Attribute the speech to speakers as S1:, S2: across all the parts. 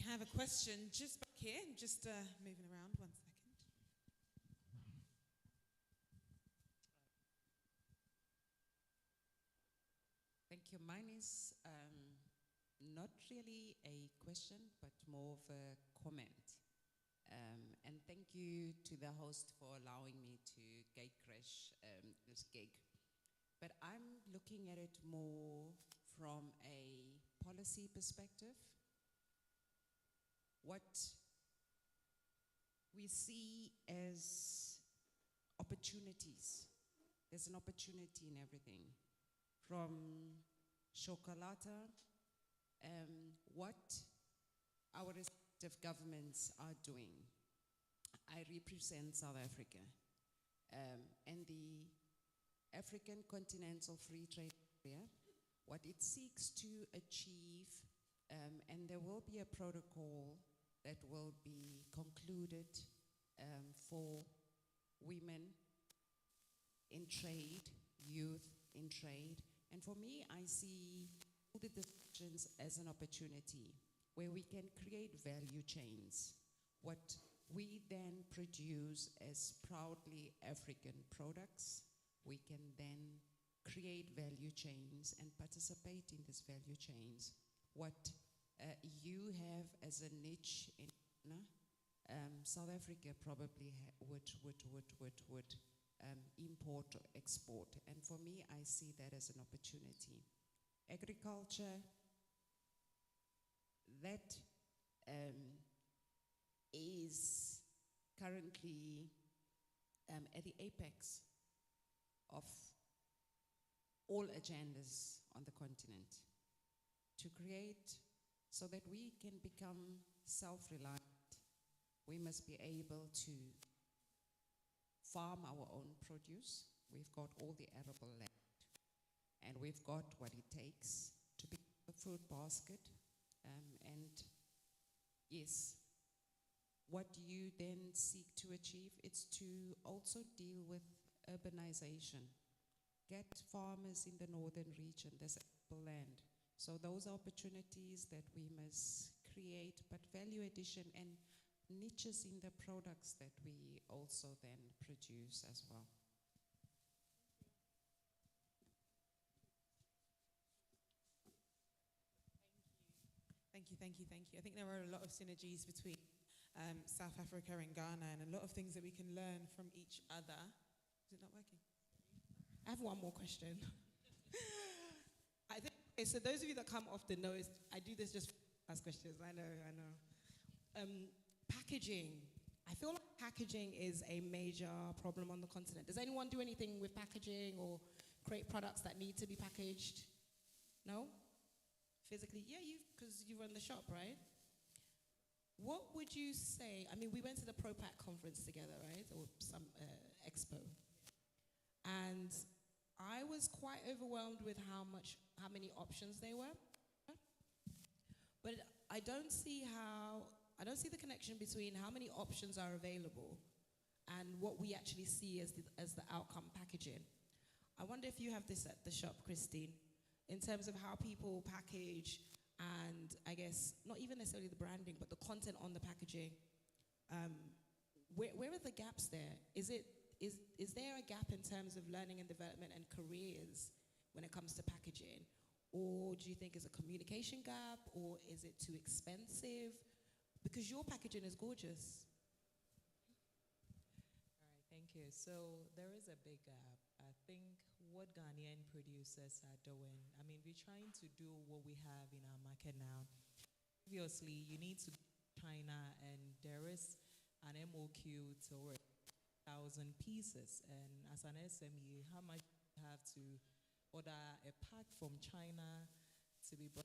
S1: have a question just back here, just moving around, 1 second.
S2: Thank you. Mine is not really a question, but more of a comment. And thank you to the host for allowing me to gatecrash this gig. But I'm looking at it more from a policy perspective. What we see as opportunities. There's an opportunity in everything. From chocolata, what our respective governments are doing. I represent South Africa, and the African Continental Free Trade Area, what it seeks to achieve, and there will be a protocol that will be concluded for women in trade, youth in trade. And for me, I see all the discussions as an opportunity where we can create value chains. What we then produce as proudly African products, we can then create value chains and participate in these value chains. What you have as a niche in South Africa probably would import or export. And for me, I see that as an opportunity. Agriculture, that is currently at the apex of all agendas on the continent. To create so that we can become self-reliant, we must be able to farm our own produce. We've got all the arable land, and we've got what it takes to be a food basket. And yes, what you then seek to achieve, it's to also deal with urbanization. Get farmers in the northern region, there's arable land. So those are opportunities that we must create, but value addition and niches in the products that we also then produce as well.
S1: Thank you, thank you, thank you. I think there are a lot of synergies between South Africa and Ghana, and a lot of things that we can learn from each other. Is it not working?
S3: I have one more question. I think, okay, so those of you that come often know, I do this just to ask questions. I know. Packaging. I feel like packaging is a major problem on the continent. Does anyone do anything with packaging or create products that need to be packaged? No? Physically? Yeah, because you run the shop, right? What would you say? I mean, we went to the ProPack conference together, right? Or some expo. And I was quite overwhelmed with how many options there were. But I don't see the connection between how many options are available and what we actually see as the outcome packaging. I wonder if you have this at the shop, Christine, in terms of how people package and I guess not even necessarily the branding, but the content on the packaging. Where are the gaps there? Is there a gap in terms of learning and development and careers when it comes to packaging? Or do you think it's a communication gap, or is it too expensive? Because your packaging is gorgeous.
S4: All right, thank you. So there is a big gap. I think what Ghanaian producers are doing, I mean, we're trying to do what we have in our market now. Obviously, you need to go to China, and there is an MOQ to 1,000 pieces. And as an SME, how much do you have to order a pack from China to be brought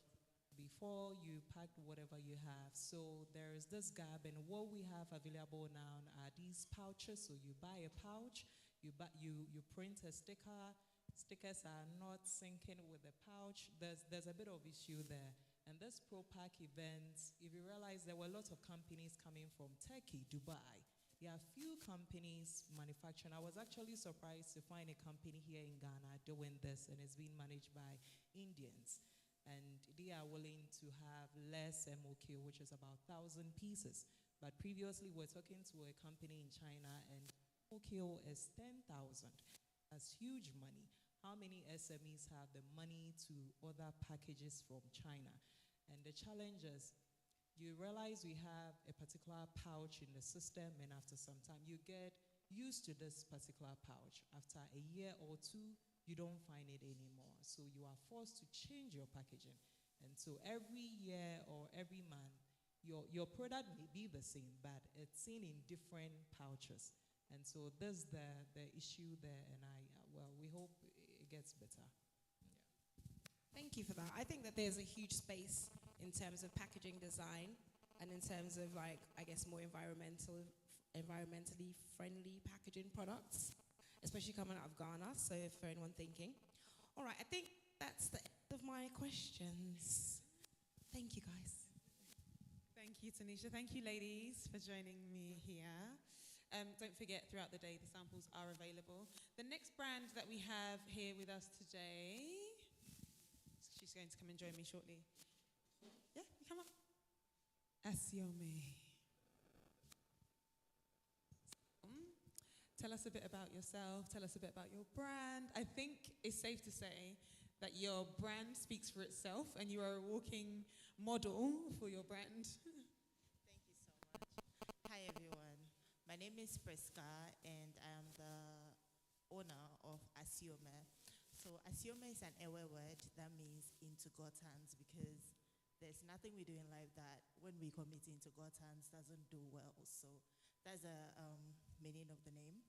S4: before you pack whatever you have? So there is this gap, and what we have available now are these pouches. So you buy a pouch, you print a sticker. Stickers are not syncing with the pouch. There's a bit of issue there. And this ProPack event, if you realize there were lots of companies coming from Turkey, Dubai. There are few companies manufacturing. I was actually surprised to find a company here in Ghana doing this, and it's being managed by Indians. and they are willing to have less MOQ, which is about 1,000 pieces. But previously, we're talking to a company in China, and MOQ is 10,000. That's huge money. How many SMEs have the money to order packages from China? And the challenge is, you realize we have a particular pouch in the system, and after some time, you get used to this particular pouch. After a year or two, you don't find it anymore. So you are forced to change your packaging. And so every year or every month, your product may be the same, but it's seen in different pouches. And so there's the issue there, and we hope it gets better.
S3: Thank you for that. I think that there's a huge space in terms of packaging design and in terms of, like, I guess, more environmentally friendly packaging products, especially coming out of Ghana. So for anyone thinking. All right, I think that's the end of my questions. Thank you, guys.
S1: Thank you, Tanisha. Thank you, ladies, for joining me here. Don't forget, throughout the day, the samples are available. The next brand that we have here with us today, she's going to come and join me shortly. Yeah, you come up. Asiome. Tell us a bit about yourself. Tell us a bit about your brand. I think it's safe to say that your brand speaks for itself, and you are a walking model for your brand.
S5: Thank you so much. Hi, everyone. My name is Priska, and I am the owner of Asiome. So Asiome is an Ewe word that means into God's hands, because there's nothing we do in life that when we commit into God's hands doesn't do well. So that's the meaning of the name.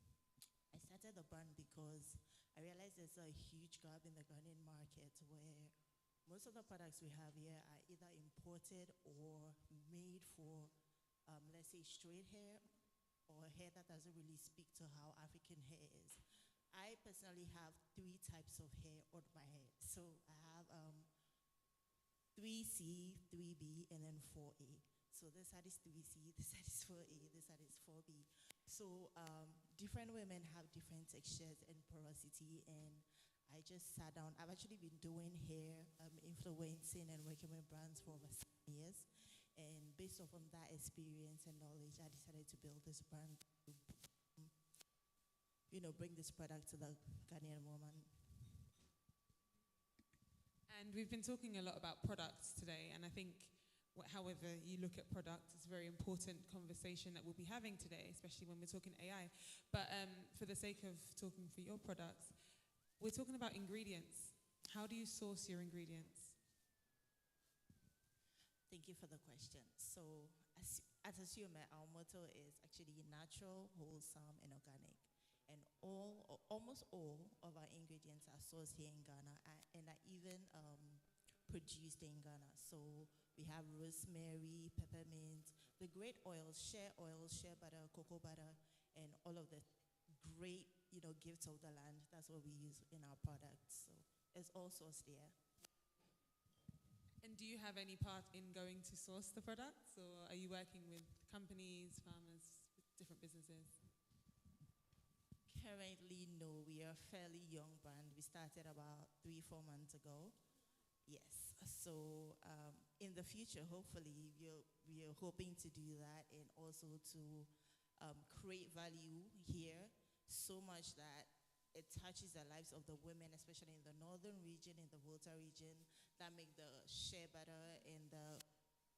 S5: I started the brand because I realized there's a huge gap in the Ghanaian market where most of the products we have here are either imported or made for, let's say, straight hair or hair that doesn't really speak to how African hair is. I personally have 3 types of hair on my head. So I have 3C, 3B, and then 4A. So this side is 3C, this side is 4A, this side is 4B. So different women have different textures and porosity, and I just sat down. I've actually been doing hair, influencing and working with brands for over 7 years. And based off on that experience and knowledge, I decided to build this brand to, bring this product to the Ghanaian woman.
S1: And we've been talking a lot about products today, and I think however you look at products, it's a very important conversation that we'll be having today, especially when we're talking AI. But for the sake of talking for your products, we're talking about ingredients. How do you source your ingredients?
S5: Thank you for the question. So at Asiome, our motto is actually natural, wholesome, and organic. And almost all of our ingredients are sourced here in Ghana, and are even produced in Ghana. So we have rosemary, peppermint, the great oils, shea butter, cocoa butter, and all of the great, gifts of the land. That's what we use in our products. So it's all sourced there.
S1: And do you have any part in going to source the products, or are you working with companies, farmers, different businesses?
S5: Currently, no. We are a fairly young brand. We started about 3-4 months ago. Yes. So in the future, hopefully, we are hoping to do that, and also to create value here so much that it touches the lives of the women, especially in the northern region, in the Volta region, that make the shea butter and the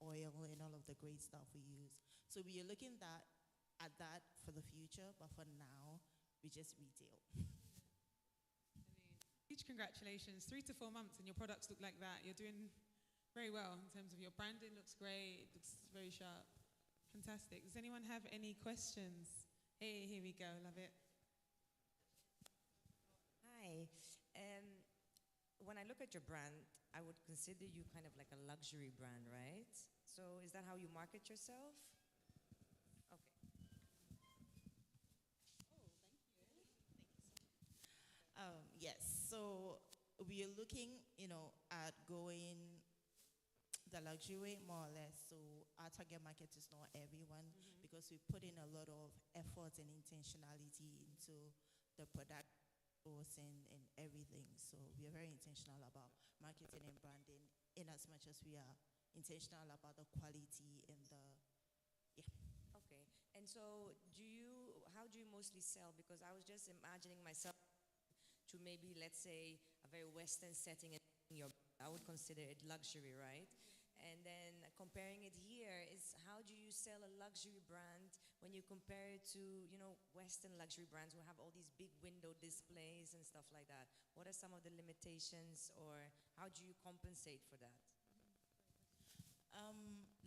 S5: oil and all of the great stuff we use. So we are looking at that for the future, but for now, we just retail.
S1: Huge congratulations. 3 to 4 months and your products look like that. You're doing very well in terms of your branding. Looks great. Looks very sharp. Fantastic. Does anyone have any questions? Hey, here we go. Love it.
S6: Hi. When I look at your brand, I would consider you kind of like a luxury brand, right? So is that how you market yourself? Okay.
S5: Yes, so we are looking, at going the luxury way, more or less. So our target market is not everyone, because we put in a lot of effort and intentionality into the product sourcing and everything. So we are very intentional about marketing and branding, in as much as we are intentional about the quality and the, yeah.
S6: Okay. And so how do you mostly sell? Because I was just imagining myself to maybe, let's say, a very Western setting, and I would consider it luxury, right? And then comparing it here is, how do you sell a luxury brand when you compare it to, Western luxury brands who have all these big window displays and stuff like that? What are some of the limitations, or how do you compensate for that?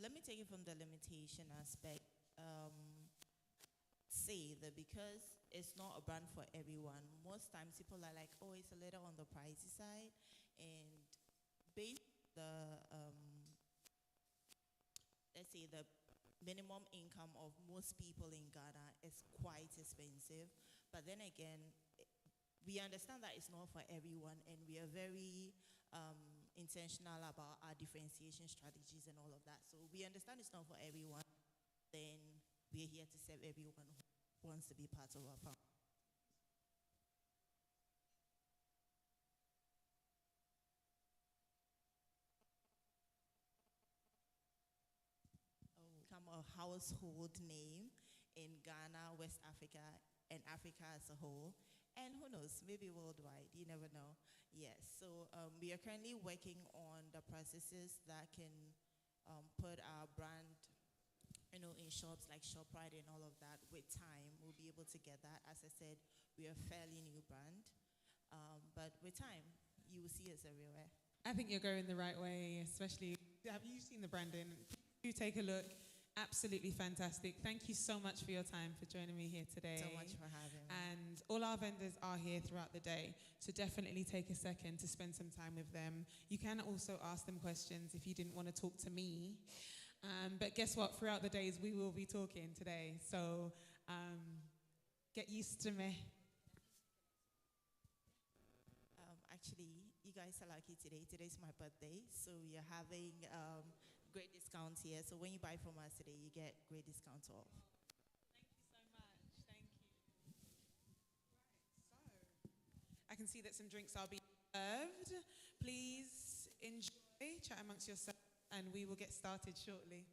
S5: Let me take it from the limitation aspect. Say that because it's not a brand for everyone, most times people are like, oh, it's a little on the pricey side, and based the let's say the minimum income of most people in Ghana is quite expensive. But then again, we understand that it's not for everyone, and we are very intentional about our differentiation strategies and all of that. So we understand it's not for everyone. Then we're here to serve everyone who wants to be part of our family. Become a household name in Ghana, West Africa, and Africa as a whole. And who knows, maybe worldwide, you never know. Yes, so we are currently working on the processes that can put our brand, in shops like ShopRite and all of that. With time, we'll be able to get that. As I said, we are a fairly new brand. But with time, you will see us everywhere.
S1: I think you're going the right way, especially, have you seen the branding? Do take a look. Absolutely fantastic. Thank you so much for your time, for joining me here today.
S5: So much for having me.
S1: And all our vendors are here throughout the day, so definitely take a second to spend some time with them. You can also ask them questions if you didn't want to talk to me. But guess what? Throughout the days, we will be talking today. So get used to me.
S5: Actually, you guys are lucky today. Today's my birthday, so we are having great discounts here. So when you buy from us today, you get great discounts off.
S1: Thank you so much. Thank you. Right, so I can see that some drinks are being served. Please enjoy, chat amongst yourselves, and we will get started shortly.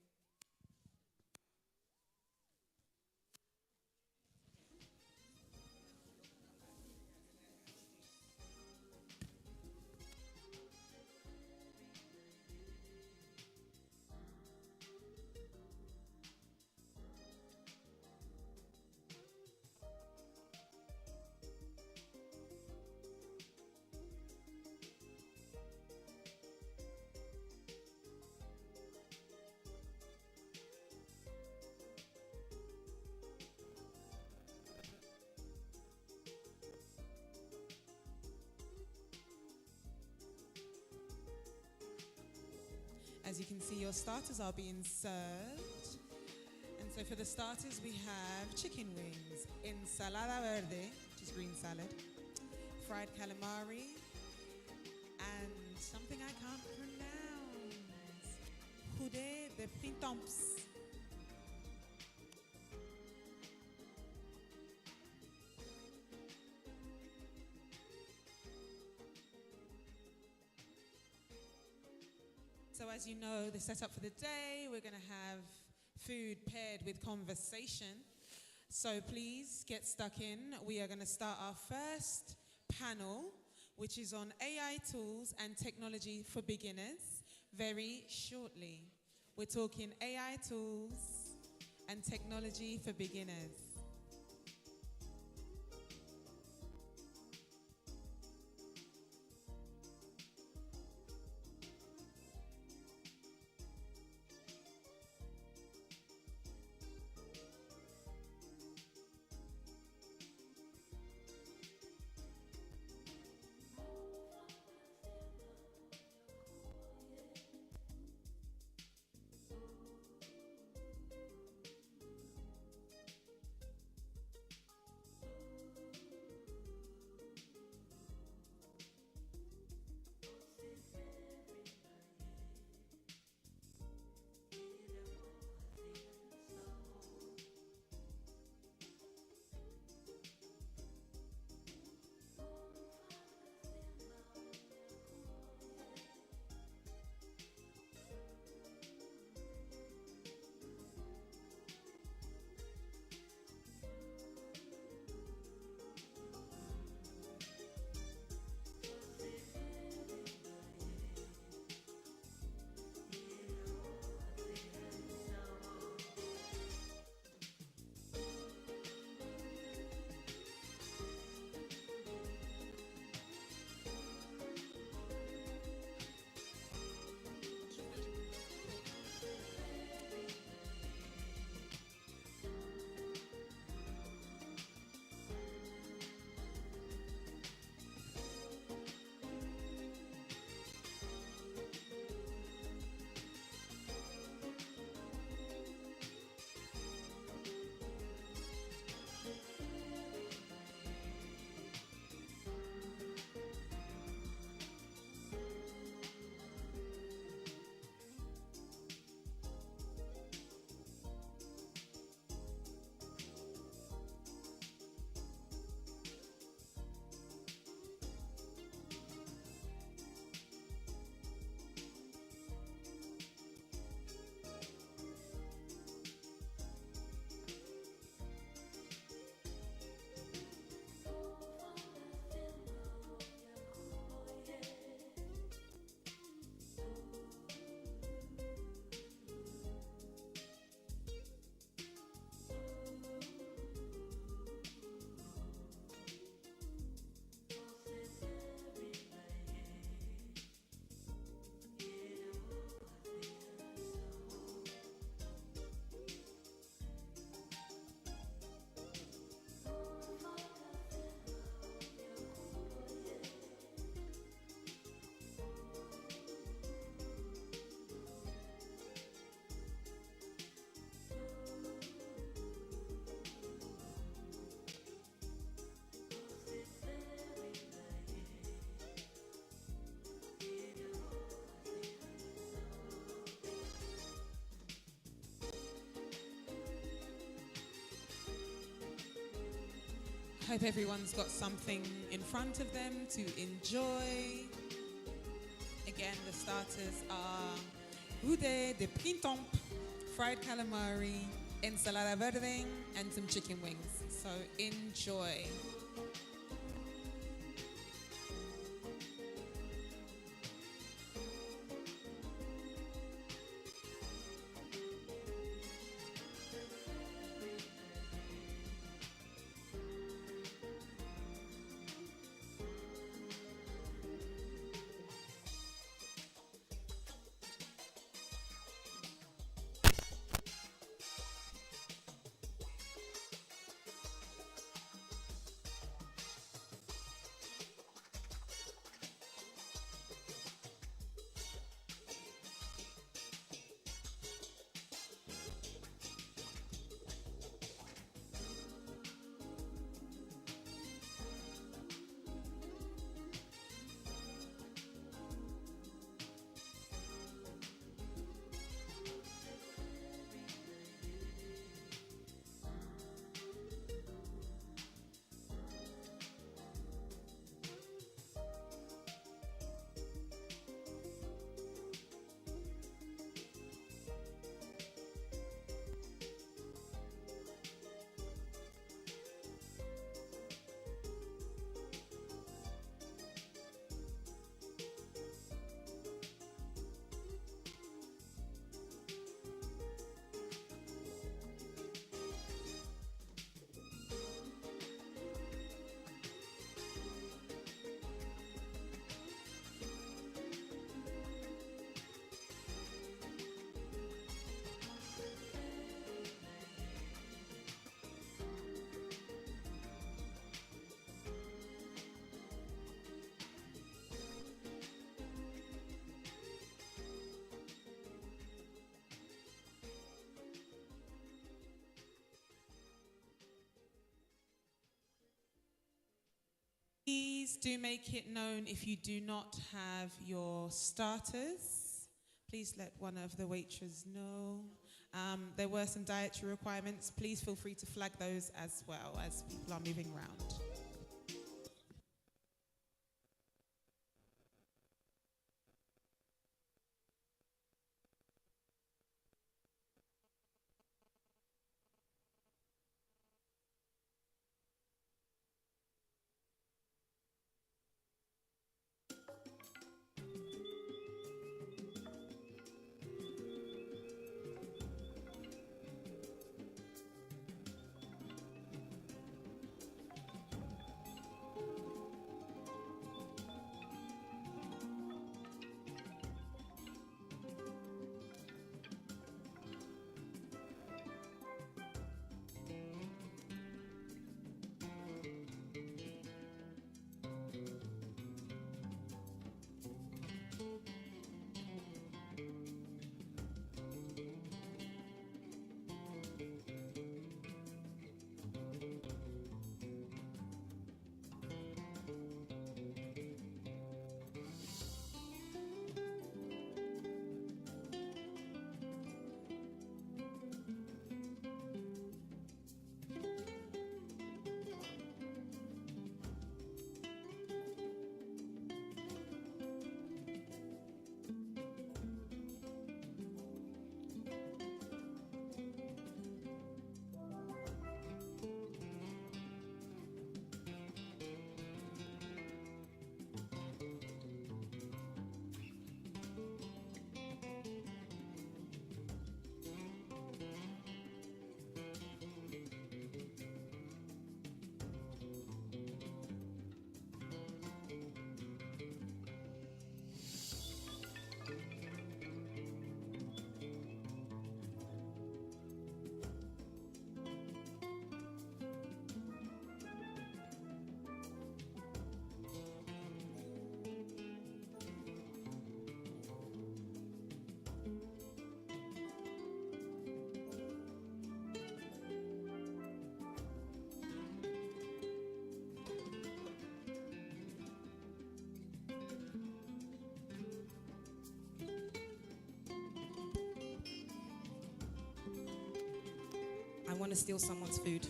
S1: As you can see, your starters are being served. And so for the starters, we have chicken wings, ensalada verde, which is green salad, fried calamari, and something I can't pronounce, jude de pintomps. So as you know, the setup for the day, we're going to have food paired with conversation. So please get stuck in. We are going to start our first panel, which is on AI tools and technology for beginners, very shortly. We're talking AI tools and technology for beginners. Hope everyone's got something in front of them to enjoy. Again, the starters are Ude de Pintomp, fried calamari, ensalada verde, and some chicken wings. So enjoy. Please do make it known if you do not have your starters. Please let one of the waitresses know. There were some dietary requirements. Please feel free to flag those as well as people are moving around.
S3: I want to steal someone's food.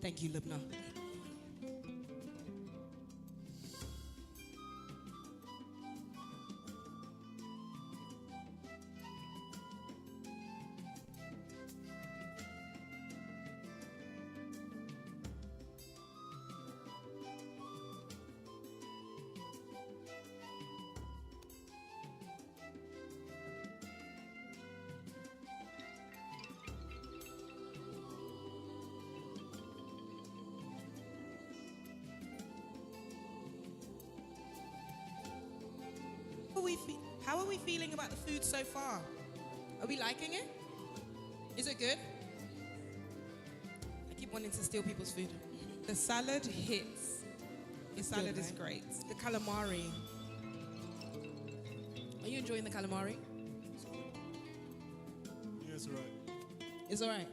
S3: Thank you, Lubna. How are we feeling about the food so far? Are we liking it? Is it good? I keep wanting to steal people's food.
S1: The salad hits. The salad is great.
S3: The calamari. Are you enjoying the calamari?
S7: Yeah, it's all right.
S3: It's all right.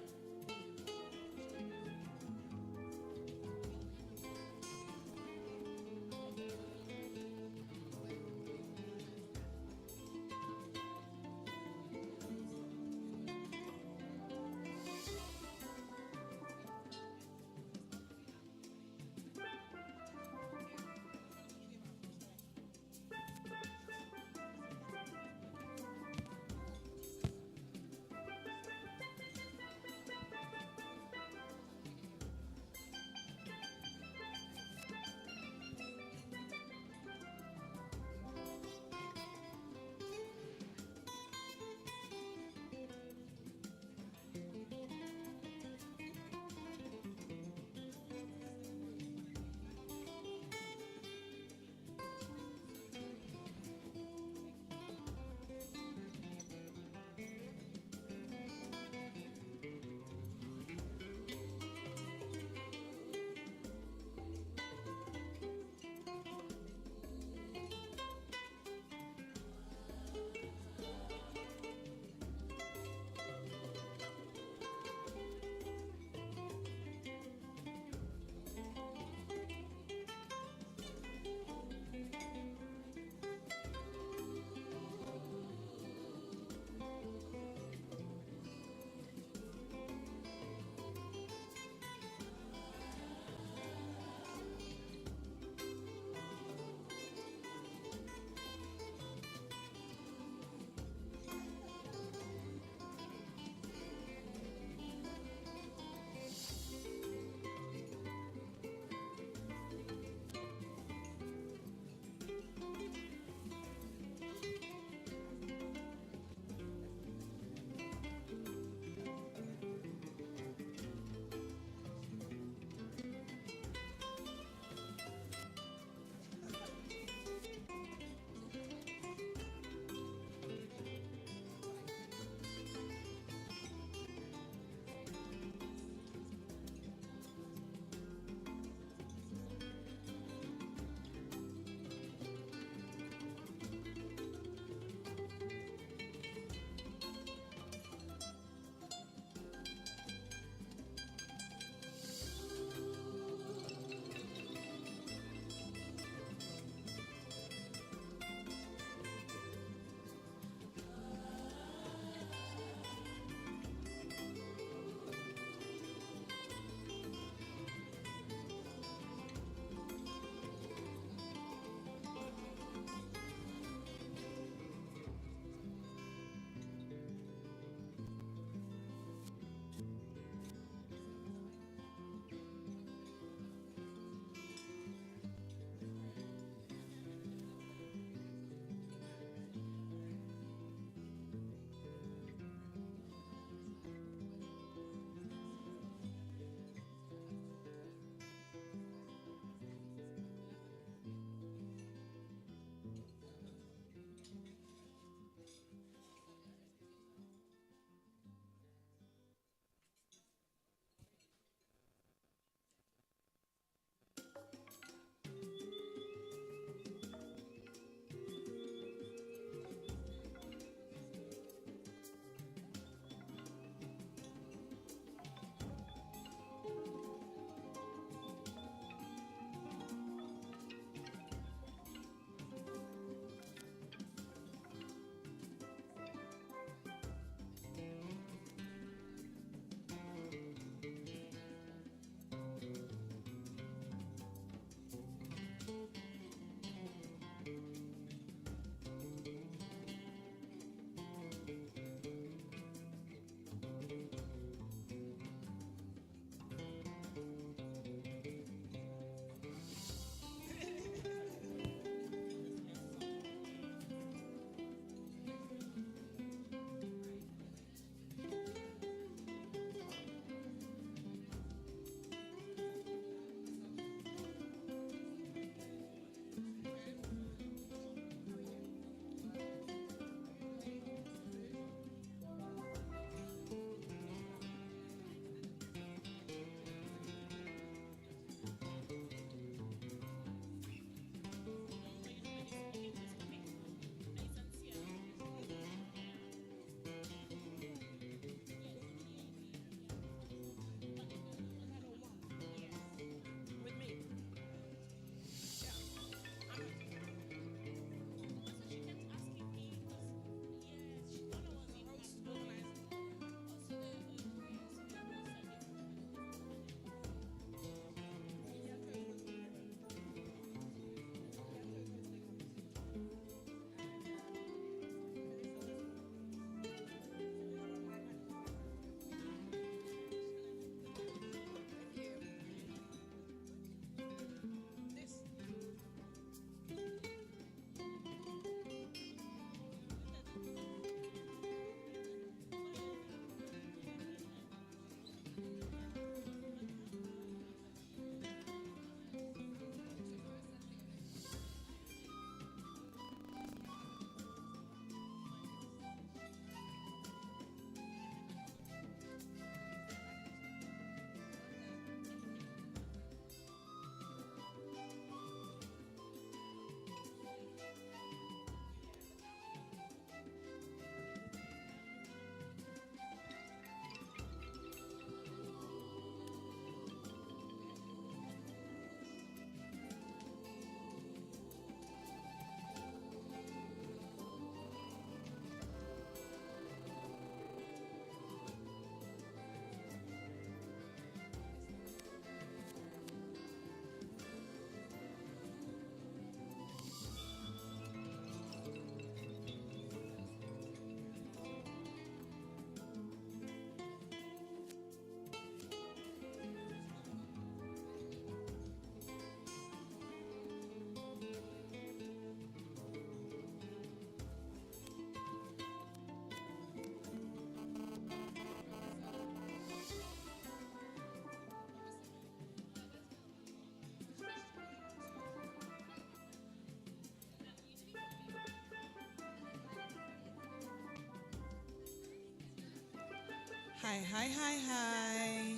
S1: Hi, hi, hi, hi.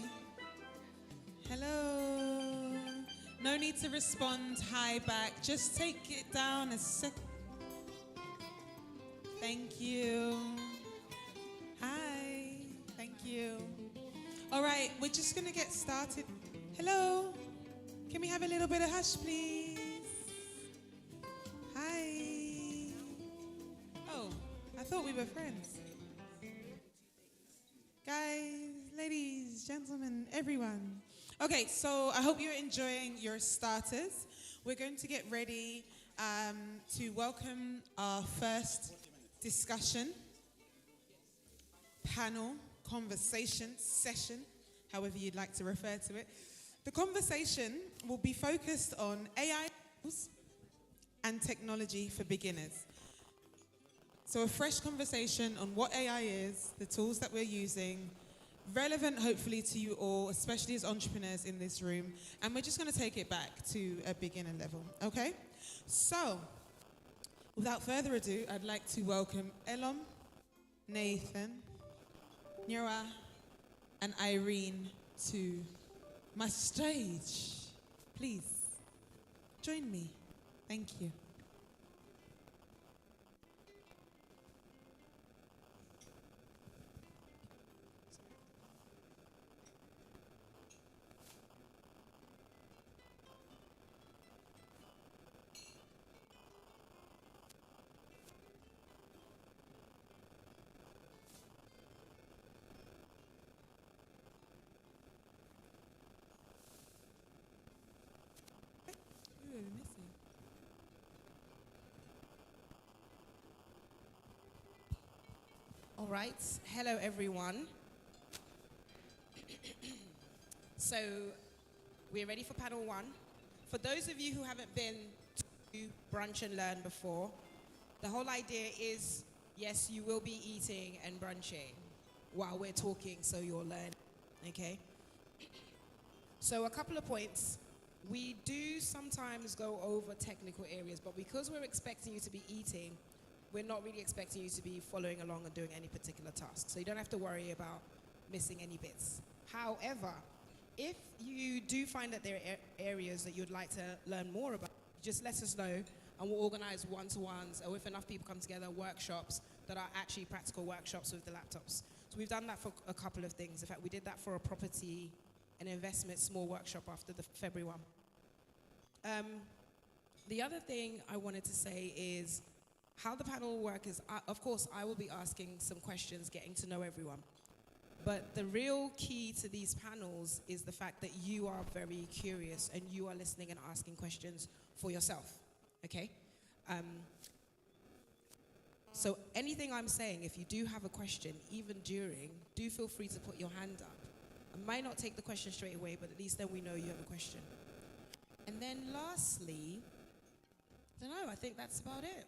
S1: Hello. No need to respond hi back. Just take it down a sec. Thank you. Hi. Thank you. All right, we're just going to get started. Hello. Can we have a little bit of hush, please? Hi. Oh, I thought we were friends. Guys, ladies, gentlemen, everyone. Okay, so I hope you're enjoying your starters. We're going to get ready to welcome our first discussion, panel, conversation, session, however you'd like to refer to it. The conversation will be focused on AI tools and technology for beginners. So a fresh conversation on what AI is, the tools that we're using, relevant hopefully to you all, especially as entrepreneurs in this room. And we're just going to take it back to a beginner level, okay? So, without further ado, I'd like to welcome Elom, Nathan, Nira, and Irene to my stage. Please, join me. Thank you. Ooh, messy.
S3: All right. Hello, everyone. So, we're ready for panel one. For those of you who haven't been to Brunch and Learn before, the whole idea is, yes, you will be eating and brunching while we're talking, so you'll learn, okay? So, a couple of points. We do sometimes go over technical areas, but because we're expecting you to be eating, we're not really expecting you to be following along and doing any particular task. So you don't have to worry about missing any bits. However, if you do find that there are areas that you'd like to learn more about, just let us know and we'll organize one-to-ones, or if enough people come together, workshops that are actually practical workshops with the laptops. So we've done that for a couple of things. In fact, we did that for a property and investment small workshop after the February one. The other thing I wanted to say is how the panel will work is, of course, I will be asking some questions, getting to know everyone. But the real key to these panels is the fact that you are very curious and you are listening and asking questions for yourself, okay? So anything I'm saying, if you do have a question, even during, do feel free to put your hand up. I might not take the question straight away, but at least then we know you have a question. And then lastly, I don't know, I think that's about it.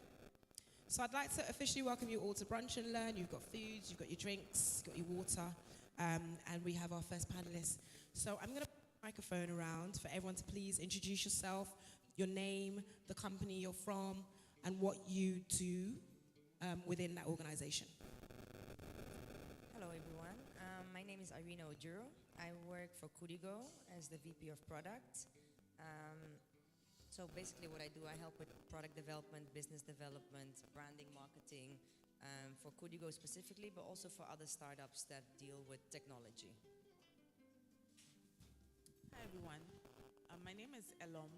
S3: So I'd like to officially welcome you all to Brunch and Learn. You've got foods, you've got your drinks, you've got your water, and we have our first panelist. So I'm going to put the microphone around for everyone to please introduce yourself, your name, the company you're from, and what you do within that organization.
S6: Hello, everyone. My name is Irina Oduro. I work for Kudigo as the VP of Product. So basically what I do, I help with product development, business development, branding, marketing, for Kudigo specifically, but also for other startups that deal with technology.
S7: Hi everyone, my name is Elom.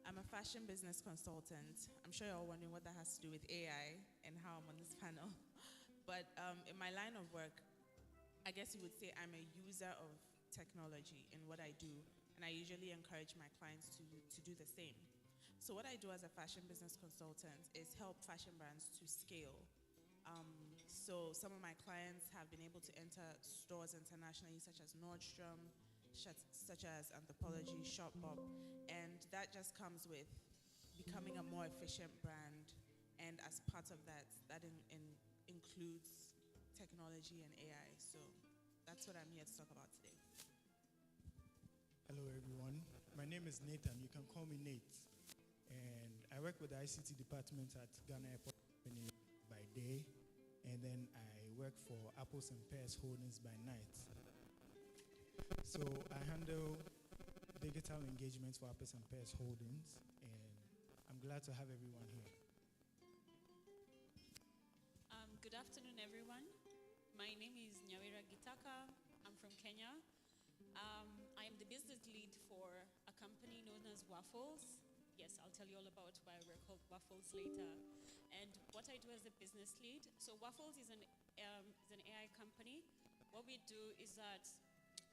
S7: I'm a fashion business consultant. I'm sure you're all wondering what that has to do with AI and how I'm on this panel. But in my line of work, I guess you would say I'm a user of technology in what I do, and I usually encourage my clients to do the same. So what I do as a fashion business consultant is help fashion brands to scale. So some of my clients have been able to enter stores internationally, such as Nordstrom, such as Anthropologie, Shopbop, and that just comes with becoming a more efficient brand. And as part of that, includes technology and AI. So that's what I'm here to talk about today.
S8: Hello everyone, my name is Nathan, you can call me Nate. And I work with the ICT department at Ghana Airport Company by day, and then I work work for Apples and Pears Holdings by night. So I handle digital engagements for Apples and Pears Holdings, and I'm glad to have everyone here.
S9: Good afternoon, everyone. My name is Nyawera Gitaka. I'm from Kenya. I am the business lead for a company known as Waffles. Yes, I'll tell you all about why we're called Waffles later. And what I do as a business lead. So Waffles is an AI company. What we do is that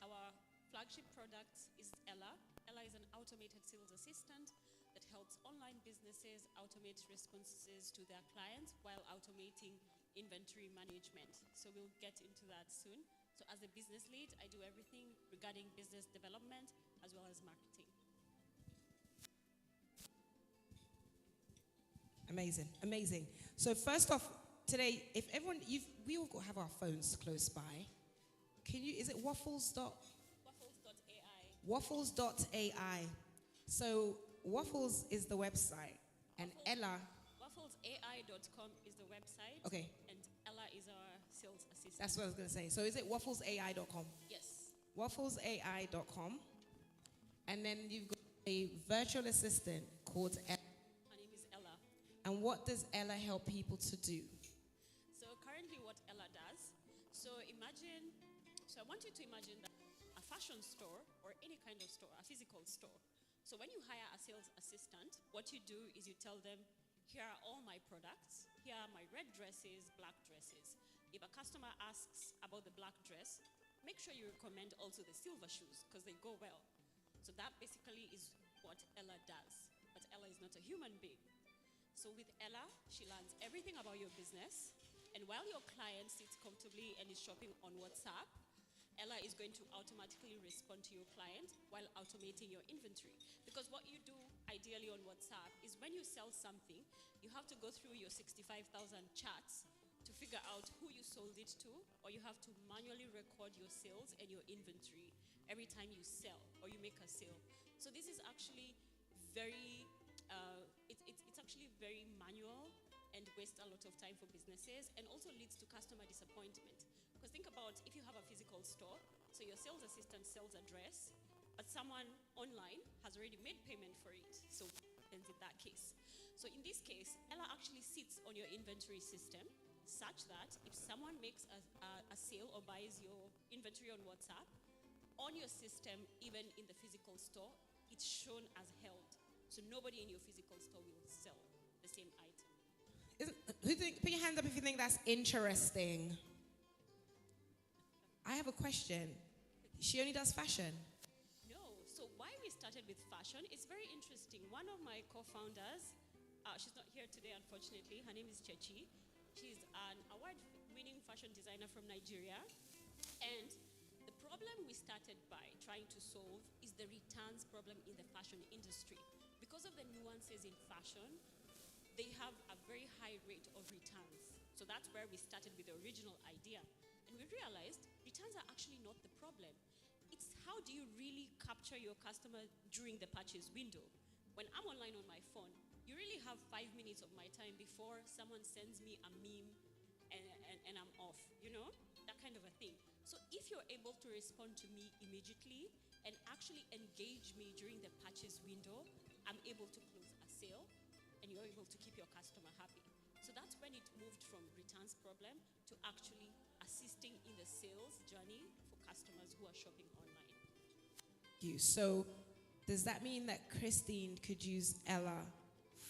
S9: our flagship product is Ella. Ella is an automated sales assistant that helps online businesses automate responses to their clients while automating inventory management. So we'll get into that soon. So as a business lead, I do everything regarding business development as well as marketing.
S3: Amazing, amazing. So first off, today, if everyone, we all have our phones close by. Is it waffles.ai? Waffles.ai. So Waffles is the website, and Ella.
S9: Wafflesai.com is the website.
S3: Okay.
S9: And Ella is our sales assistant.
S3: That's what I was going to say. So is it wafflesai.com?
S9: Yes.
S3: Wafflesai.com. And then you've got a virtual assistant called Ella.
S9: Her name is Ella.
S3: And what does Ella help people to do?
S9: So currently what Ella does, so I want you to imagine that a fashion store or any kind of store, a physical store. So when you hire a sales assistant, what you do is you tell them, here are all my products. Here are my red dresses, black dresses. If a customer asks about the black dress, make sure you recommend also the silver shoes because they go well. So that basically is what Ella does. But Ella is not a human being. So with Ella, she learns everything about your business. And while your client sits comfortably and is shopping on WhatsApp, Ella is going to automatically respond to your client while automating your inventory. Because what you do ideally on WhatsApp is when you sell something, you have to go through your 65,000 chats to figure out who you sold it to, or you have to manually record your sales and your inventory every time you sell or you make a sale. So this is actually very, it's actually very manual and wastes a lot of time for businesses and also leads to customer disappointment. Because think about if you have a physical store, so your sales assistant sells a dress, but someone online has already made payment for it. So what happens in that case? So in this case, Ella actually sits on your inventory system such that if someone makes a sale or buys your inventory on WhatsApp, on your system, even in the physical store, it's shown as held. So nobody in your physical store will sell the same item.
S3: Put your hands up if you think that's interesting. I have a question. She only does fashion?
S9: No. So why we started with fashion is very interesting. One of my co-founders, she's not here today, unfortunately. Her name is Chechi. She's an award-winning fashion designer from Nigeria. And the problem we started by trying to solve is the returns problem in the fashion industry. Because of the nuances in fashion, they have a very high rate of returns. So that's where we started with the original idea. And we realized returns are actually not the problem. It's how do you really capture your customer during the purchase window. When I'm online on my phone, you really have 5 minutes of my time before someone sends me a meme and I'm off, you know? That kind of a thing. So if you're able to respond to me immediately and actually engage me during the purchase window, I'm able to close a sale and you're able to keep your customer happy. So that's when it moved from returns problem to actually assisting in the sales journey for customers who are shopping online.
S3: So does that mean that Christine could use Ella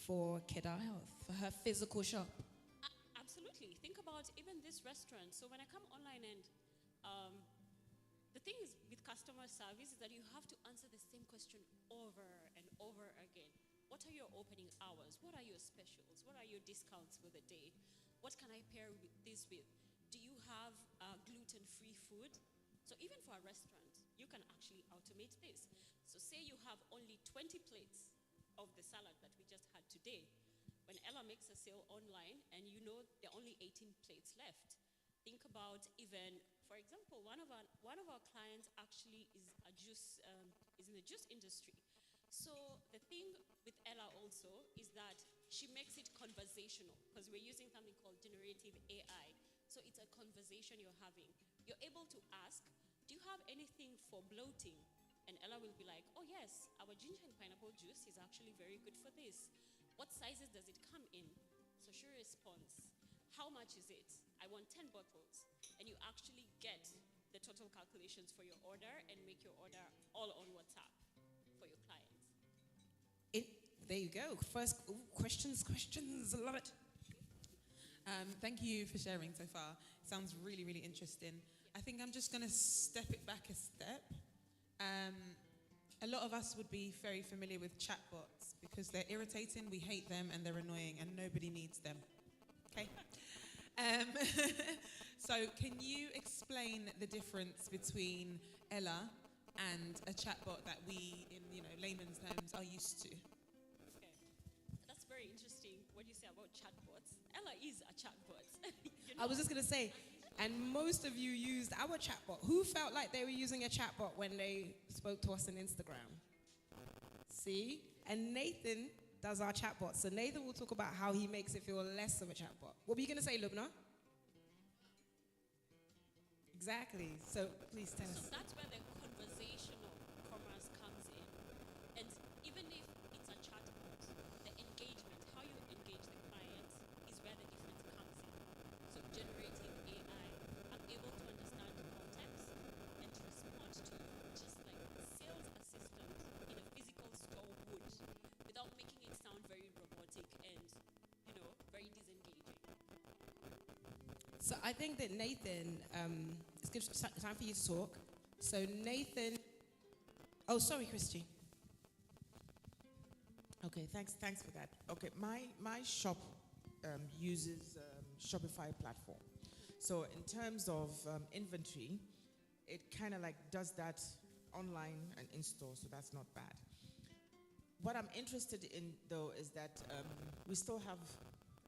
S3: for Kedar Health, for her physical shop?
S9: Absolutely. Think about even this restaurant. So when I come online and the thing is with customer service is that you have to answer the same question over and over again. What are your opening hours? What are your specials? What are your discounts for the day? What can I pair this with? Do you have gluten-free food? So even for a restaurant, you can actually automate this. So say you have only 20 plates of the salad that we just had today. When Ella makes a sale online and you know there are only 18 plates left, think about even, for example, one of our clients actually is in the juice industry. So the thing with Ella also is that she makes it conversational because we're using something called generative AI. So it's a conversation you're having. You're able to ask, do you have anything for bloating? And Ella will be like, oh yes, our ginger and pineapple juice is actually very good for this. What sizes does it come in? So she responds, how much is it? I want 10 bottles. And you actually get the total calculations for your order and make your order all on WhatsApp for your clients.
S3: There you go. First, questions. I love it.
S1: Thank you for sharing so far. Sounds really, really interesting. I think I'm just going to step it back a step. A lot of us would be very familiar with chatbots because they're irritating, we hate them, and they're annoying, and nobody needs them. Okay? So can you explain the difference between Ella and a chatbot that we, in layman's terms, are used to?
S9: Okay. That's very interesting what you say about chatbots. Ella is a chatbot.
S3: I was just going to say, and most of you used our chatbot. Who felt like they were using a chatbot when they spoke to us on Instagram? See? And Nathan does our chatbot. So Nathan will talk about how he makes it feel less of a chatbot. What were you going to say, Lubna? Exactly. So please tell us.
S9: So that's where the conversational commerce comes in. And even if it's a chatbot, the engagement, how you engage the client is where the difference comes in. So generating AI, I'm able to understand context and to respond to you just like a sales assistant in a physical store would, without making it sound very robotic and, very disengaging.
S3: So I think that Nathan, it's good time for you to talk. So Nathan, oh, sorry, Christy.
S10: Okay, thanks for that. Okay, my shop uses Shopify platform. So in terms of inventory, it kind of like does that online and in-store, so that's not bad. What I'm interested in, though, is that we still have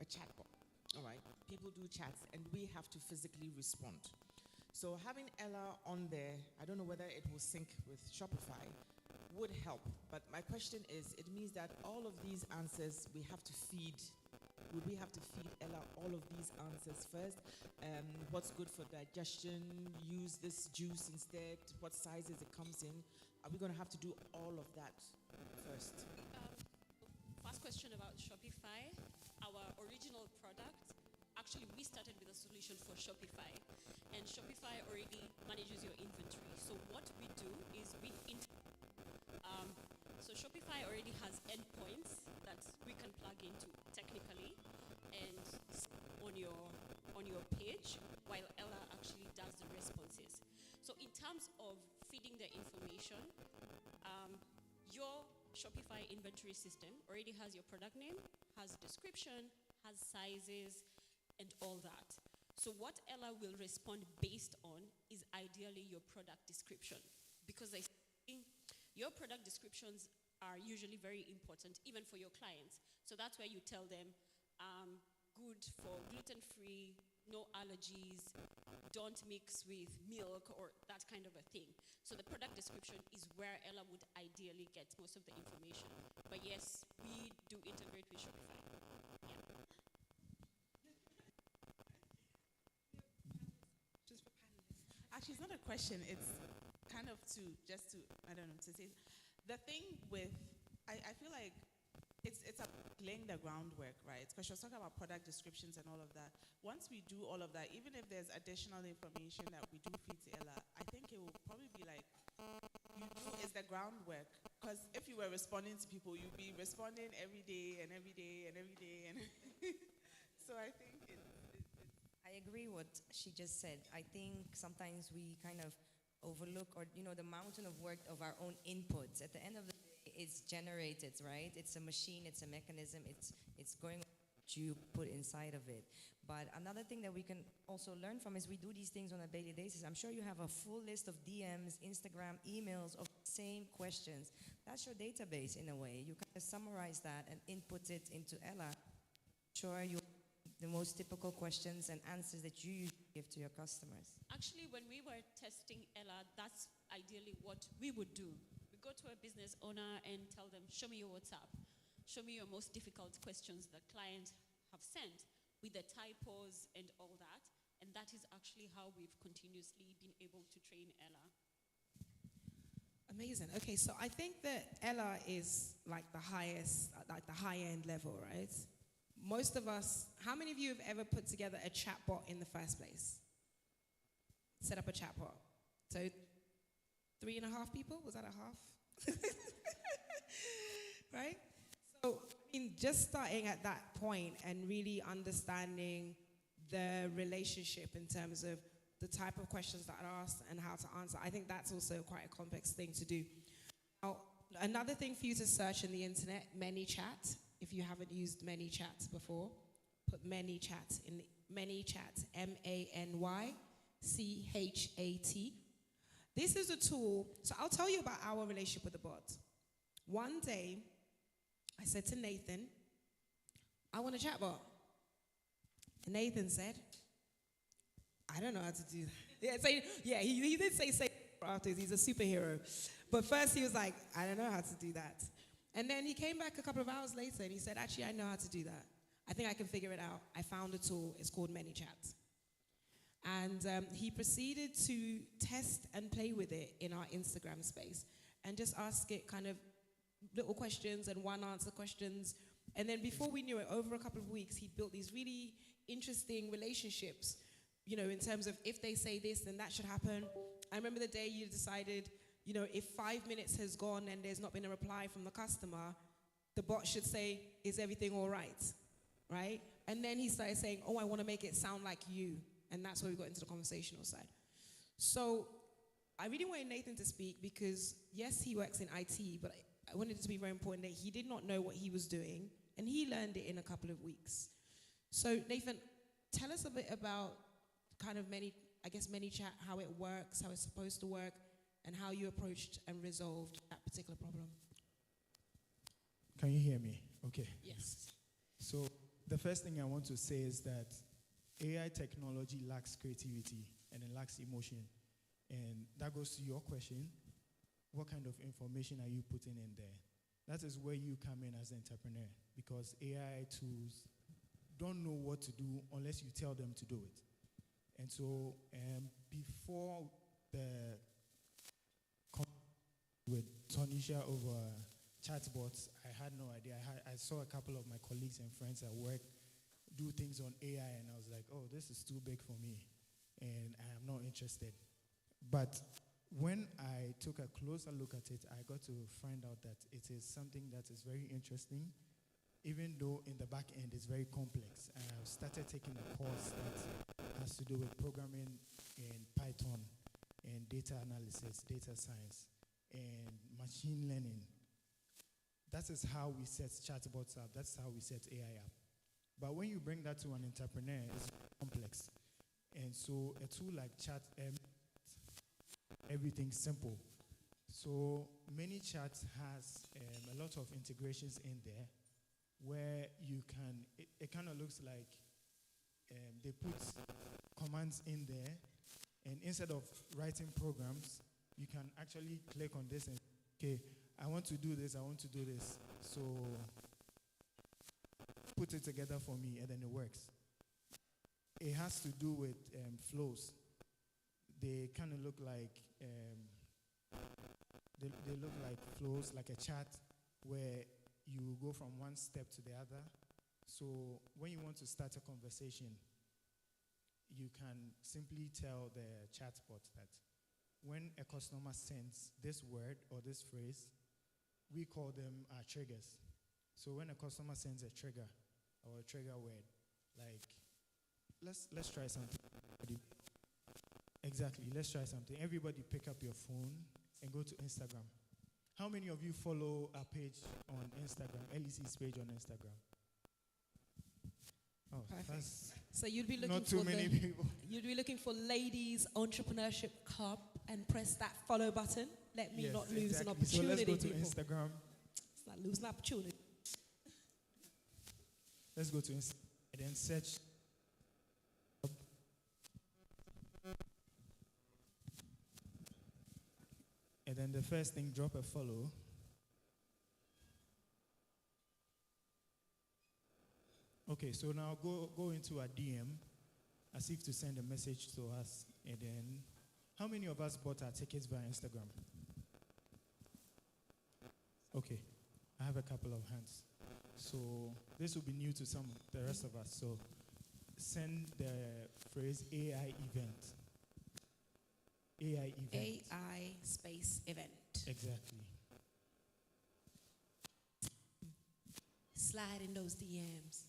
S10: a chatbot, all right? People do chats, and we have to physically respond. So having Ella on there, I don't know whether it will sync with Shopify, would help. But my question is, it means that all of these answers we have to feed. Would we have to feed Ella all of these answers first? What's good for digestion? Use this juice instead. What sizes it comes in? Are we going to have to do all of that first?
S9: First question about Shopify. Our original product, actually we started with a solution for Shopify. And Shopify already manages your inventory. So what we do is so Shopify already has endpoints that we can plug into technically and on your page, while Ella actually does the responses. So in terms of feeding the information, your Shopify inventory system already has your product name, has description, has sizes, and all that. So what Ella will respond based on is ideally your product description, because your product descriptions are usually very important, even for your clients. So that's where you tell them, good for gluten-free, no allergies, don't mix with milk, or that kind of a thing. So the product description is where Ella would ideally get most of the information. But yes, we do integrate with Shopify. Yeah.
S7: Actually, it's not a question. It's kind of to say. The thing with, I feel like it's laying the groundwork, right? Because she was talking about product descriptions and all of that. Once we do all of that, even if there's additional information that we do feed to Ella, I think it will probably be like, is the groundwork. Because if you were responding to people, you'd be responding every day and every day and every day. And so I think
S6: I agree what she just said. I think sometimes we kind of overlook the mountain of work of our own inputs. At the end of the day, it's generated, right? It's a machine, it's a mechanism, it's going what you put inside of it. But another thing that we can also learn from is we do these things on a daily basis. I'm sure you have a full list of DMs, Instagram, emails of the same questions. That's your database in a way. You kind of summarize that and input it into Ella. Sure, the most typical questions and answers that you usually give to your customers.
S9: Actually, when we were testing Ella, that's ideally what we would do. We go to a business owner and tell them, show me your WhatsApp. Show me your most difficult questions the client have sent with the typos and all that. And that is actually how we've continuously been able to train Ella.
S3: Amazing. Okay, so I think that Ella is like the highest, like the high-end level, right? Most of us, how many of you have ever put together a chatbot in the first place? Set up a chatbot. So 3.5 people? Was that a half? Right? So, I mean, just starting at that point and really understanding the relationship in terms of the type of questions that are asked and how to answer, I think that's also quite a complex thing to do. Now, another thing for you to search in the internet, ManyChat. If you haven't used ManyChat before, put ManyChat in ManyChat, ManyChat. This is a tool, so I'll tell you about our relationship with the bot. One day, I said to Nathan, I want a chatbot. And Nathan said, I don't know how to do that. He did say afterwards, he's a superhero. But first he was like, I don't know how to do that. And then he came back a couple of hours later and he said, actually, I know how to do that. I think I can figure it out. I found a tool. It's called ManyChat. And he proceeded to test and play with it in our Instagram space and just ask it kind of little questions and one-answer questions. And then before we knew it, over a couple of weeks, he built these really interesting relationships, you know, in terms of if they say this, then that should happen. I remember the day you decided, you know, if 5 minutes has gone and there's not been a reply from the customer, the bot should say, is everything all right? Right? And then he started saying, oh, I want to make it sound like you. And that's where we got into the conversational side. So I really wanted Nathan to speak because, yes, he works in IT, but I wanted it to be very important that he did not know what he was doing, and he learned it in a couple of weeks. So Nathan, tell us a bit about kind of ManyChat, how it works, how it's supposed to work, and how you approached and resolved that particular problem.
S8: Can you hear me? Okay.
S3: Yes.
S8: So the first thing I want to say is that AI technology lacks creativity and it lacks emotion. And that goes to your question. What kind of information are you putting in there? That is where you come in as an entrepreneur, because AI tools don't know what to do unless you tell them to do it. And so before the with Tonisha over chatbots, I had no idea. I saw a couple of my colleagues and friends at work do things on AI, and I was like, oh, this is too big for me, and I am not interested. But when I took a closer look at it, I got to find out that it is something that is very interesting, even though in the back end it's very complex. I started taking a course that has to do with programming in Python and data analysis, data science, and machine learning. That is how we set chatbots up. That's how we set AI up. But when you bring that to an entrepreneur, it's complex. And so a tool like Chat, everything's simple. So ManyChat has a lot of integrations in there where you can, it kind of looks like they put commands in there, and instead of writing programs, you can actually click on this and, okay, I want to do this, I want to do this. So put it together for me, and then it works. It has to do with flows. They kind of look like, they look like flows, like a chat where you go from one step to the other. So when you want to start a conversation, you can simply tell the chatbot that when a customer sends this word or this phrase, we call them triggers. So when a customer sends a trigger or a trigger word, like, let's try something. Exactly, let's try something. Everybody pick up your phone and go to Instagram. How many of you follow a page on Instagram, LEC's page on Instagram? Oh, that's
S3: so you'd be looking
S8: not too
S3: for
S8: many people.
S3: You'd be looking for Ladies Entrepreneurship Club and press that follow button. Let me not lose an opportunity.
S8: So let's go to
S3: people.
S8: Instagram.
S3: It's not losing an opportunity.
S8: Let's go to Instagram and then search. And then the first thing, drop a follow. Okay, so now go into a DM as if to send a message to us. And then, how many of us bought our tickets via Instagram? Okay, I have a couple of hands. So this will be new to the rest of us. So send the phrase AI event. AI event.
S3: AI space event.
S8: Exactly.
S3: Slide in those DMs.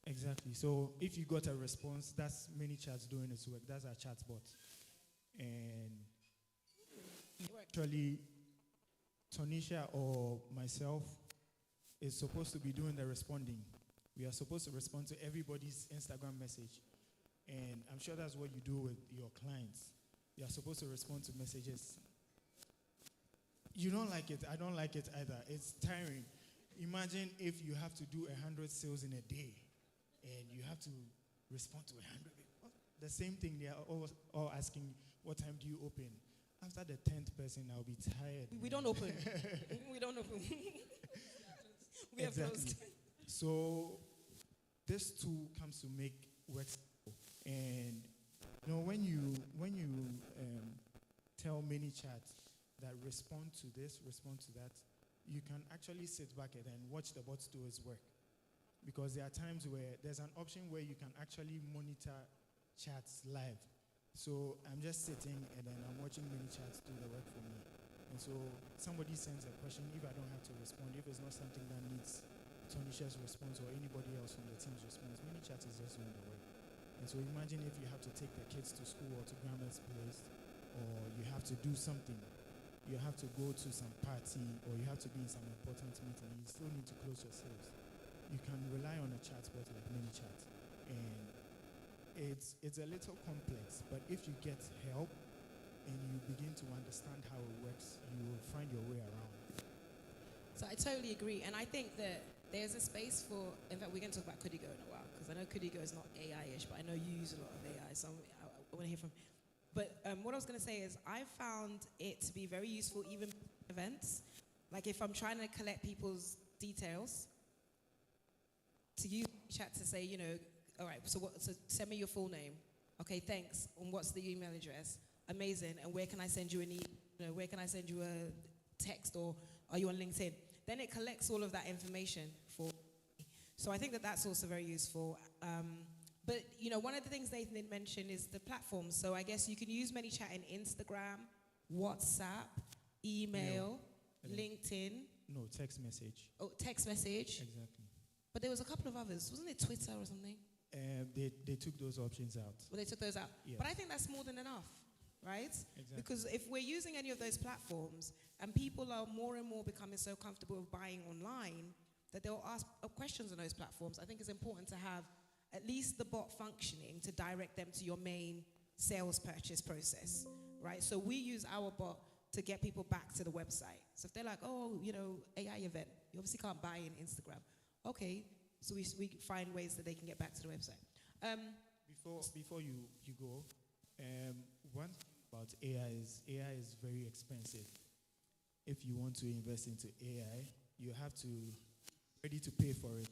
S8: Exactly. So if you got a response, that's ManyChat's doing its work. That's our chatbot. And actually, Tonisha or myself is supposed to be doing the responding. We are supposed to respond to everybody's Instagram message. And I'm sure that's what you do with your clients. You are supposed to respond to messages. You don't like it. I don't like it either. It's tiring. Imagine if you have to do 100 sales in a day and you have to respond to 100. The same thing, they are all asking, what time do you open? After the 10th person, I'll be tired.
S3: We don't open. We don't open. We have closed.
S8: So this tool comes to make work simple. And when you tell ManyChat that respond to this, respond to that, you can actually sit back and watch the bot do its work. Because there are times where there's an option where you can actually monitor chats live. So I'm just sitting and then I'm watching ManyChat do the work for me. And so somebody sends a question, if I don't have to respond, if it's not something that needs Tonisha's response or anybody else from the team's response, ManyChat is just doing the work. And so imagine if you have to take the kids to school or to grandma's place, or you have to do something. You have to go to some party, or you have to be in some important meeting. You still need to close your sales. You can rely on a chatbot like ManyChat. And it's a little complex, but if you get help and you begin to understand how it works, you will find your way around.
S3: So I totally agree. And I think that there's a space for, in fact, we're going to talk about Kudigo in a while, because I know Kudigo is not AI-ish, but I know you use a lot of AI, so I want to hear from. But what I was going to say is I found it to be very useful even events. Like if I'm trying to collect people's details, to use chat to say, all right, so send me your full name. Okay, thanks. And what's the email address? Amazing. And where can I send you an email? Where can I send you a text, or are you on LinkedIn? Then it collects all of that information for me. So I think that that's also very useful. But, one of the things Nathan mentioned is the platforms. So I guess you can use ManyChat in Instagram, WhatsApp, email, LinkedIn.
S8: No, text message.
S3: Oh, text message.
S8: Exactly.
S3: But there was a couple of others. Wasn't it Twitter or something?
S8: They took those options out.
S3: Well, they took those out.
S8: Yes.
S3: But I think that's more than enough, right?
S8: Exactly.
S3: Because if we're using any of those platforms and people are more and more becoming so comfortable with buying online that they'll ask questions on those platforms, I think it's important to have at least the bot functioning to direct them to your main sales purchase process, right? So we use our bot to get people back to the website. So if they're like, AI event, you obviously can't buy in Instagram. Okay, so we find ways that they can get back to the website.
S8: Before you go, one thing about AI is very expensive. If you want to invest into AI, you have to be ready to pay for it.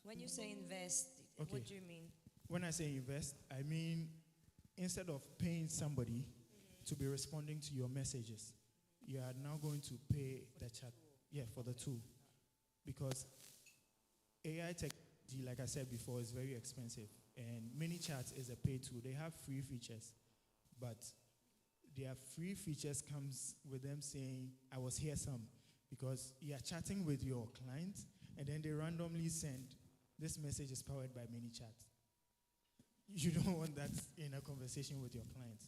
S6: When you say invest,
S8: Okay.
S6: what do you mean?
S8: When I say invest, I mean instead of paying somebody to be responding to your messages, you are now going to pay the chat, for the tool. Because AI technology, like I said before, is very expensive. And ManyChat is a paid tool. They have free features. But their free features comes with them saying, I was here some. Because you are chatting with your client, and then they randomly send, this message is powered by ManyChat. You don't want that in a conversation with your client.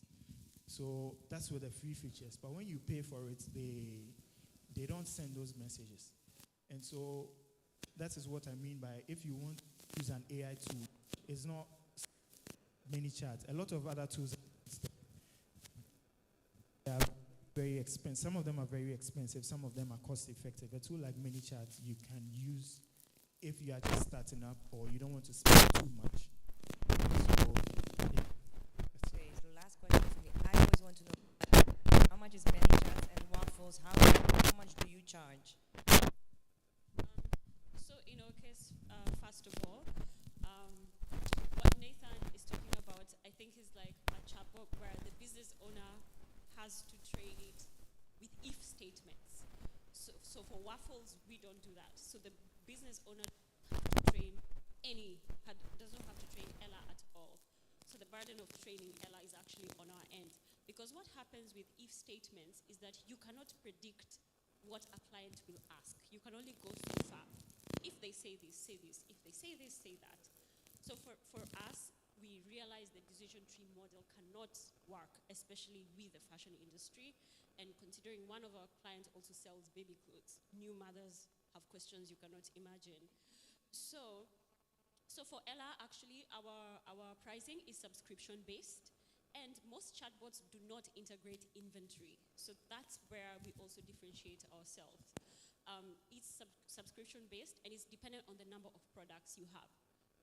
S8: So that's with the free features. But when you pay for it, they don't send those messages. And so that is what I mean by if you want to use an AI tool, it's not ManyChat. A lot of other tools are very expensive. Some of them are very expensive. Some of them are cost effective. A tool like ManyChat you can use if you are just starting up or you don't want to spend too much.
S6: Okay, so last question for me. I always want to know how much is ManyChat and Waffles? How much do you charge?
S9: So in our case, first of all, what Nathan is talking about, I think is like a chatbot where the business owner has to train it with if statements. So for waffles, we don't do that. So the business owner does not have to train Ella at all. So the burden of training Ella is actually on our end. Because what happens with if statements is that you cannot predict what a client will ask. You can only go so far. If they say this, say this. If they say this, say that. So for us, we realize the decision tree model cannot work, especially with the fashion industry. And considering one of our clients also sells baby clothes, new mothers have questions you cannot imagine. So for Ella, actually, our pricing is subscription-based, and most chatbots do not integrate inventory. So that's where we also differentiate ourselves. It's subscription-based, and it's dependent on the number of products you have.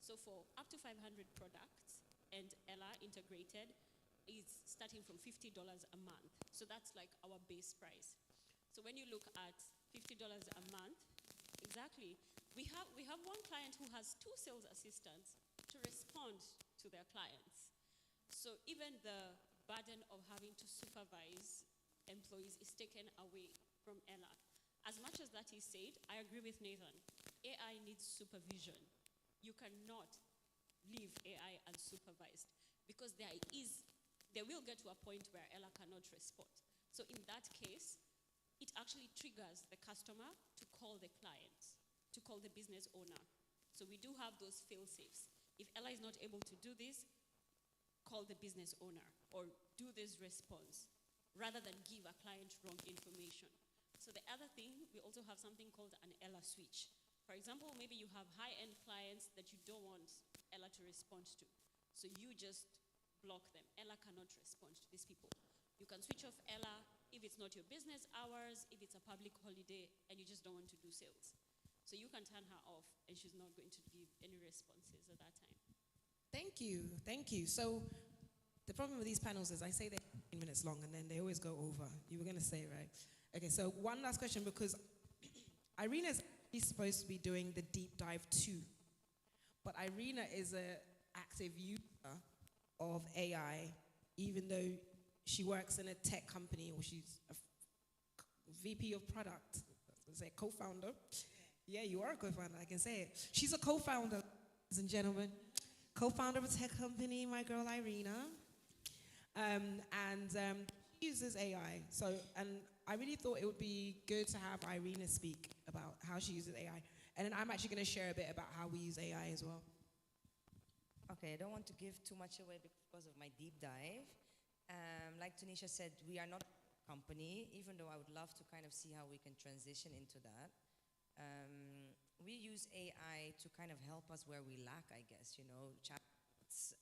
S9: So for up to 500 products, and Ella integrated, is starting from $50 a month. So that's like our base price. So when you look at $50 a month, exactly, we have one client who has 2 sales assistants to respond to their clients. So even the burden of having to supervise employees is taken away from Ella. As much as that is said, I agree with Nathan. AI needs supervision. You cannot leave AI unsupervised because there will get to a point where Ella cannot respond. So in that case, it actually triggers the customer to call the client, to call the business owner. So we do have those fail-safes. If Ella is not able to do this, call the business owner or do this response rather than give a client wrong information. So the other thing, we also have something called an Ella switch. For example, maybe you have high-end clients that you don't want Ella to respond to. So you just block them. Ella cannot respond to these people. You can switch off Ella if it's not your business hours, if it's a public holiday, and you just don't want to do sales. So you can turn her off, and she's not going to give any responses at that time.
S3: Thank you, thank you. So the problem with these panels is I say they're 15 minutes long, and then they always go over. You were going to say, right? Okay, so one last question, because Irina's supposed to be doing the deep dive too, but Irina is an active user of AI, even though she works in a tech company, or she's a VP of product, I was say co-founder. Yeah, you are a co-founder, I can say it. She's a co-founder, ladies and gentlemen. Co-founder of a tech company, my girl Irina. She uses AI. So, and I really thought it would be good to have Irina speak about how she uses AI. And then I'm actually going to share a bit about how we use AI as well.
S6: Okay, I don't want to give too much away because of my deep dive. Like Tanisha said, we are not a company, even though I would love to kind of see how we can transition into that. We use AI to kind of help us where we lack, I guess, chats,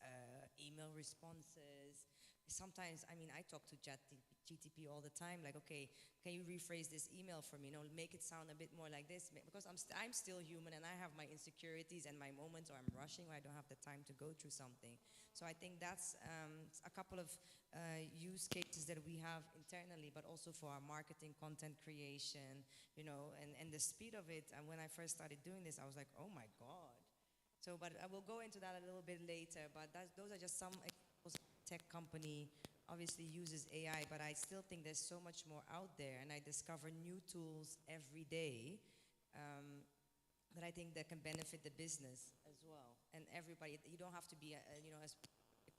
S6: email responses. Sometimes, I talk to Chat GPT all the time, like, okay, can you rephrase this email for me? Make it sound a bit more like this, because I'm still human and I have my insecurities and my moments where I'm rushing, where I don't have the time to go through something. So I think that's a couple of use cases that we have internally, but also for our marketing, content creation, and the speed of it. And when I first started doing this, I was like, oh my God. So, but I will go into that a little bit later, but those are just some examples. Tech company obviously uses AI, but I still think there's so much more out there, and I discover new tools every day that I think that can benefit the business as well. And everybody, you don't have to be a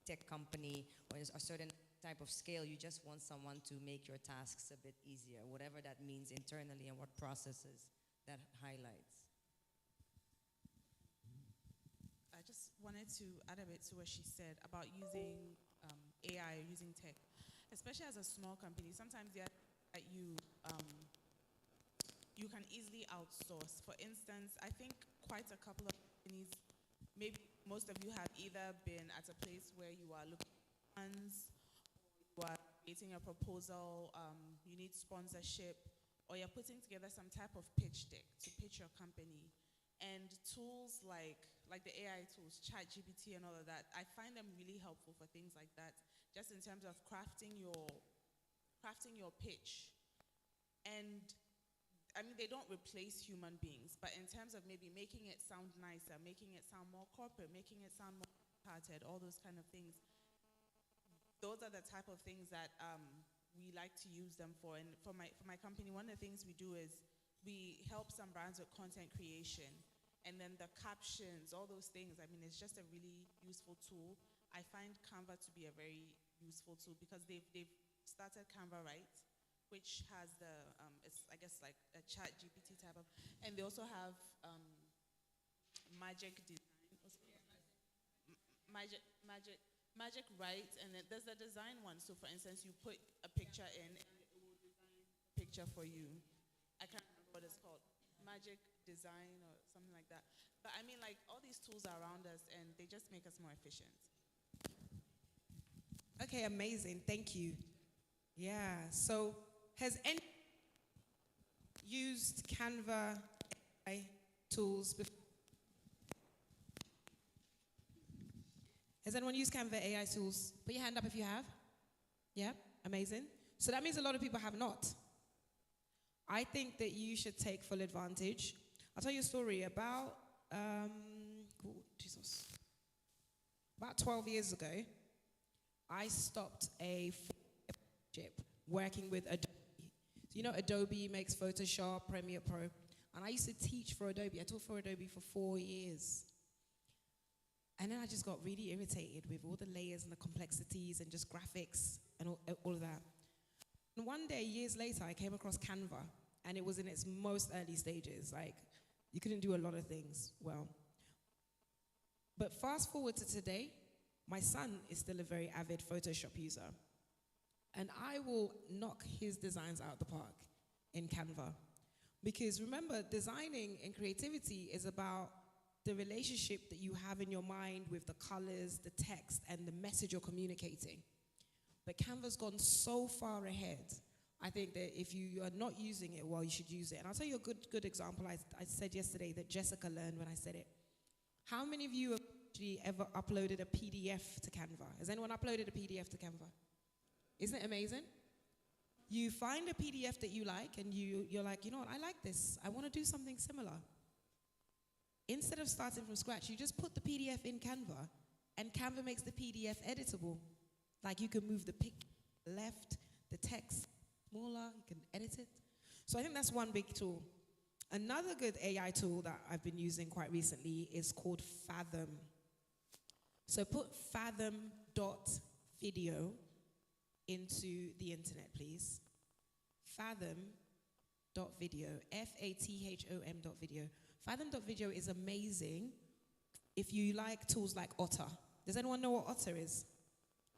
S6: tech company or a certain type of scale. You just want someone to make your tasks a bit easier, whatever that means internally and what processes that highlights.
S7: I just wanted to add a bit to what she said about using AI, using tech, especially as a small company. Sometimes you can easily outsource. For instance, I think quite a couple of companies, maybe most of you have either been at a place where you are looking for funds, you are creating a proposal, you need sponsorship, or you're putting together some type of pitch deck to pitch your company. And tools like the AI tools, Chat GPT and all of that, I find them really helpful for things like that, just in terms of crafting your pitch. And I mean, they don't replace human beings, but in terms of maybe making it sound nicer, making it sound more corporate, making it sound more hearted, all those kind of things, those are the type of things that we like to use them for. And for my company, one of the things we do is we help some brands with content creation. And then the captions, all those things, I mean, it's just a really useful tool. I find Canva to be a very useful tool because they've started Canva Right, which has the, it's I guess like a chat GPT type of, and they also have Magic Design, Magic Right, and then there's the design one. So for instance, you put a picture in and it will design a picture for you. I can't remember what it's called, Magic Design or something like that. But I mean, like, all these tools are around us and they just make us more efficient.
S3: Okay, amazing. Thank you. Yeah. So has anyone used Canva AI tools before? Has anyone used Canva AI tools? Put your hand up if you have. Yeah, amazing. So that means a lot of people have not. I think that you should take full advantage. I'll tell you a story about, about 12 years ago, I stopped a partnership working with Adobe. So you know Adobe makes Photoshop, Premiere Pro, and I used to teach for Adobe. I taught for Adobe for 4 years. And then I just got really irritated with all the layers and the complexities and just graphics and all of that. And one day, years later, I came across Canva, and it was in its most early stages. Like, you couldn't do a lot of things well. But fast forward to today, my son is still a very avid Photoshop user. And I will knock his designs out the park in Canva. Because remember, designing and creativity is about the relationship that you have in your mind with the colors, the text, and the message you're communicating. But Canva's gone so far ahead. I think that if you are not using it well, you should use it. And I'll tell you a good example. I said yesterday that Jessica learned when I said it. How many of you have actually ever uploaded a PDF to Canva? Has anyone uploaded a PDF to Canva? Isn't it amazing? You find a PDF that you like, and you're like, you know what, I like this. I want to do something similar. Instead of starting from scratch, you just put the PDF in Canva, and Canva makes the PDF editable. Like, you can move the pic left, the text smaller, you can edit it. So I think that's one big tool. Another good AI tool that I've been using quite recently is called Fathom. So put fathom.video into the internet, please. Fathom.video, Fathom.video. Fathom.video is amazing if you like tools like Otter. Does anyone know what Otter is?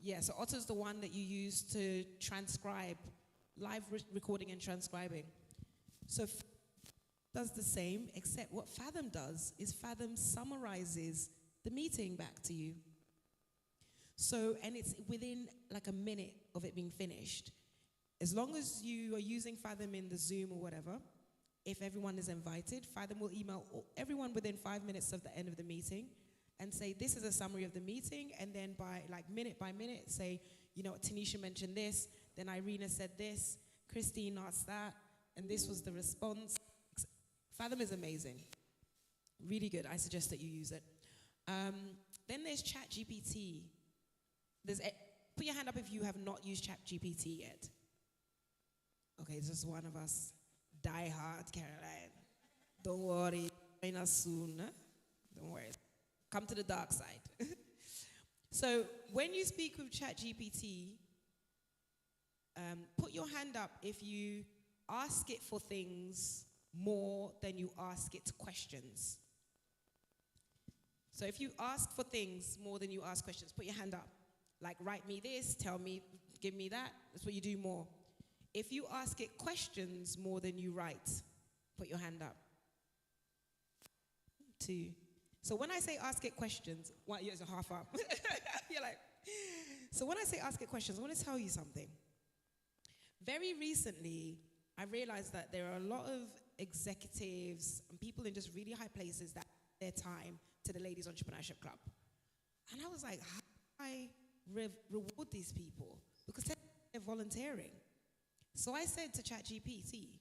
S3: Yeah, so Otter is the one that you use to transcribe, live recording and transcribing. So does the same, except what Fathom does is Fathom summarizes the meeting back to you. So, and it's within like a minute of it being finished. As long as you are using Fathom in the Zoom or whatever, if everyone is invited, Fathom will email everyone within 5 minutes of the end of the meeting and say, this is a summary of the meeting, and then by minute say, you know, Tanisha mentioned this, then Irina said this, Christine asked that, and this was the response. Fathom is amazing. Really good. I suggest that you use it. Then there's Chat GPT. Put your hand up if you have not used Chat GPT yet. Okay, it's just one of us. Die hard, Caroline. Don't worry. Join us soon. Huh? Don't worry. Come to the dark side. So when you speak with Chat GPT, put your hand up if you ask it for things more than you ask it questions. So if you ask for things more than you ask questions, put your hand up. Like, write me this, tell me, give me that. That's what you do more. If you ask it questions more than you write, put your hand up. 2. So when I say ask it questions, one, you're half up. You're like, so when I say ask it questions, I want to tell you something. Very recently, I realized that there are a lot of executives and people in just really high places that their time to the Ladies Entrepreneurship Club. And I was like, how do I reward these people? Because they're volunteering. So I said to ChatGPT,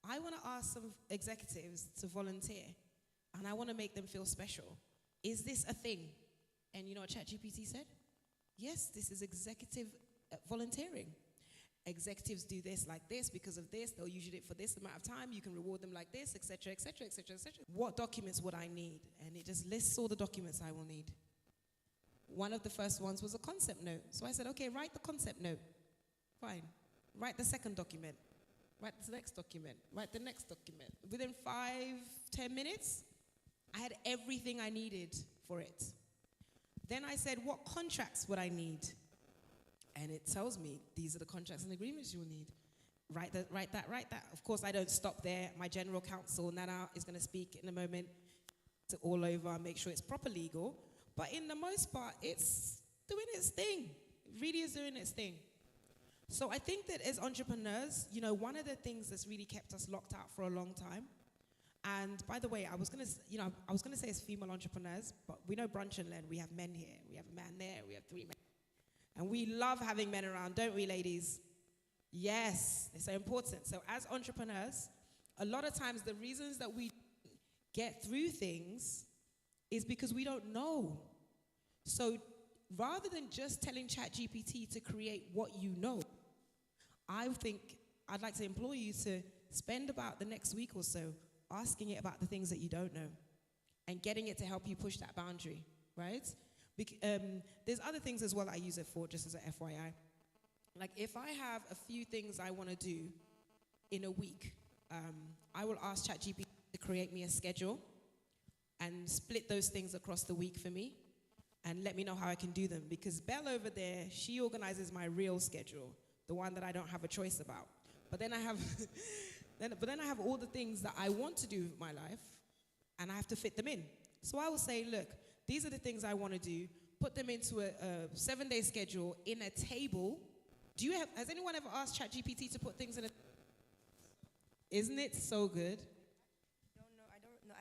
S3: I want to ask some executives to volunteer, and I want to make them feel special. Is this a thing? And you know what ChatGPT said? Yes, this is executive volunteering. Executives do this like this because of this. They'll usually do it for this amount of time. You can reward them like this, etc., etc., etc., etc. What documents would I need? And it just lists all the documents I will need. One of the first ones was a concept note. So I said, okay, write the concept note. Fine. Write the second document. Write the next document. Write the next document. Within 5-10 minutes, I had everything I needed for it. Then I said, what contracts would I need? And it tells me, these are the contracts and agreements you will need. Write that. Of course, I don't stop there. My general counsel, Nana, is going to speak in a moment to all over, make sure it's proper legal. But in the most part, it's doing its thing. It really is doing its thing. So I think that as entrepreneurs, you know, one of the things that's really kept us locked out for a long time, and by the way, I was gonna say as female entrepreneurs, but we know Brunch and Learn, we have men here, we have a man there, we have 3 men. And we love having men around, don't we, ladies? Yes, they're so important. So as entrepreneurs, a lot of times the reasons that we get through things is because we don't know. So rather than just telling ChatGPT to create what you know, I think I'd like to implore you to spend about the next week or so asking it about the things that you don't know and getting it to help you push that boundary, right? There's other things as well I use it for, just as an FYI. Like if I have a few things I want to do in a week, I will ask ChatGPT to create me a schedule and split those things across the week for me and let me know how I can do them. Because Belle over there, she organizes my real schedule, the one that I don't have a choice about. But then I have, then I have all the things that I want to do with my life, and I have to fit them in. So I will say, look, these are the things I want to do. Put them into a 7-day schedule in a table. Has anyone ever asked ChatGPT to put things in a? Isn't it so good?
S6: I don't know.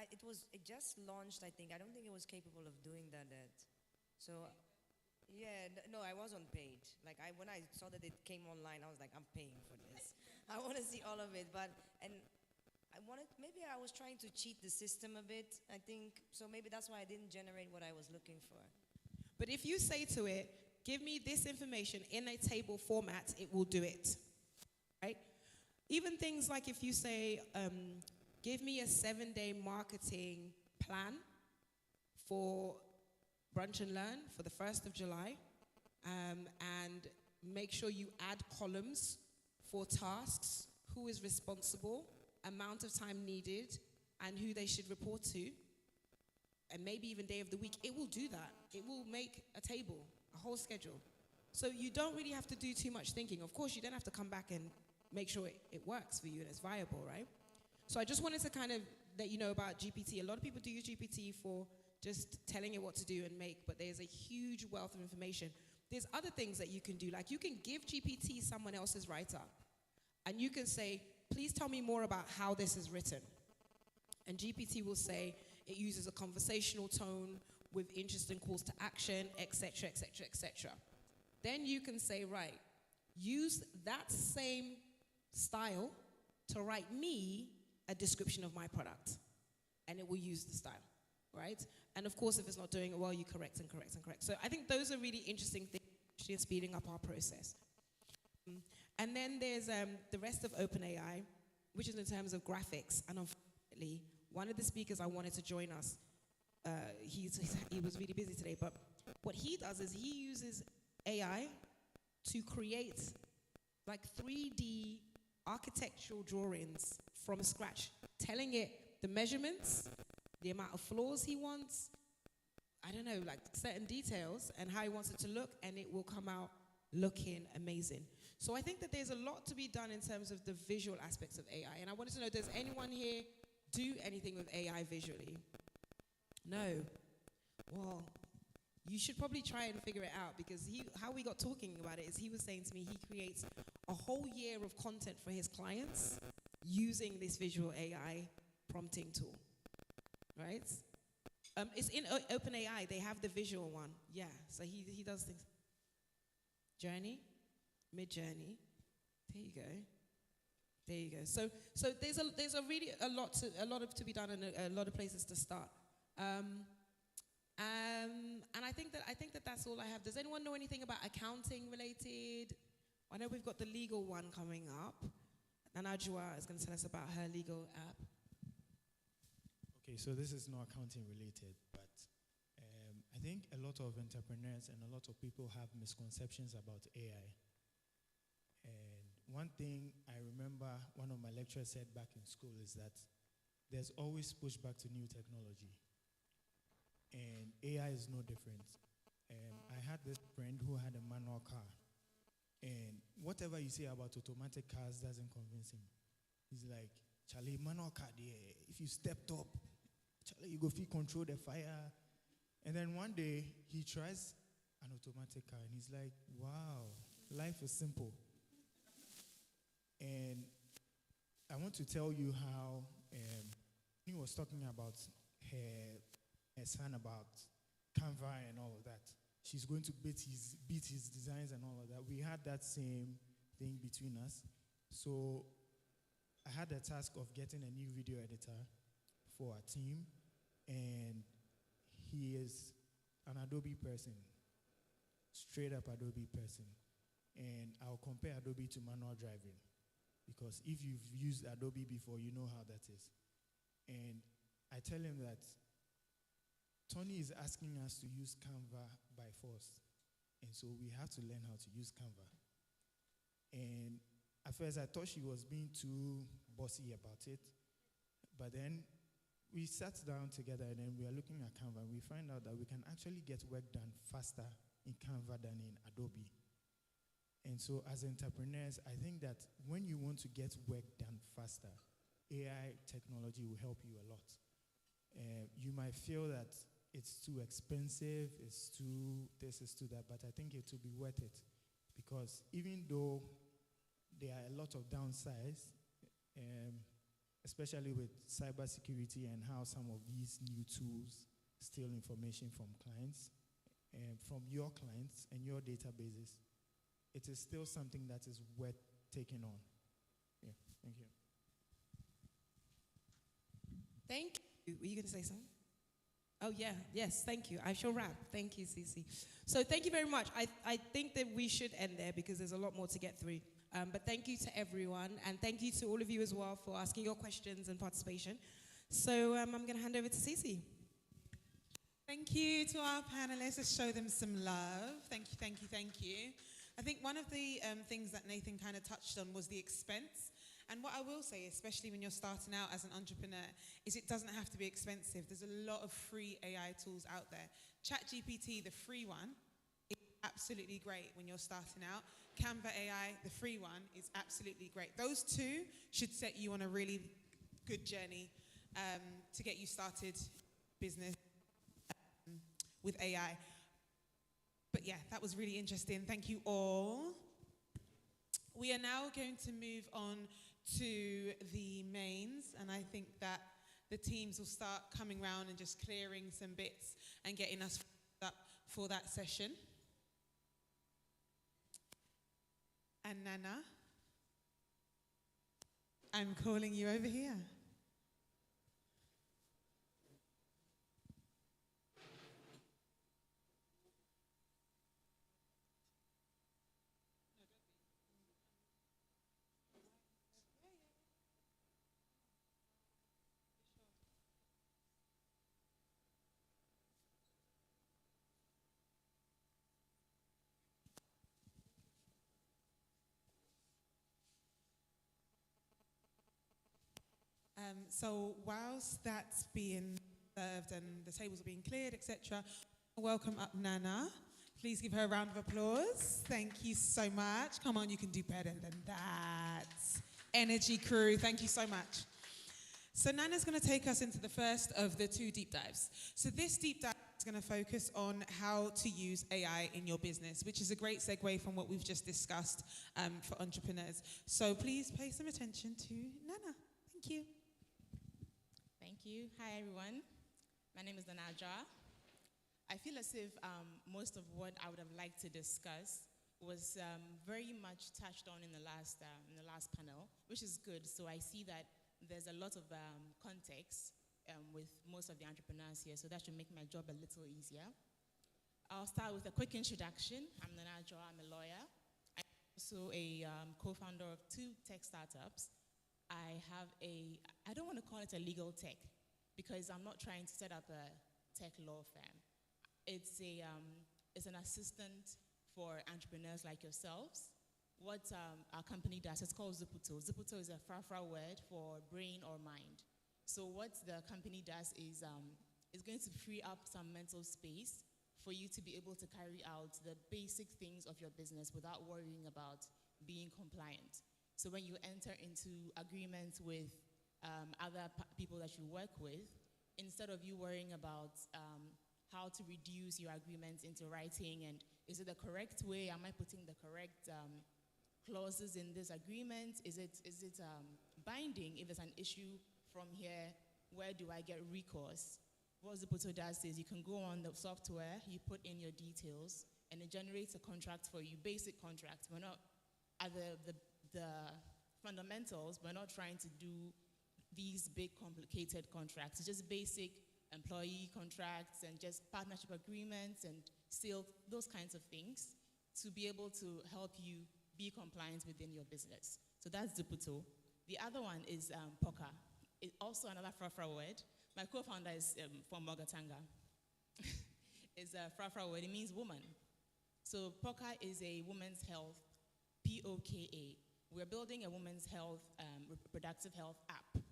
S6: It just launched, I think. I don't think it was capable of doing that yet. So, yeah, no, I was on paid. Like, when I saw that it came online, I was like, I'm paying for this. I want to see all of it. Maybe I was trying to cheat the system a bit, I think. So maybe that's why I didn't generate what I was looking for.
S3: But if you say to it, give me this information in a table format, it will do it, right? Even things like if you say, give me a 7-day marketing plan for Brunch and Learn for the 1st of July, and make sure you add columns for tasks, who is responsible, amount of time needed, and who they should report to, and maybe even day of the week, it will do that. It will make a table, a whole schedule. So you don't really have to do too much thinking. Of course, you don't have to come back and make sure it works for you and it's viable, right? So I just wanted to kind of let you know about GPT. A lot of people do use GPT for just telling it what to do and make, but there's a huge wealth of information. There's other things that you can do, like you can give GPT someone else's write-up, and you can say, please tell me more about how this is written. And GPT will say it uses a conversational tone with interesting calls to action, etc., etc., etc. Then you can say, right, use that same style to write me a description of my product. And it will use the style, right? And of course, if it's not doing it well, you correct and correct and correct. So I think those are really interesting things in speeding up our process. And then there's the rest of OpenAI, which is in terms of graphics. And unfortunately, one of the speakers I wanted to join us, he was really busy today, but what he does is he uses AI to create like 3D architectural drawings from scratch, telling it the measurements, the amount of floors he wants, I don't know, like certain details and how he wants it to look, and it will come out looking amazing. So I think that there's a lot to be done in terms of the visual aspects of AI. And I wanted to know, does anyone here do anything with AI visually? No. Well, you should probably try and figure it out, because how we got talking about it is he was saying to me he creates a whole year of content for his clients using this visual AI prompting tool, right? It's in OpenAI. They have the visual one. Yeah, so he does things. Journey, Mid-Journey. There you go. There you go. So there's a really a lot to be done and a lot of places to start. And I think that that's all I have. Does anyone know anything about accounting related? I know we've got the legal one coming up. Anajar is going to tell us about her legal app.
S8: Okay, so this is not accounting related, but I think a lot of entrepreneurs and a lot of people have misconceptions about AI. And one thing I remember one of my lecturers said back in school is that there's always pushback to new technology. And AI is no different. I had this friend who had a manual car. And whatever you say about automatic cars doesn't convince him. He's like, Charlie, manual car, yeah. If you stepped up, Charlie, you go feel control the fire. And then one day, he tries an automatic car, and he's like, wow, life is simple. And I want to tell you how he was talking about her son about Canva and all of that. She's going to beat his designs and all of that. We had that same thing between us. So I had the task of getting a new video editor for our team, and he is an Adobe person, straight up Adobe person. And I'll compare Adobe to manual driving, because if you've used Adobe before, you know how that is. And I tell him that Tony is asking us to use Canva by force. And so we have to learn how to use Canva. And at first I thought she was being too bossy about it. But then we sat down together and then we are looking at Canva, and we find out that we can actually get work done faster in Canva than in Adobe. And so as entrepreneurs, I think that when you want to get work done faster, AI technology will help you a lot. You might feel that it's too expensive, it's too this, it's too that, but I think it will be worth it, because even though there are a lot of downsides, especially with cybersecurity and how some of these new tools steal information from clients, from your clients and your databases, it is still something that is worth taking on. Yeah, thank you.
S3: Thank you. Were you going to say something? Oh, yeah. Yes, thank you. I shall wrap. Thank you, Cece. So thank you very much. I think that we should end there because there's a lot more to get through. But thank you to everyone. And thank you to all of you as well for asking your questions and participation. So I'm going to hand over to Cece.
S1: Thank you to our panelists. Let's show them some love. Thank you, thank you, thank you. I think one of the things that Nathan kind of touched on was the expense. And what I will say, especially when you're starting out as an entrepreneur, is it doesn't have to be expensive. There's a lot of free AI tools out there. Chat GPT, the free one, is absolutely great when you're starting out. Canva AI, the free one, is absolutely great. Those two should set you on a really good journey to get you started business with AI. But yeah, that was really interesting. Thank you all. We are now going to move on to the mains, and I think that the teams will start coming around and just clearing some bits and getting us up for that session. And Nana, I'm calling you over here. So whilst that's being served and the tables are being cleared, etc., welcome up Nana. Please give her a round of applause. Thank you so much. Come on, you can do better than that. Energy crew, thank you so much. So Nana's going to take us into the first of the two deep dives. So this deep dive is going to focus on how to use AI in your business, which is a great segue from what we've just discussed for entrepreneurs. So please pay some attention to Nana. Thank you.
S11: Thank you. Hi, everyone. My name is Anajar. I feel as if most of what I would have liked to discuss was very much touched on in the last panel, which is good. So I see that there's a lot of context with most of the entrepreneurs here, so that should make my job a little easier. I'll start with a quick introduction. I'm Anajar, I'm a lawyer. I'm also a co-founder of 2 tech startups. I don't want to call it a legal tech, because I'm not trying to set up a tech law firm. It's an assistant for entrepreneurs like yourselves. What our company does, it's called Zuputo. Zuputo is a Frafra word for brain or mind. So what the company does is going to free up some mental space for you to be able to carry out the basic things of your business without worrying about being compliant. So when you enter into agreements with other people that you work with, instead of you worrying about how to reduce your agreements into writing, and is it the correct way? Am I putting the correct clauses in this agreement? Is it binding? If there's an issue from here, where do I get recourse? What Zuputo does is you can go on the software, you put in your details, and it generates a contract for you, basic contract. We're not at the fundamentals. We're not trying to do these big, complicated contracts. It's just basic employee contracts and just partnership agreements and sales, those kinds of things, to be able to help you be compliant within your business. So that's Zuputo. The other one is Poka. It's also another Frafra word. My co-founder is from Mogatanga. It's a Frafra word. It means woman. So Poka is a women's health, P-O-K-A. We're building a women's health, reproductive health app.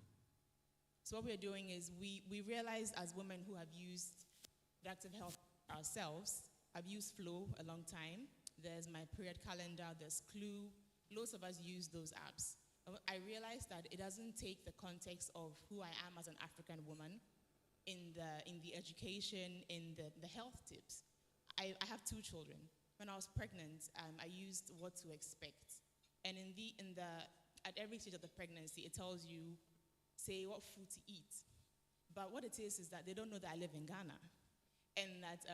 S11: So what we're doing is we realize as women who have used reproductive health ourselves, I've used Flow a long time. There's my period calendar, there's Clue. Lots of us use those apps. I realized that it doesn't take the context of who I am as an African woman in the education, in the health tips. I have 2 children. When I was pregnant, I used What to Expect. And at every stage of the pregnancy, it tells you, say what food to eat. But what it is that they don't know that I live in Ghana, and that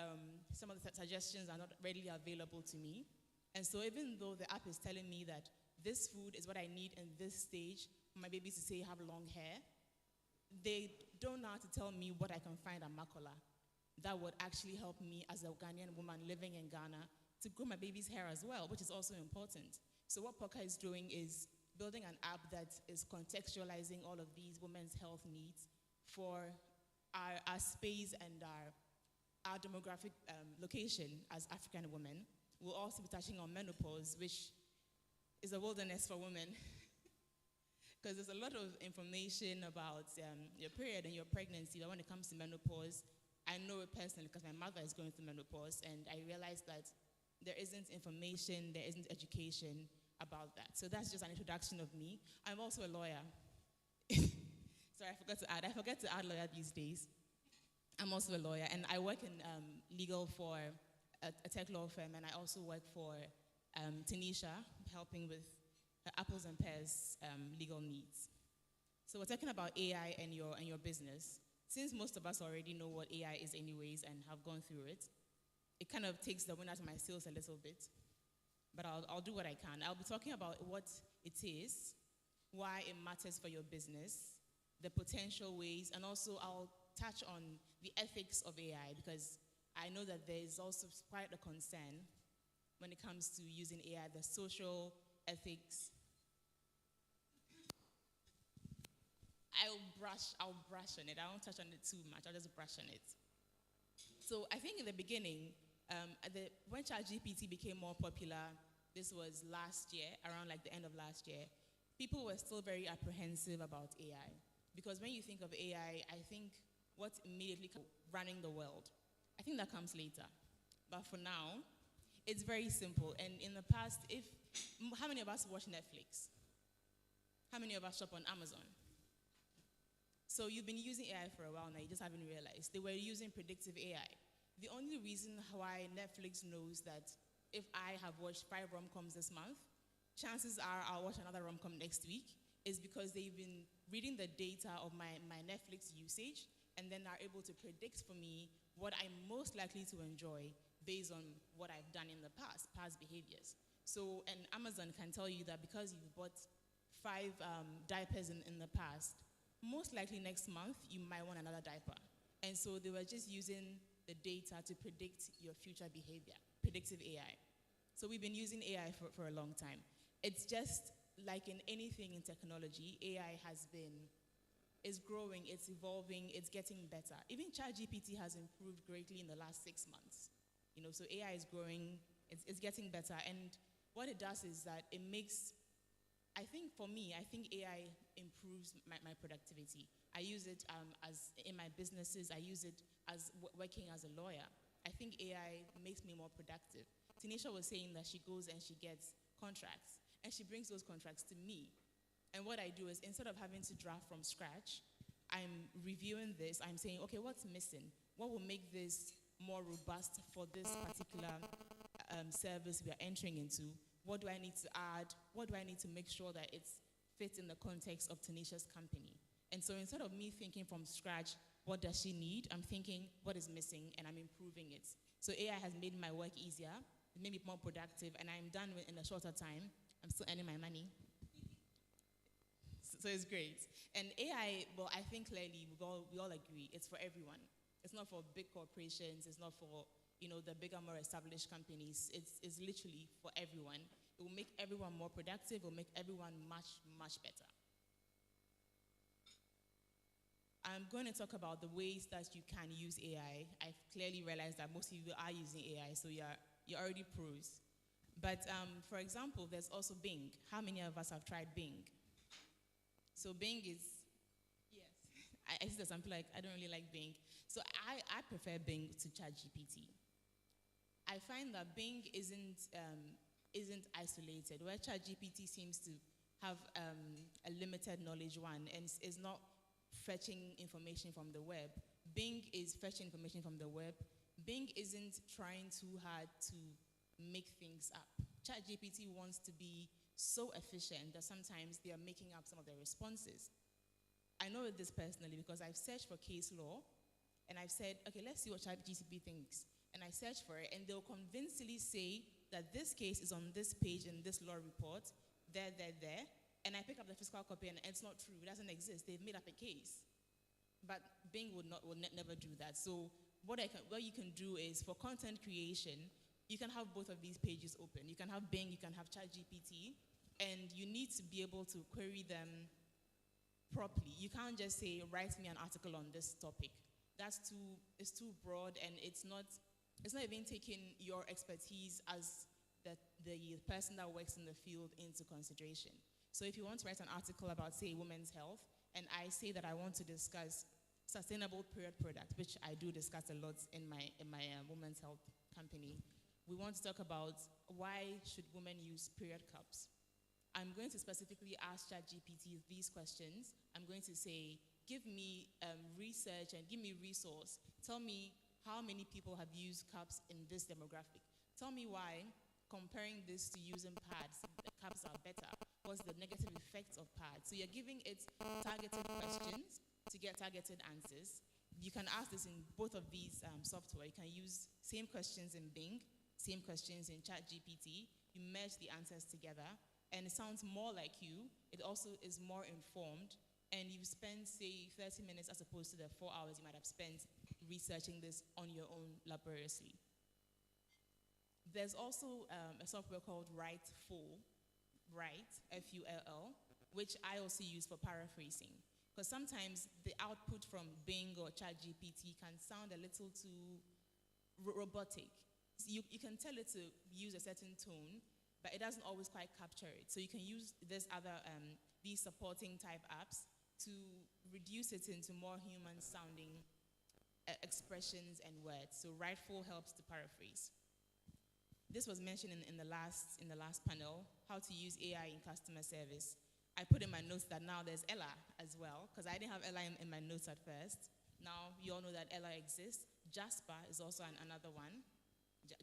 S11: some of the suggestions are not readily available to me. And so even though the app is telling me that this food is what I need in this stage for my babies to say have long hair, they don't know how to tell me what I can find at Makola that would actually help me as a Ghanaian woman living in Ghana to grow my baby's hair as well, which is also important. So what Poka is doing is building an app that is contextualizing all of these women's health needs for our space and our demographic location as African women. We'll also be touching on menopause, which is a wilderness for women, because there's a lot of information about your period and your pregnancy, but when it comes to menopause, I know it personally because my mother is going through menopause, and I realized that there isn't information, there isn't education about that. So that's just an introduction of me. I'm also a lawyer. Sorry, I forget to add lawyer these days. I'm also a lawyer, and I work in legal for a tech law firm, and I also work for Tanisha, helping with her apples and pears legal needs. So we're talking about AI and your business. Since most of us already know what AI is anyways and have gone through it, it kind of takes the wind out of my sails a little bit. But I'll do what I can. I'll be talking about what it is, why it matters for your business, the potential ways, and also I'll touch on the ethics of AI, because I know that there is also quite a concern when it comes to using AI, the social ethics. I'll brush on it. I won't touch on it too much. I'll just brush on it. So I think in the beginning, when ChatGPT became more popular, this was last year, around like the end of last year, people were still very apprehensive about AI. Because when you think of AI, I think what's immediately running the world. I think that comes later. But for now, it's very simple. And in the past, how many of us watch Netflix? How many of us shop on Amazon? So you've been using AI for a while now, you just haven't realized. They were using predictive AI. The only reason why Netflix knows that if I have watched 5 rom-coms this month, chances are I'll watch another rom-com next week, is because they've been reading the data of my Netflix usage, and then are able to predict for me what I'm most likely to enjoy based on what I've done in the past behaviors. So, and Amazon can tell you that because you've bought 5 diapers in the past, most likely next month you might want another diaper. And so they were just using the data to predict your future behavior, predictive AI. So we've been using AI for a long time. It's just like in anything in technology, AI is growing, it's evolving, it's getting better. Even ChatGPT has improved greatly in the last 6 months. So AI is growing, it's getting better. And what it does is that it makes, I think AI improves my productivity. I use it as in my businesses. I use it as working as a lawyer. I think AI makes me more productive. Tanisha was saying that she goes and she gets contracts, and she brings those contracts to me. And what I do is, instead of having to draft from scratch, I'm reviewing this. I'm saying, okay, what's missing? What will make this more robust for this particular service we are entering into? What do I need to add? What do I need to make sure that it fits in the context of Tanisha's company? And so instead of me thinking from scratch, what does she need? I'm thinking, what is missing? And I'm improving it. So AI has made my work easier, made me more productive, and I'm done in a shorter time. I'm still earning my money. So it's great. And AI, well, I think clearly we all agree, it's for everyone. It's not for big corporations. It's not for the bigger, more established companies. It's literally for everyone. It will make everyone more productive. It will make everyone much, much better. I'm going to talk about the ways that you can use AI. I've clearly realized that most of you are using AI, so you're already pros. But for example, there's also Bing. How many of us have tried Bing? So Bing is, yes. I see that some people like, I don't really like Bing. So I prefer Bing to ChatGPT. I find that Bing isn't isolated, where ChatGPT seems to have a limited knowledge and is not fetching information from the web. Bing is fetching information from the web. Bing isn't trying too hard to make things up. ChatGPT wants to be so efficient that sometimes they are making up some of their responses. I know this personally because I've searched for case law, and I've said, okay, let's see what ChatGPT thinks. And I search for it, and they'll convincingly say that this case is on this page in this law report, there. And I pick up the physical copy, and it's not true. It doesn't exist. They've made up a case. But Bing will never do that. So what you can do is, for content creation, you can have both of these pages open. You can have Bing, you can have ChatGPT, and you need to be able to query them properly. You can't just say, write me an article on this topic. It's too broad, and it's not even taking your expertise as the person that works in the field into consideration. So if you want to write an article about, say, women's health, and I say that I want to discuss sustainable period product, which I do discuss a lot in my women's health company, we want to talk about why should women use period cups. I'm going to specifically ask ChatGPT these questions. I'm going to say, give me research and give me resource. Tell me how many people have used cups in this demographic. Tell me why, comparing this to using pads, the cups are better. What's the negative effects of pads? So you're giving it targeted questions to get targeted answers. You can ask this in both of these software. You can use same questions in Bing, same questions in ChatGPT. You merge the answers together, and it sounds more like you. It also is more informed, and you spend, say, 30 minutes as opposed to the 4 hours you might have spent researching this on your own laboriously. There's also a software called Write, F-U-L-L, which I also use for paraphrasing. Because sometimes the output from Bing or ChatGPT can sound a little too robotic. You can tell it to use a certain tone, but it doesn't always quite capture it. So you can use these supporting type apps to reduce it into more human-sounding expressions and words. So Writeful helps to paraphrase. This was mentioned in the last panel, how to use AI in customer service. I put in my notes that now there's Ella as well, because I didn't have Ella in my notes at first. Now you all know that Ella exists. Jasper is also another one.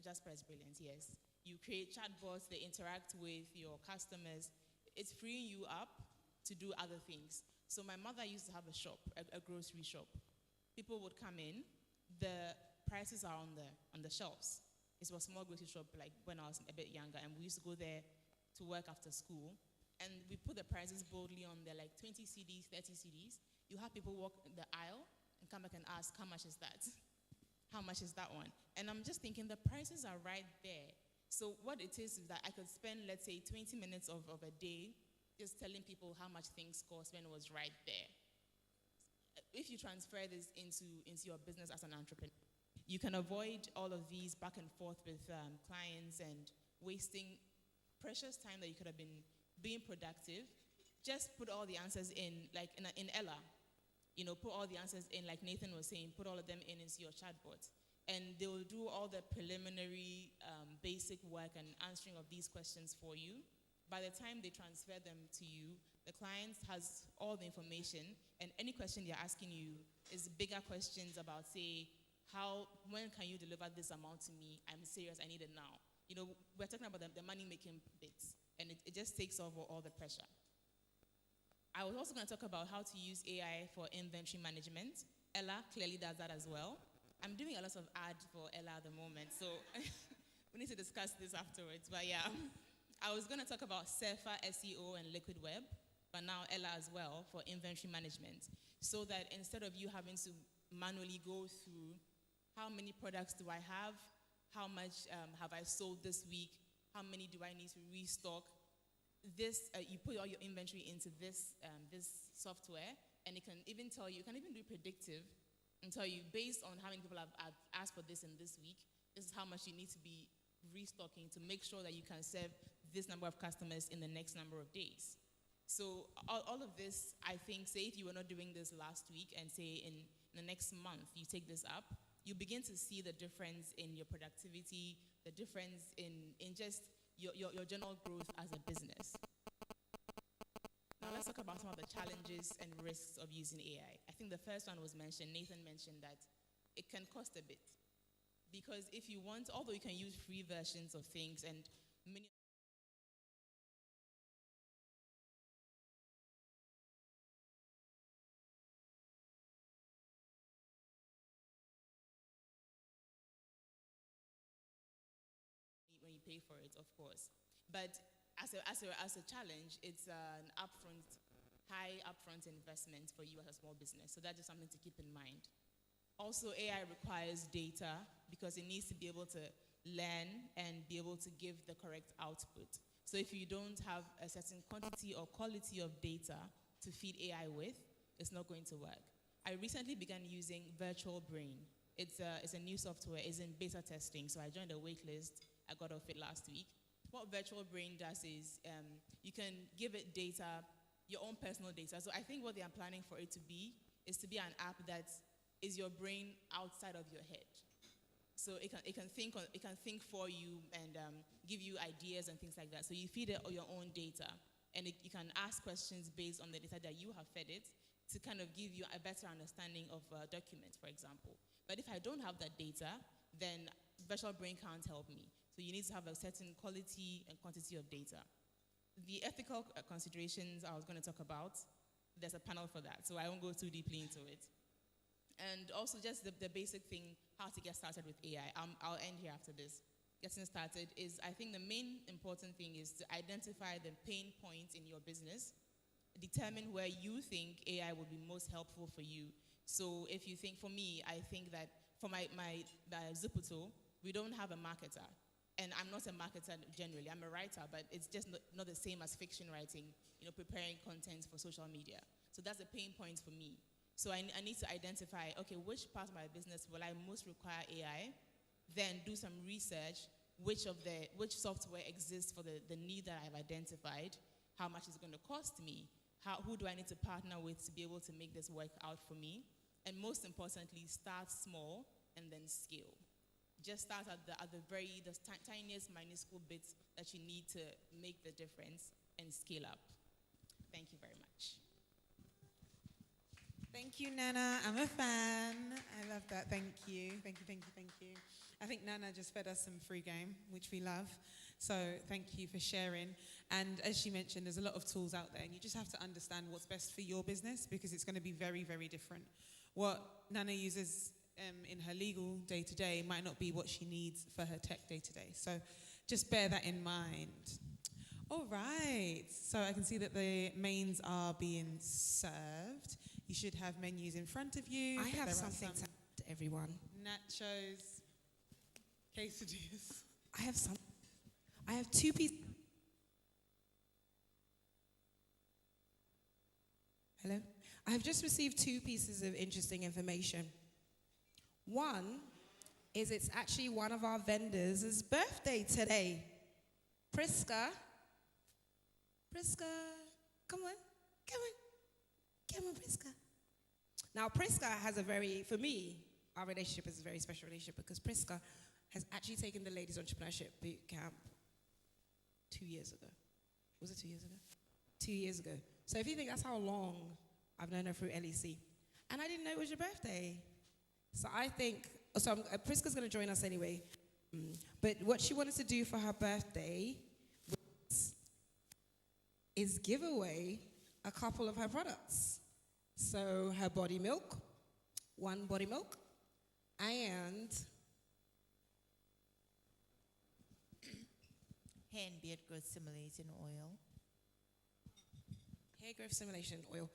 S11: Jasper is brilliant, yes. You create chatbots, they interact with your customers. It's freeing you up to do other things. So my mother used to have a shop, a grocery shop. People would come in, the prices are on the shelves. It was a small grocery shop like when I was a bit younger, and we used to go there to work after school. And we put the prices boldly on there, like 20 CDs, 30 CDs. You have people walk the aisle and come back and ask, how much is that? How much is that one? And I'm just thinking the prices are right there. So what it is that I could spend, let's say, 20 minutes of a day just telling people how much things cost when it was right there. If you transfer this into your business as an entrepreneur, you can avoid all of these back and forth with clients and wasting precious time that you could have been being productive. Just put all the answers in, like in Ella. Put all the answers in, like Nathan was saying, put all of them into your chatbot. And they will do all the preliminary basic work and answering of these questions for you. By the time they transfer them to you, the client has all the information, and any question they're asking you is bigger questions about, say, when can you deliver this amount to me? I'm serious, I need it now. We're talking about the money-making bits, and it just takes off all the pressure. I was also going to talk about how to use AI for inventory management. Ella clearly does that as well. I'm doing a lot of ad for Ella at the moment, so we need to discuss this afterwards. But yeah, I was going to talk about Surfer, SEO, and Liquid Web, but now Ella as well for inventory management, so that instead of you having to manually go through how many products do I have, how much have I sold this week, how many do I need to restock, you put all your inventory into this software, and it can even tell you, it can even do predictive and tell you, based on how many people have asked for this in this week, this is how much you need to be restocking to make sure that you can serve this number of customers in the next number of days. So all of this, I think, say if you were not doing this last week and say in the next month you take this up, you begin to see the difference in your productivity, the difference in just your general growth as a business. Now let's talk about some of the challenges and risks of using AI. I think the first one was mentioned, Nathan mentioned that it can cost a bit. Because if you want, although you can use free versions of things, and many when you pay for it, of course. But as a challenge, it's an high upfront investment for you as a small business. So that's just something to keep in mind. Also, AI requires data because it needs to be able to learn and be able to give the correct output. So if you don't have a certain quantity or quality of data to feed AI with, it's not going to work. I recently began using Virtual Brain. It's a new software. It's in beta testing, so I joined a wait list. I got off it last week. What Virtual Brain does is you can give it data, your own personal data. So I think what they are planning for it to be is to be an app that is your brain outside of your head. So it can think for you and give you ideas and things like that. So you feed it your own data, and you can ask questions based on the data that you have fed it to kind of give you a better understanding of a document, for example. But if I don't have that data, then Virtual Brain can't help me. So you need to have a certain quality and quantity of data. The ethical considerations I was going to talk about, there's a panel for that, so I won't go too deeply into it. And also just the basic thing, how to get started with AI. I'll end here after this. Getting started is, I think the main important thing is to identify the pain points in your business, determine where you think AI will be most helpful for you. So if you think, for me, I think that for my Zuputo, we don't have a marketer. And I'm not a marketer generally, I'm a writer, but it's just not the same as fiction writing, preparing content for social media. So that's a pain point for me. So I need to identify, okay, which part of my business will I most require AI? Then do some research, which software exists for the need that I've identified, how much is it going to cost me, who do I need to partner with to be able to make this work out for me? And most importantly, start small and then scale. Just start at the tiniest, minuscule bits that you need to make the difference and scale up. Thank you very much.
S1: Thank you, Nana. I'm a fan. I love that. Thank you. Thank you, thank you, thank you. I think Nana just fed us some free game, which we love. So thank you for sharing. And as she mentioned, there's a lot of tools out there, and you just have to understand what's best for your business because it's going to be very, very different. What Nana uses in her legal day-to-day might not be what she needs for her tech day-to-day. So just bear that in mind. All right, so I can see that the mains are being served. You should have menus in front of you.
S3: I have something to add to everyone.
S1: Nachos, quesadillas.
S3: I have 2 pieces. Hello? I have just received 2 pieces of interesting information. One is it's actually one of our vendors' birthday today. Priska, come on, Priska. Now, Priska has for me, our relationship is a very special relationship because Priska has actually taken the Ladies Entrepreneurship Boot Camp 2 years ago. Was it 2 years ago? 2 years ago. So if you think that's how long I've known her through LEC. And I didn't know it was your birthday. So I think, Priska's going to join us anyway. But what she wanted to do for her birthday is give away a couple of her products. So her body milk, 1 body milk, and
S5: hair and beard growth stimulating oil.
S3: Hair growth stimulation oil.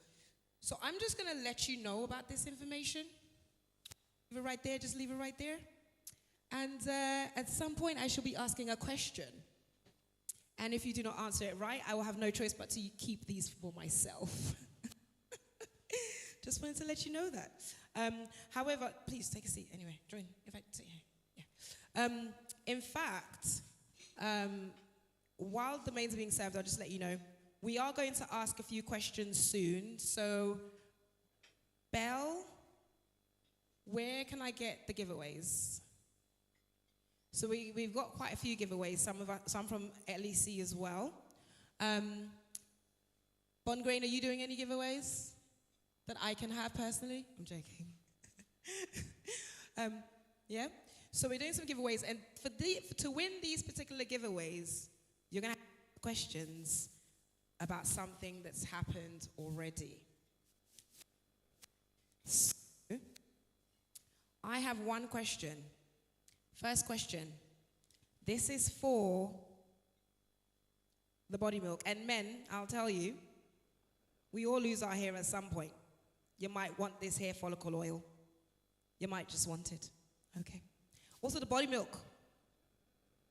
S3: So I'm just going to let you know about this information. Leave it right there, just leave it right there. And at some point I shall be asking a question. And if you do not answer it right, I will have no choice but to keep these for myself. Just wanted to let you know that. However, please take a seat anyway. Join. In fact, sit here. Yeah. In fact, while the mains are being served, I'll just let you know, we are going to ask a few questions soon. So, Belle, where can I get the giveaways? So we've got quite a few giveaways, some from LEC as well. Bongrain, are you doing any giveaways that I can have personally? I'm joking. Yeah? So we're doing some giveaways, and to win these particular giveaways, you're going to have questions about something that's happened already. So, I have 1 question. First question. This is for the body milk. And men, I'll tell you, we all lose our hair at some point. You might want this hair follicle oil. You might just want it. Okay. Also, the body milk.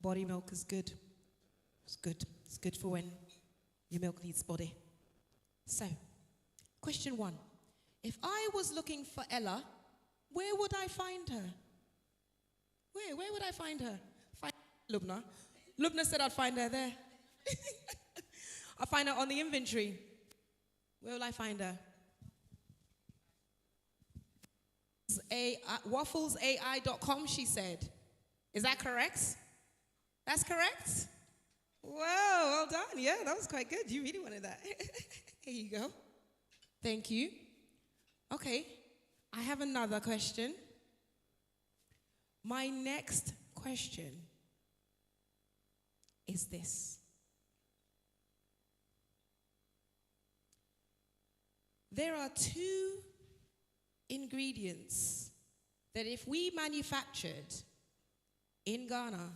S3: Body milk is good. It's good. It's good for when your milk needs body. So, question 1. If I was looking for Ella, where would I find her? Where would I find her? Find Lubna. Lubna said I'd find her there. I'll find her on the inventory. Where will I find her? wafflesai.com, she said. Is that correct? That's correct? Whoa, well done. Yeah, that was quite good. You really wanted that. Here you go. Thank you. Okay, I have another question. My next question is this. There are 2 ingredients that if we manufactured in Ghana,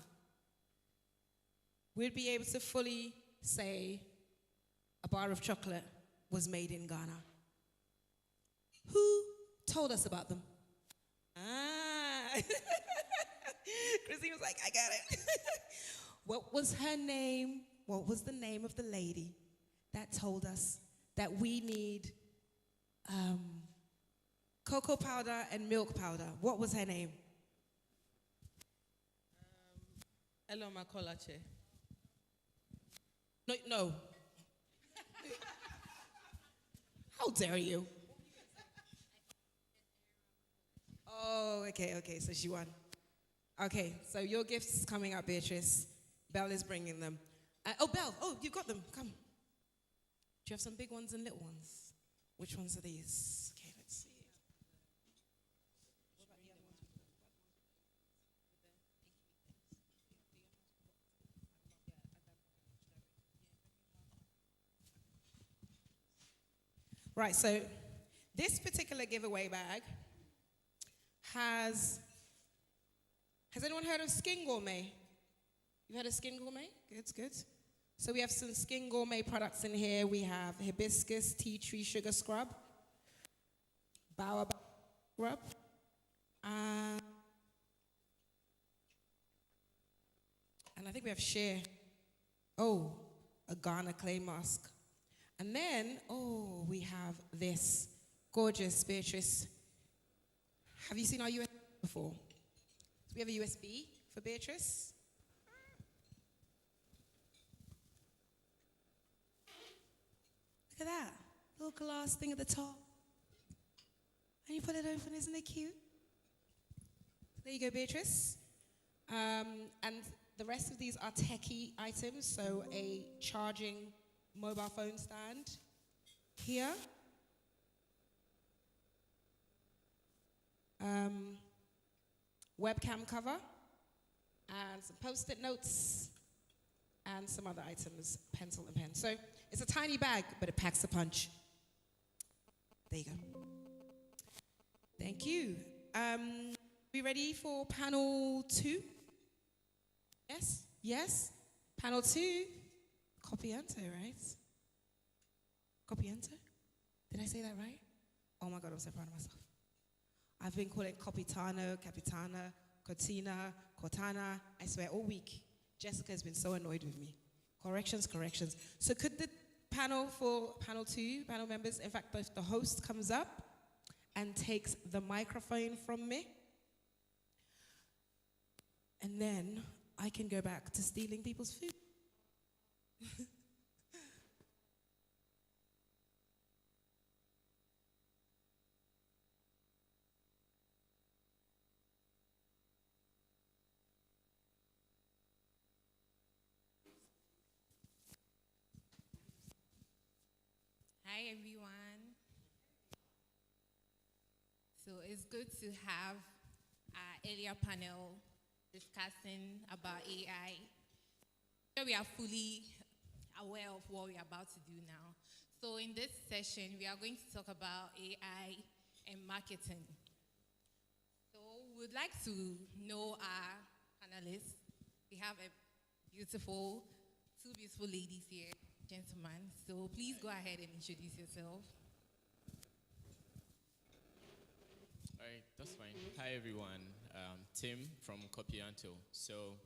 S3: we'd be able to fully say a bar of chocolate was made in Ghana. Who told us about them? Christine was like, I got it. What was her name? What was the name of the lady that told us that we need cocoa powder and milk powder? What was her name?
S12: Ella Makolache.
S3: No. How dare you? Oh, okay, so she won. Okay, so your gift's coming up, Beatrice. Belle is bringing them. Belle, you've got them, come. Do you have some big ones and little ones? Which ones are these? Okay, let's see. Right, so this particular giveaway bag has anyone heard of Skin Gourmet? You heard of Skin Gourmet? Good, good. So we have some Skin Gourmet products in here. We have hibiscus tea tree sugar scrub, baobab scrub, and I think we have shea. Oh, a Ghana clay mask. And then, oh, we have this gorgeous Beatrice. Have you seen our USB before? So we have a USB for Beatrice. Look at that little glass thing at the top. And you put it open, isn't it cute? There you go, Beatrice. And the rest of these are techie items, so a charging mobile phone stand here. Webcam cover, and some post-it notes, and some other items, pencil and pen. So it's a tiny bag, but it packs a punch. There you go. Thank you. We ready for panel 2? Yes? Yes? Panel 2, Copianto, right? Copianto? Did I say that right? Oh my God, I'm so proud of myself. I've been calling Copitano, Capitana, Cortina, Cortana, I swear, all week. Jessica's been so annoyed with me. Corrections, corrections. So could the panel for panel 2, panel members, in fact, both the host comes up and takes the microphone from me, and then I can go back to stealing people's food.
S13: Hi, everyone. So it's good to have our earlier panel discussing about AI. So we are fully aware of what we are about to do now. So in this session, we are going to talk about AI and marketing. So we would like to know our panelists. We have two beautiful ladies here, gentlemen. So please go ahead and introduce yourself.
S14: All right, that's fine. Hi, everyone. Tim from Copianto. So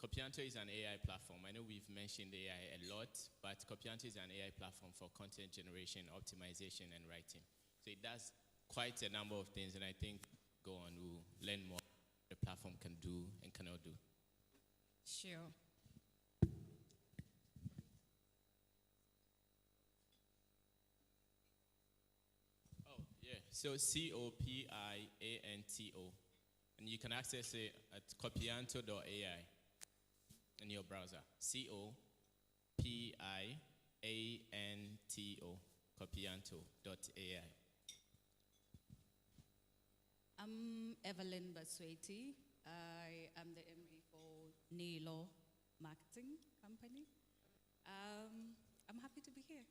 S14: Copianto is an AI platform. I know we've mentioned AI a lot, but Copianto is an AI platform for content generation, optimization, and writing. So it does quite a number of things, and I think go on, we'll learn more what the platform can do and cannot do.
S13: Sure.
S14: So Copianto, and you can access it at copianto.ai in your browser. Copianto, copianto.ai.
S15: I'm Evelyn Basweti. I am the MD for Nilo Marketing Company. I'm happy to be here.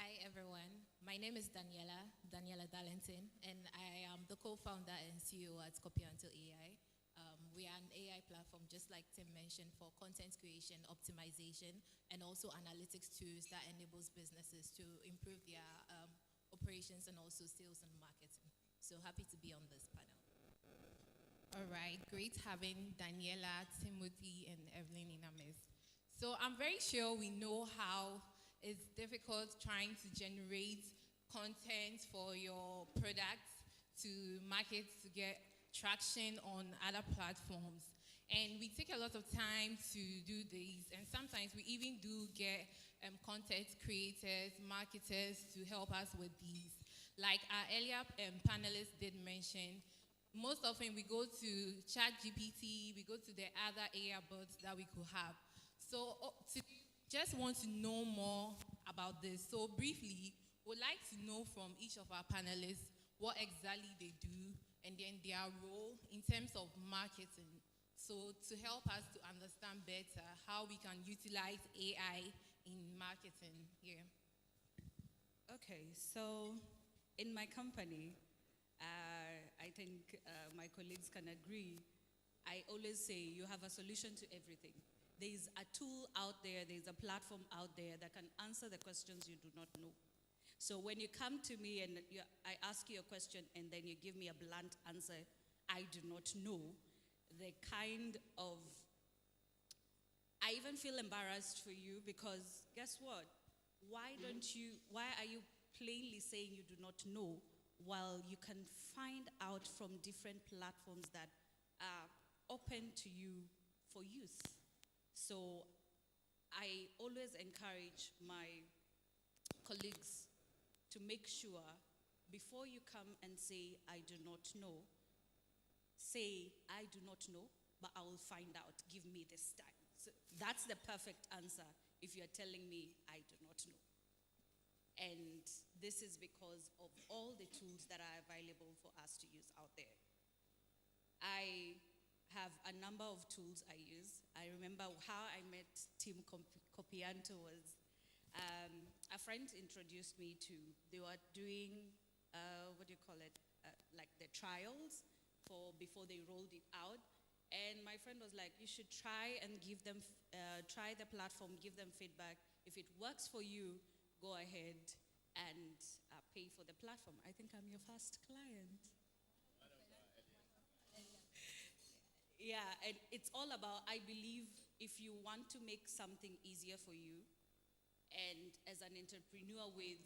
S13: Hi, everyone. My name is Daniela Darlington, and I am the co-founder and CEO at Copianto AI. We are an AI platform, just like Tim mentioned, for content creation, optimization, and also analytics tools that enables businesses to improve their operations and also sales and marketing. So happy to be on this panel.
S16: All right, great having Daniela, Timothy, and Evelyn in our midst. So I'm very sure we know how it's difficult trying to generate content for your products to market, to get traction on other platforms. And we take a lot of time to do these, and sometimes we even do get content creators, marketers to help us with these. Like our earlier panelists did mention, most often we go to Chat GPT, we go to the other AI bots that we could have. So just want to know more about this. So briefly, we'd like to know from each of our panelists what exactly they do and then their role in terms of marketing. So to help us to understand better how we can utilize AI in marketing here.
S15: Okay, so in my company, I think my colleagues can agree. I always say you have a solution to everything. There is a tool out there, there is a platform out there that can answer the questions you do not know. So when you come to me and I ask you a question and then you give me a blunt answer, I do not know, the kind of, I even feel embarrassed for you because guess what? Why are you plainly saying you do not know while you can find out from different platforms that are open to you for use? So I always encourage my colleagues to make sure before you come and say, I do not know, say, I do not know, but I will find out. Give me this time. So that's the perfect answer if you're telling me I do not know. And this is because of all the tools that are available for us to use out there. I have a number of tools I use. I remember how I met Team Copianto was a friend introduced me to, they were doing, like the trials before they rolled it out. And my friend was like, you should try and give them, try the platform, give them feedback. If it works for you, go ahead and pay for the platform. I think I'm your first client. Yeah, and it's all about, I believe, if you want to make something easier for you, and as an entrepreneur with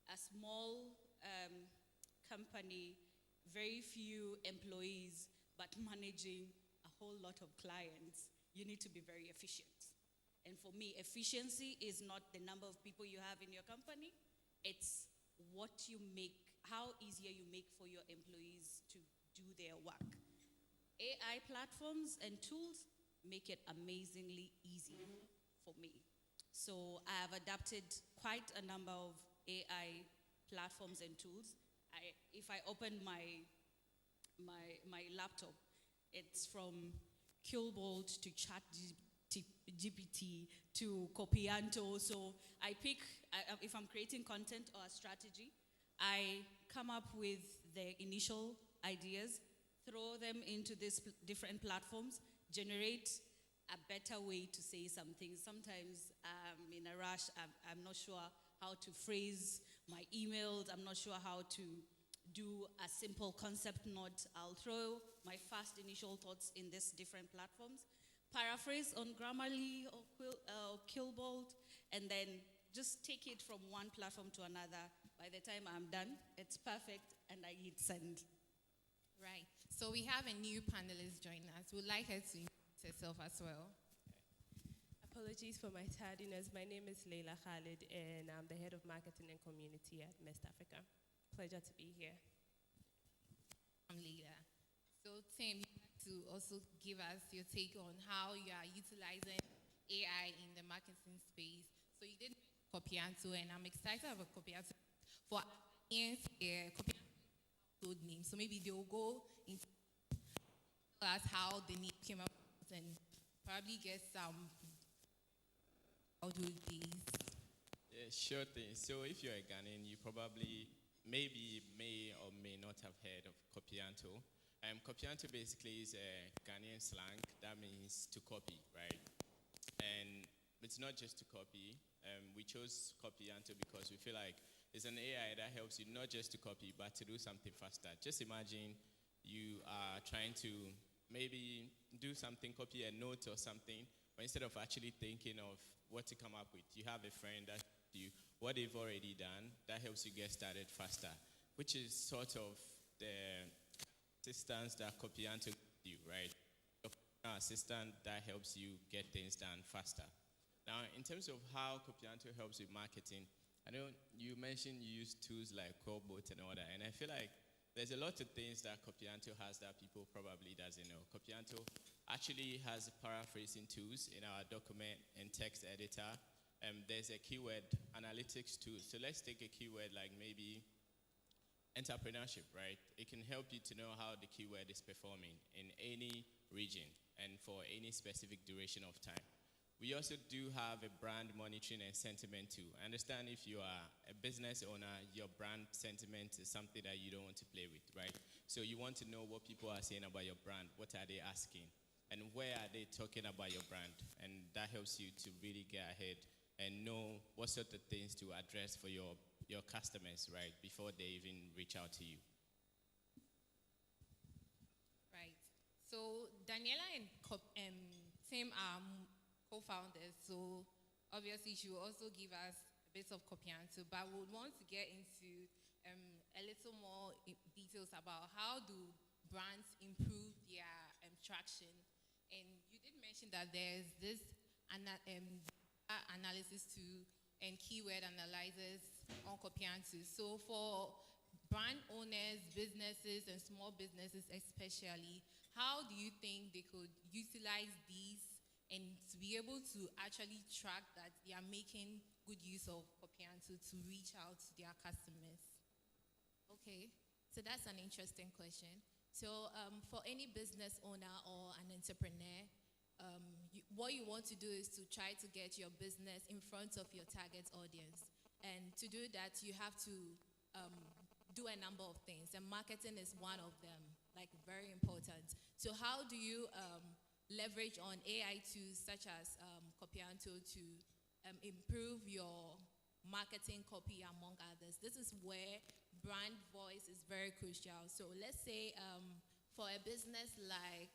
S15: a small company, very few employees, but managing a whole lot of clients, you need to be very efficient. And for me, efficiency is not the number of people you have in your company, it's what you make, how easier you make for your employees to do their work. AI platforms and tools make it amazingly easy for me. So I have adapted quite a number of AI platforms and tools. If I open my laptop, it's from Cubebolt to Chat GPT to Copianto. So I pick, if I'm creating content or a strategy, I come up with the initial ideas, throw them into these different platforms, generate a better way to say something. Sometimes in a rush, I'm not sure how to phrase my emails, I'm not sure how to do a simple concept note. I'll throw my first initial thoughts in these different platforms, paraphrase on Grammarly or Cubebolt, and then just take it from one platform to another. By the time I'm done, it's perfect, and I hit send.
S16: Right. So we have a new panelist joining us. We'd like her to introduce herself as well.
S17: Apologies for my tardiness. My name is Leila Khalid, and I'm the head of marketing and community at West Africa. Pleasure to be here.
S16: I'm Leila. So Tim, you'd like to also give us your take on how you are utilizing AI in the marketing space. So you did Copianto, and I'm excited about Copianto for years here. Copianto is a name, so maybe they'll go into tell us how the name came up and probably get some how do these.
S14: Yeah, sure thing. So if you're a Ghanaian, you probably may or may not have heard of Copianto. Copianto basically is a Ghanaian slang that means to copy, right? And it's not just to copy. We chose Copianto because we feel like it's an AI that helps you not just to copy, but to do something faster. Just imagine you are trying to maybe do something, copy a note or something, but instead of actually thinking of what to come up with, you have a friend that you what they've already done that helps you get started faster, which is sort of the assistance that Copianto gives you, right? An assistant that helps you get things done faster. Now, in terms of how Copianto helps with marketing, I know you mentioned you use tools like Copyance and all that, and I feel like there's a lot of things that Copianto has that people probably doesn't know. Copianto actually has paraphrasing tools in our document and text editor. There's a keyword analytics tool. So let's take a keyword like maybe entrepreneurship, right? It can help you to know how the keyword is performing in any region and for any specific duration of time. We also do have a brand monitoring and sentiment tool. I understand if you are a business owner, your brand sentiment is something that you don't want to play with, right? So you want to know what people are saying about your brand. What are they asking? And where are they talking about your brand? And that helps you to really get ahead and know what sort of things to address for your customers, right, before they even reach out to you.
S16: Right. So Daniela and Tim are co-founders, so obviously she will also give us a bit of Copianto, but we would want to get into a little more details about how do brands improve their traction. And you did mention that there's this analysis tool and keyword analyzers on Copianto. So for brand owners, businesses, and small businesses especially, how do you think they could utilize these and to be able to actually track that they are making good use of Copianto to reach out to their customers?
S13: Okay, so that's an interesting question. So for any business owner or an entrepreneur, what you want to do is to try to get your business in front of your target audience. And to do that, you have to do a number of things, and marketing is one of them, like very important. So how do you leverage on AI tools such as Copianto to improve your marketing copy, among others? This is where brand voice is very crucial. So let's say for a business like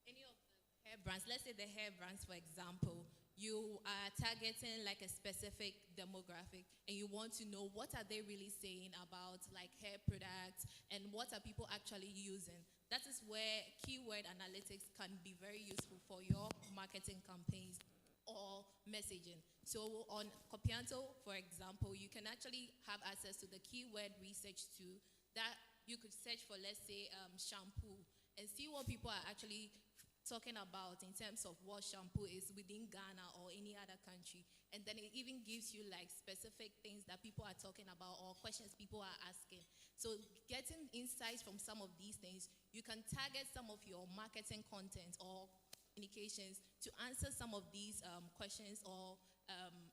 S13: any of the hair brands, let's say the hair brands, for example, you are targeting like a specific demographic and you want to know what are they really saying about like hair products and what are people actually using. That is where keyword analytics can be very useful for your marketing campaigns or messaging. So on Copianto, for example, you can actually have access to the keyword research tool that you could search for, let's say, shampoo, and see what people are actually talking about in terms of what shampoo is within Ghana or any other country. And then it even gives you like specific things that people are talking about or questions people are asking. So getting insights from some of these things, you can target some of your marketing content or communications to answer some of these questions or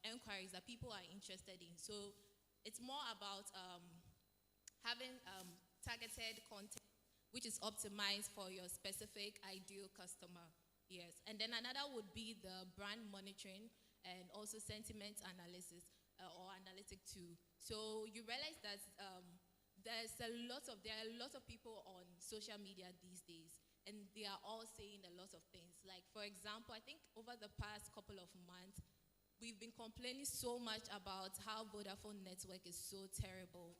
S13: inquiries that people are interested in. So it's more about having targeted content which is optimized for your specific ideal customer. Yes, and then another would be the brand monitoring and also sentiment analysis or analytic tool. So you realize that there are a lot of people on social media these days, and they are all saying a lot of things. Like, for example, I think over the past couple of months, we've been complaining so much about how Vodafone network is so terrible,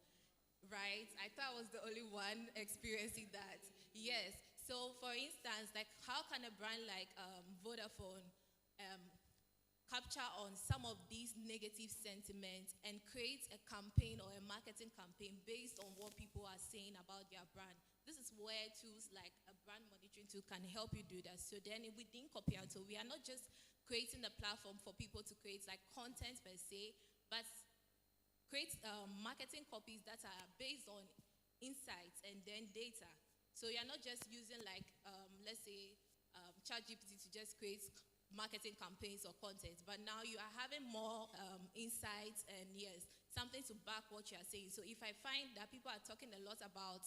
S13: right? I thought I was the only one experiencing that. Yes. So, for instance, like, how can a brand like Vodafone capture on some of these negative sentiments and create a campaign or a marketing campaign based on what people are saying about their brand? This is where tools like a brand monitoring tool can help you do that. So then within Copianto, we are not just creating a platform for people to create like content per se, but create marketing copies that are based on insights and then data. So you're not just using like, let's say, Chat GPT to just create marketing campaigns or content, but now you are having more insights and yes, something to back what you are saying. So if I find that people are talking a lot about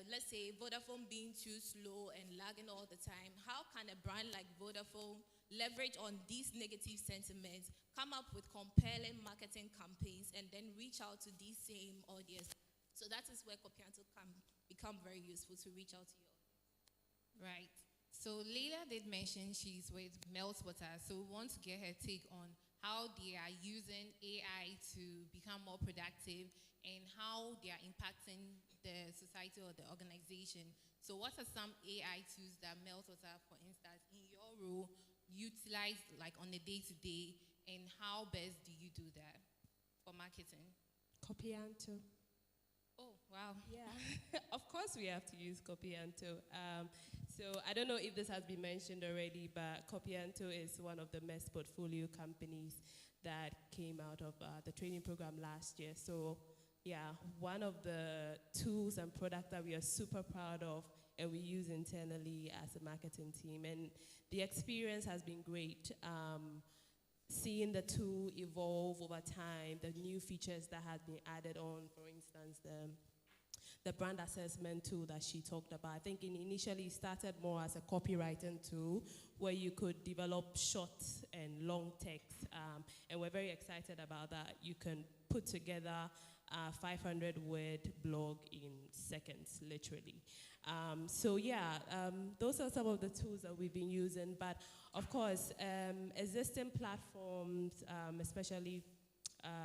S13: let's say Vodafone being too slow and lagging all the time, how can a brand like Vodafone leverage on these negative sentiments, come up with compelling marketing campaigns, and then reach out to these same audience? So that is where Copianto can become very useful to reach out to you.
S16: Right. So Leila did mention she's with Melswater, so we want to get her take on how they are using AI to become more productive and how they are impacting the society or the organization. So what are some AI tools that Melswater, for instance, in your role, utilize like on a day-to-day, and how best do you do that for marketing?
S17: Copianto.
S16: Oh, wow.
S17: Yeah, of course we have to use Copianto. So I don't know if this has been mentioned already, but Copianto is one of the best portfolio companies that came out of the training program last year. So yeah, one of the tools and products that we are super proud of and we use internally as a marketing team. And the experience has been great. Seeing the tool evolve over time, the new features that had been added on, for instance, the brand assessment tool that she talked about. I think initially started more as a copywriting tool where you could develop short and long text. And we're very excited about that. You can put together a 500-word blog in seconds, literally. Those are some of the tools that we've been using. But of course, existing platforms, especially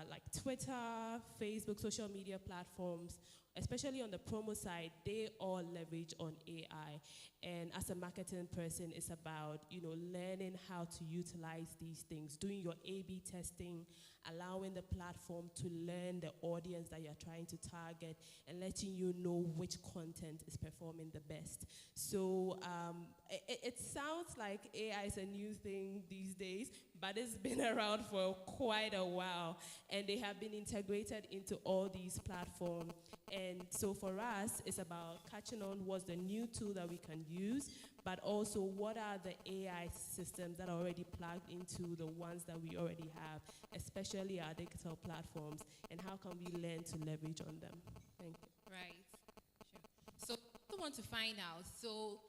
S17: like Twitter, Facebook, social media platforms, especially on the promo side, they all leverage on AI. And as a marketing person, it's about, learning how to utilize these things, doing your A/B testing, allowing the platform to learn the audience that you're trying to target, and letting you know which content is performing the best. So it sounds like AI is a new thing these days, but it's been around for quite a while, and they have been integrated into all these platforms. And so for us, it's about catching on what's the new tool that we can use, but also what are the AI systems that are already plugged into the ones that we already have, especially our digital platforms, and how can we learn to leverage on them? Thank you.
S16: Right, sure. So I also want to find out, so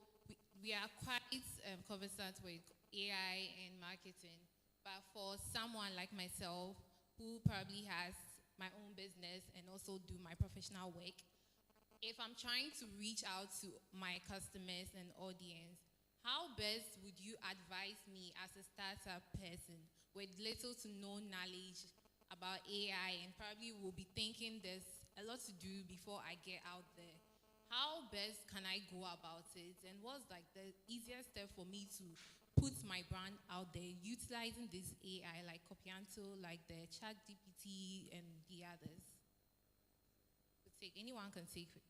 S16: we are quite conversant with AI and marketing, but for someone like myself who probably has my own business and also do my professional work, if I'm trying to reach out to my customers and audience, how best would you advise me as a startup person with little to no knowledge about AI and probably will be thinking there's a lot to do before I get out there? How best can I go about it? And what's like the easiest step for me to put my brand out there utilizing this AI like Copianto, like the Chat GPT and the others? Anyone can take it.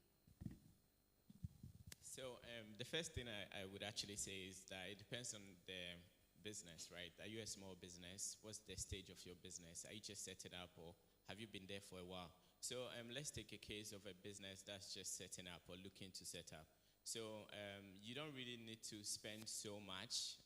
S14: So the first thing I would actually say is that it depends on the business, right? Are you a small business? What's the stage of your business? Are you just setting up, or have you been there for a while? So let's take a case of a business that's just setting up or looking to set up. So you don't really need to spend so much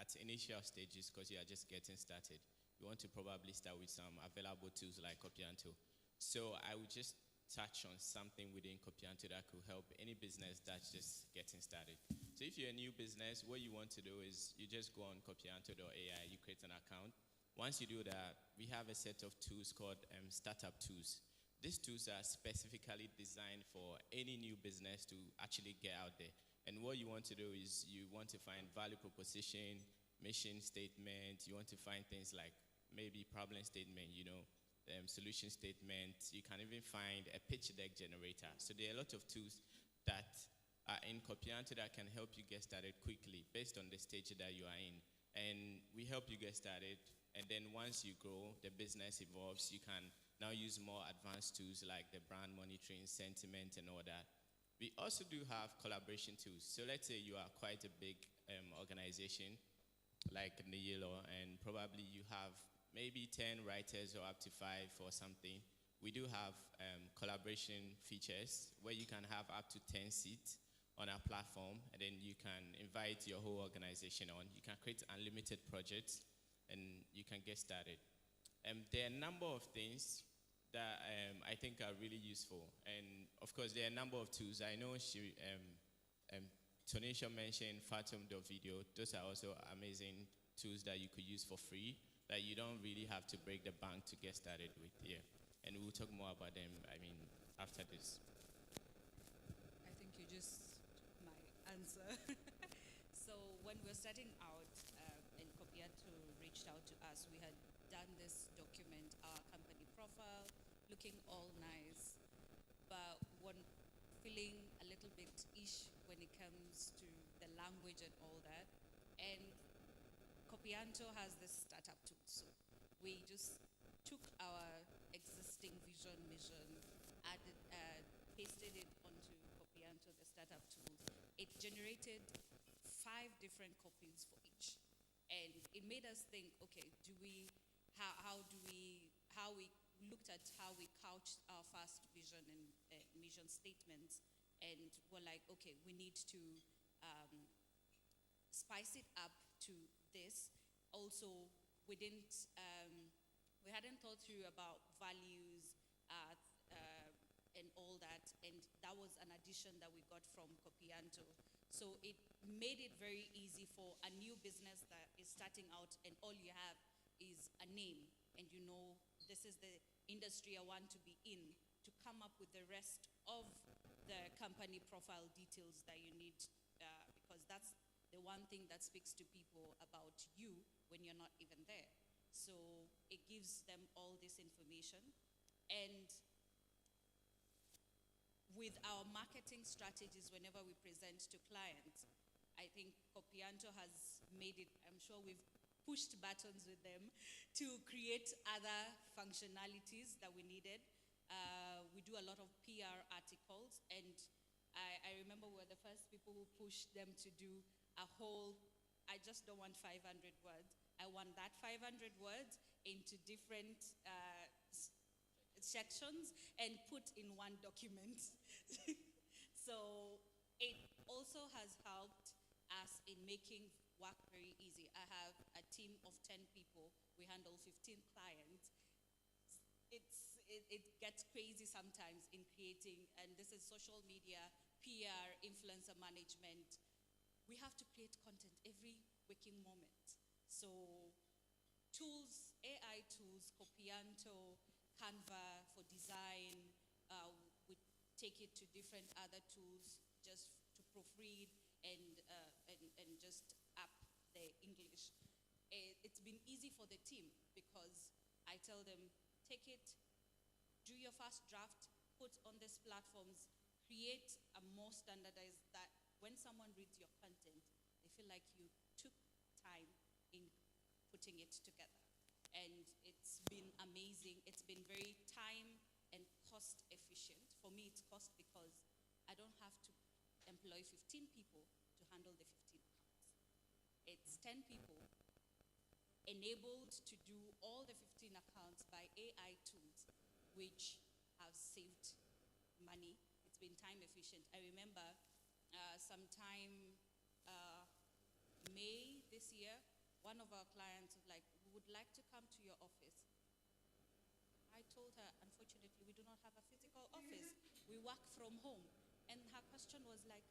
S14: at initial stages because you are just getting started. You want to probably start with some available tools like Copianto. So I would just touch on something within Copianto that could help any business that's just getting started. So if you're a new business, what you want to do is you just go on Copianto.ai, you create an account. Once you do that, we have a set of tools called startup tools. These tools are specifically designed for any new business to actually get out there. And what you want to do is you want to find value proposition, mission statement. You want to find things like maybe problem statement, solution statement. You can even find a pitch deck generator. So there are a lot of tools that are in Copianto that can help you get started quickly based on the stage that you are in. And we help you get started. And then once you grow, the business evolves, you can now use more advanced tools like the brand monitoring, sentiment, and all that. We also do have collaboration tools. So let's say you are quite a big organization like Niyelo, and probably you have maybe 10 writers or up to 5 or something. We do have collaboration features where you can have up to 10 seats on our platform, and then you can invite your whole organization on. You can create unlimited projects, and you can get started. There are a number of things that I think are really useful. And of course, there are a number of tools. I know Tonisha mentioned Fathom.video. Those are also amazing tools that you could use for free, that you don't really have to break the bank to get started with. Yeah. And we'll talk more about them, after this.
S15: I think you just took my answer. So when we're setting out, and Copianto reached out to us, we had done this document, our company profile, looking all nice, but one feeling a little bit ish when it comes to the language and all that. And Copianto has this startup tool. So we just took our existing vision, mission, added, pasted it onto Copianto, the startup tool. It generated 5 different copies for each. And it made us think, okay, how we looked at how we couched our first vision and mission statements, and we're like, okay, we need to spice it up to this. Also, we hadn't thought through about values and all that, and that was an addition that we got from Copianto. So it made it very easy for a new business that is starting out, and all you have is a name, and you know this is the industry I want to be in, to come up with the rest of the company profile details that you need, because that's the one thing that speaks to people about you when you're not even there. So it gives them all this information. And with our marketing strategies, whenever we present to clients, I think Copianto has made it, I'm sure we've pushed buttons with them to create other functionalities that we needed. We do a lot of PR articles, and I remember we were the first people who pushed them to do a whole, I just don't want 500 words. I want that 500 words into different sections and put in one document. So it also has helped us in making work very easy. I have a team of 10 people. We handle 15 clients. It gets crazy sometimes in creating, and this is social media, PR, influencer management. We have to create content every waking moment. So tools, AI tools, Copianto, Canva for design, we take it to different other tools just to proofread and just up the English. It's been easy for the team because I tell them, take it, do your first draft, put on these platforms, create a more standardized, that when someone reads your content, they feel like you took time in putting it together. And it's been amazing. It's been very time and cost efficient. For me, it's cost because I don't have to employ 15 people to handle the 15 accounts. It's 10 people enabled to do all the 15 accounts by AI tools, which have saved money. It's been time efficient. I remember sometime May this year, one of our clients was like, we would like to come to your office. I told her, unfortunately, we do not have a physical office. We work from home. And her question was like,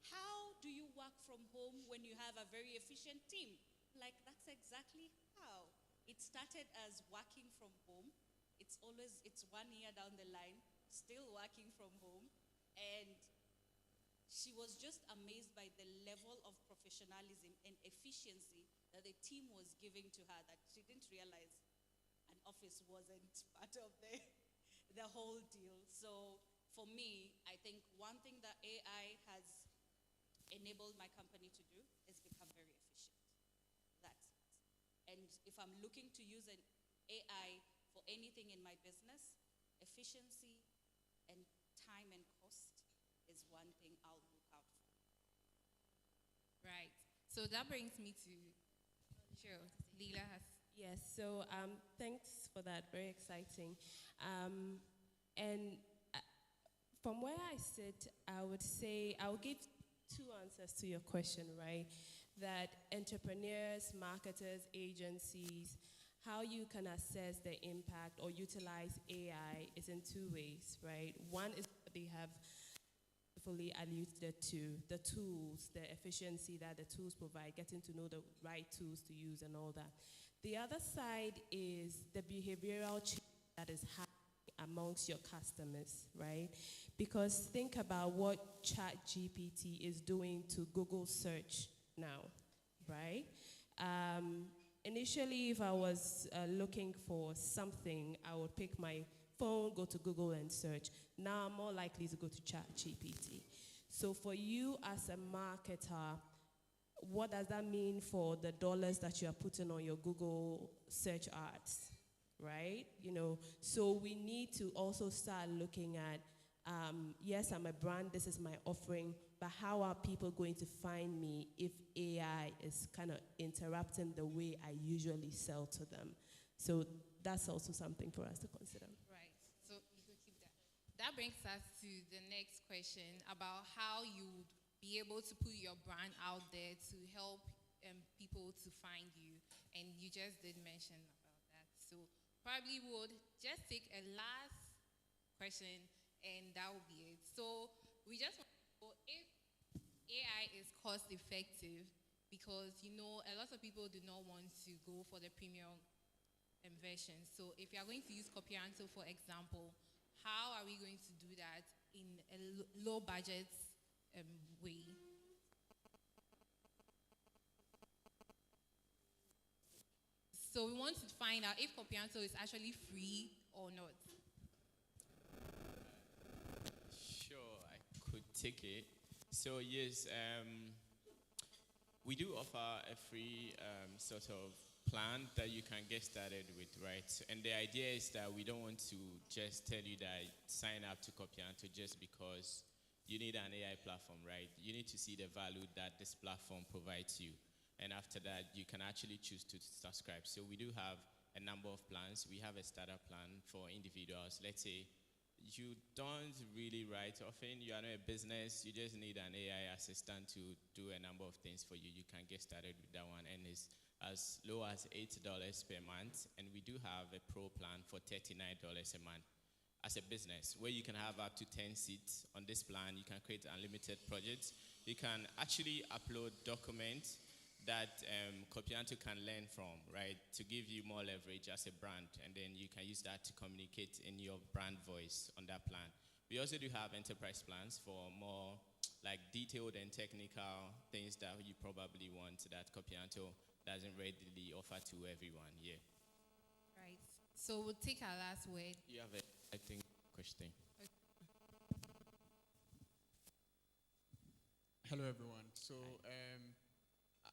S15: how do you work from home when you have a very efficient team? Like, that's exactly how. It started as working from home. It's 1 year down the line, still working from home. And she was just amazed by the level of professionalism and efficiency that the team was giving to her, that she didn't realize an office wasn't part of the whole deal. So for me, I think one thing that AI has enabled my company to do is become very efficient. That's it. And if I'm looking to use an AI for anything in my business, efficiency and time and cost is one thing I'll look out for.
S16: Right. So that brings me to, sure, Leela has.
S17: Yes, so thanks for that, very exciting. And from where I sit, I would say, I'll give two answers to your question, right? That entrepreneurs, marketers, agencies, how you can assess the impact or utilize AI is in two ways, right? One is they have fully alluded to the tools, the efficiency that the tools provide, getting to know the right tools to use and all that. The other side is the behavioral change that is happening amongst your customers, right? Because think about what Chat GPT is doing to Google search now, right? Initially, if I was looking for something, I would pick my phone, go to Google and search. Now I'm more likely to go to Chat GPT. So for you as a marketer, what does that mean for the dollars that you are putting on your Google search ads, right? You know, so we need to also start looking at, yes, I'm a brand, this is my offering, but how are people going to find me if AI is kind of interrupting the way I usually sell to them? So that's also something for us to consider.
S16: Right. So you could keep that. that brings us to the next question about how you would be able to put your brand out there to help people to find you. And you just did mention about that. So probably would just take a last question and that will be it. So we just want to know if AI is cost effective, because you know a lot of people do not want to go for the premium version. So if you are going to use Copianto, for example, how are we going to do that in a low budget way? So we want to find out if Copianto is actually free or not.
S14: Sure, I could take it. So yes, we do offer a free sort of plan that you can get started with, right? And the idea is that we don't want to just tell you that sign up to Copianto just because you need an AI platform, right? You need to see the value that this platform provides you. And after that, you can actually choose to subscribe. So we do have a number of plans. We have a starter plan for individuals. Let's say you don't really write often, you are not a business, you just need an AI assistant to do a number of things for you. You can get started with that one, and it's as low as $8 per month. And we do have a pro plan for $39 a month as a business, where you can have up to 10 seats on this plan. You can create unlimited projects. You can actually upload documents that Copianto can learn from, right, to give you more leverage as a brand, and then you can use that to communicate in your brand voice on that plan. We also do have enterprise plans for more like detailed and technical things that you probably want that Copianto doesn't readily offer to everyone. Yeah.
S16: Right. So we'll take our last word.
S14: You have a, I think, question.
S16: Okay.
S18: Hello, everyone. So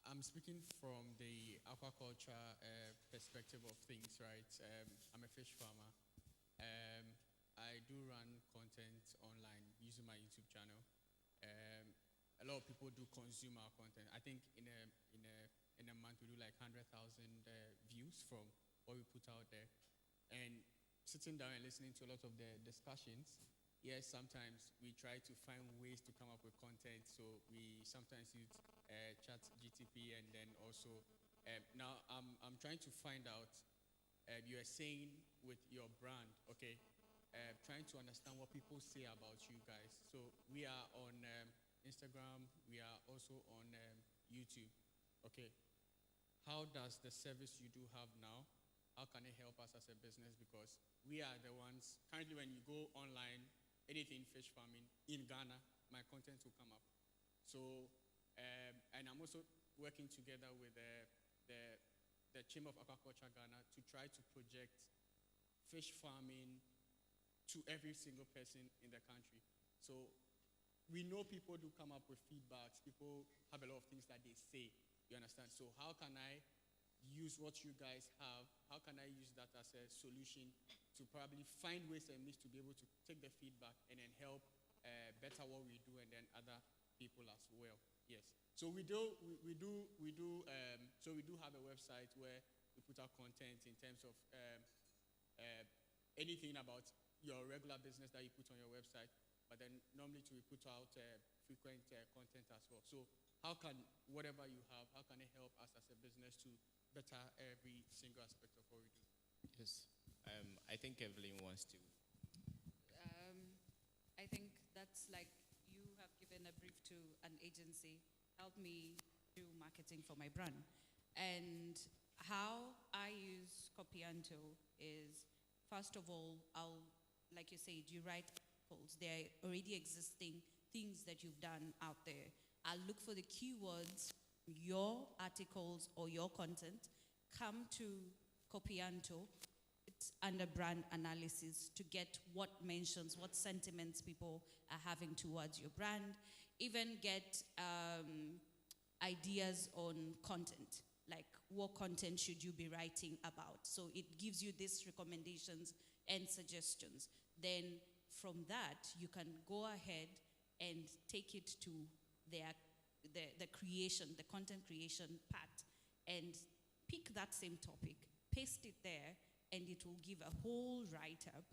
S18: I'm speaking from the aquaculture perspective of things, right? I'm a fish farmer. I do run content online using my YouTube channel. A lot of people do consume our content. I think in a month we do like 100,000 views from what we put out there. And sitting down and listening to a lot of the discussions, yes, sometimes we try to find ways to come up with content. So we sometimes use Chat GPT, and then also now I'm trying to find out. You are saying with your brand, okay, trying to understand what people say about you guys. So we are on Instagram. We are also on YouTube. Okay, how does the service you do have now? How can it help us as a business? Because we are the ones currently. When you go online, anything fish farming in Ghana, my content will come up. So, and I'm also working together with the Chamber of Aquaculture Ghana to try to project fish farming to every single person in the country. So we know people do come up with feedbacks. People have a lot of things that they say, you understand? So how can I use what you guys have? How can I use that as a solution to probably find ways and means to be able to take the feedback and then help better what we do, and then other people as well? Yes. So we do have a website where we put out content in terms of anything about your regular business that you put on your website, but then normally we put out frequent content as well. So how can whatever you have, how can it help us as a business to better every single aspect of what we do?
S14: Yes. I think Evelyn wants to.
S15: I think that's like you have given a brief to an agency, help me do marketing for my brand. And how I use Copianto is, first of all, like you said, you write articles. There are already existing things that you've done out there. I'll look for the keywords, your articles or your content, come to Copianto. It's under brand analysis to get what mentions, what sentiments people are having towards your brand, even get ideas on content, like what content should you be writing about. So it gives you these recommendations and suggestions. Then from that, you can go ahead and take it to the creation, the content creation part, and pick that same topic, paste it there, and it will give a whole write-up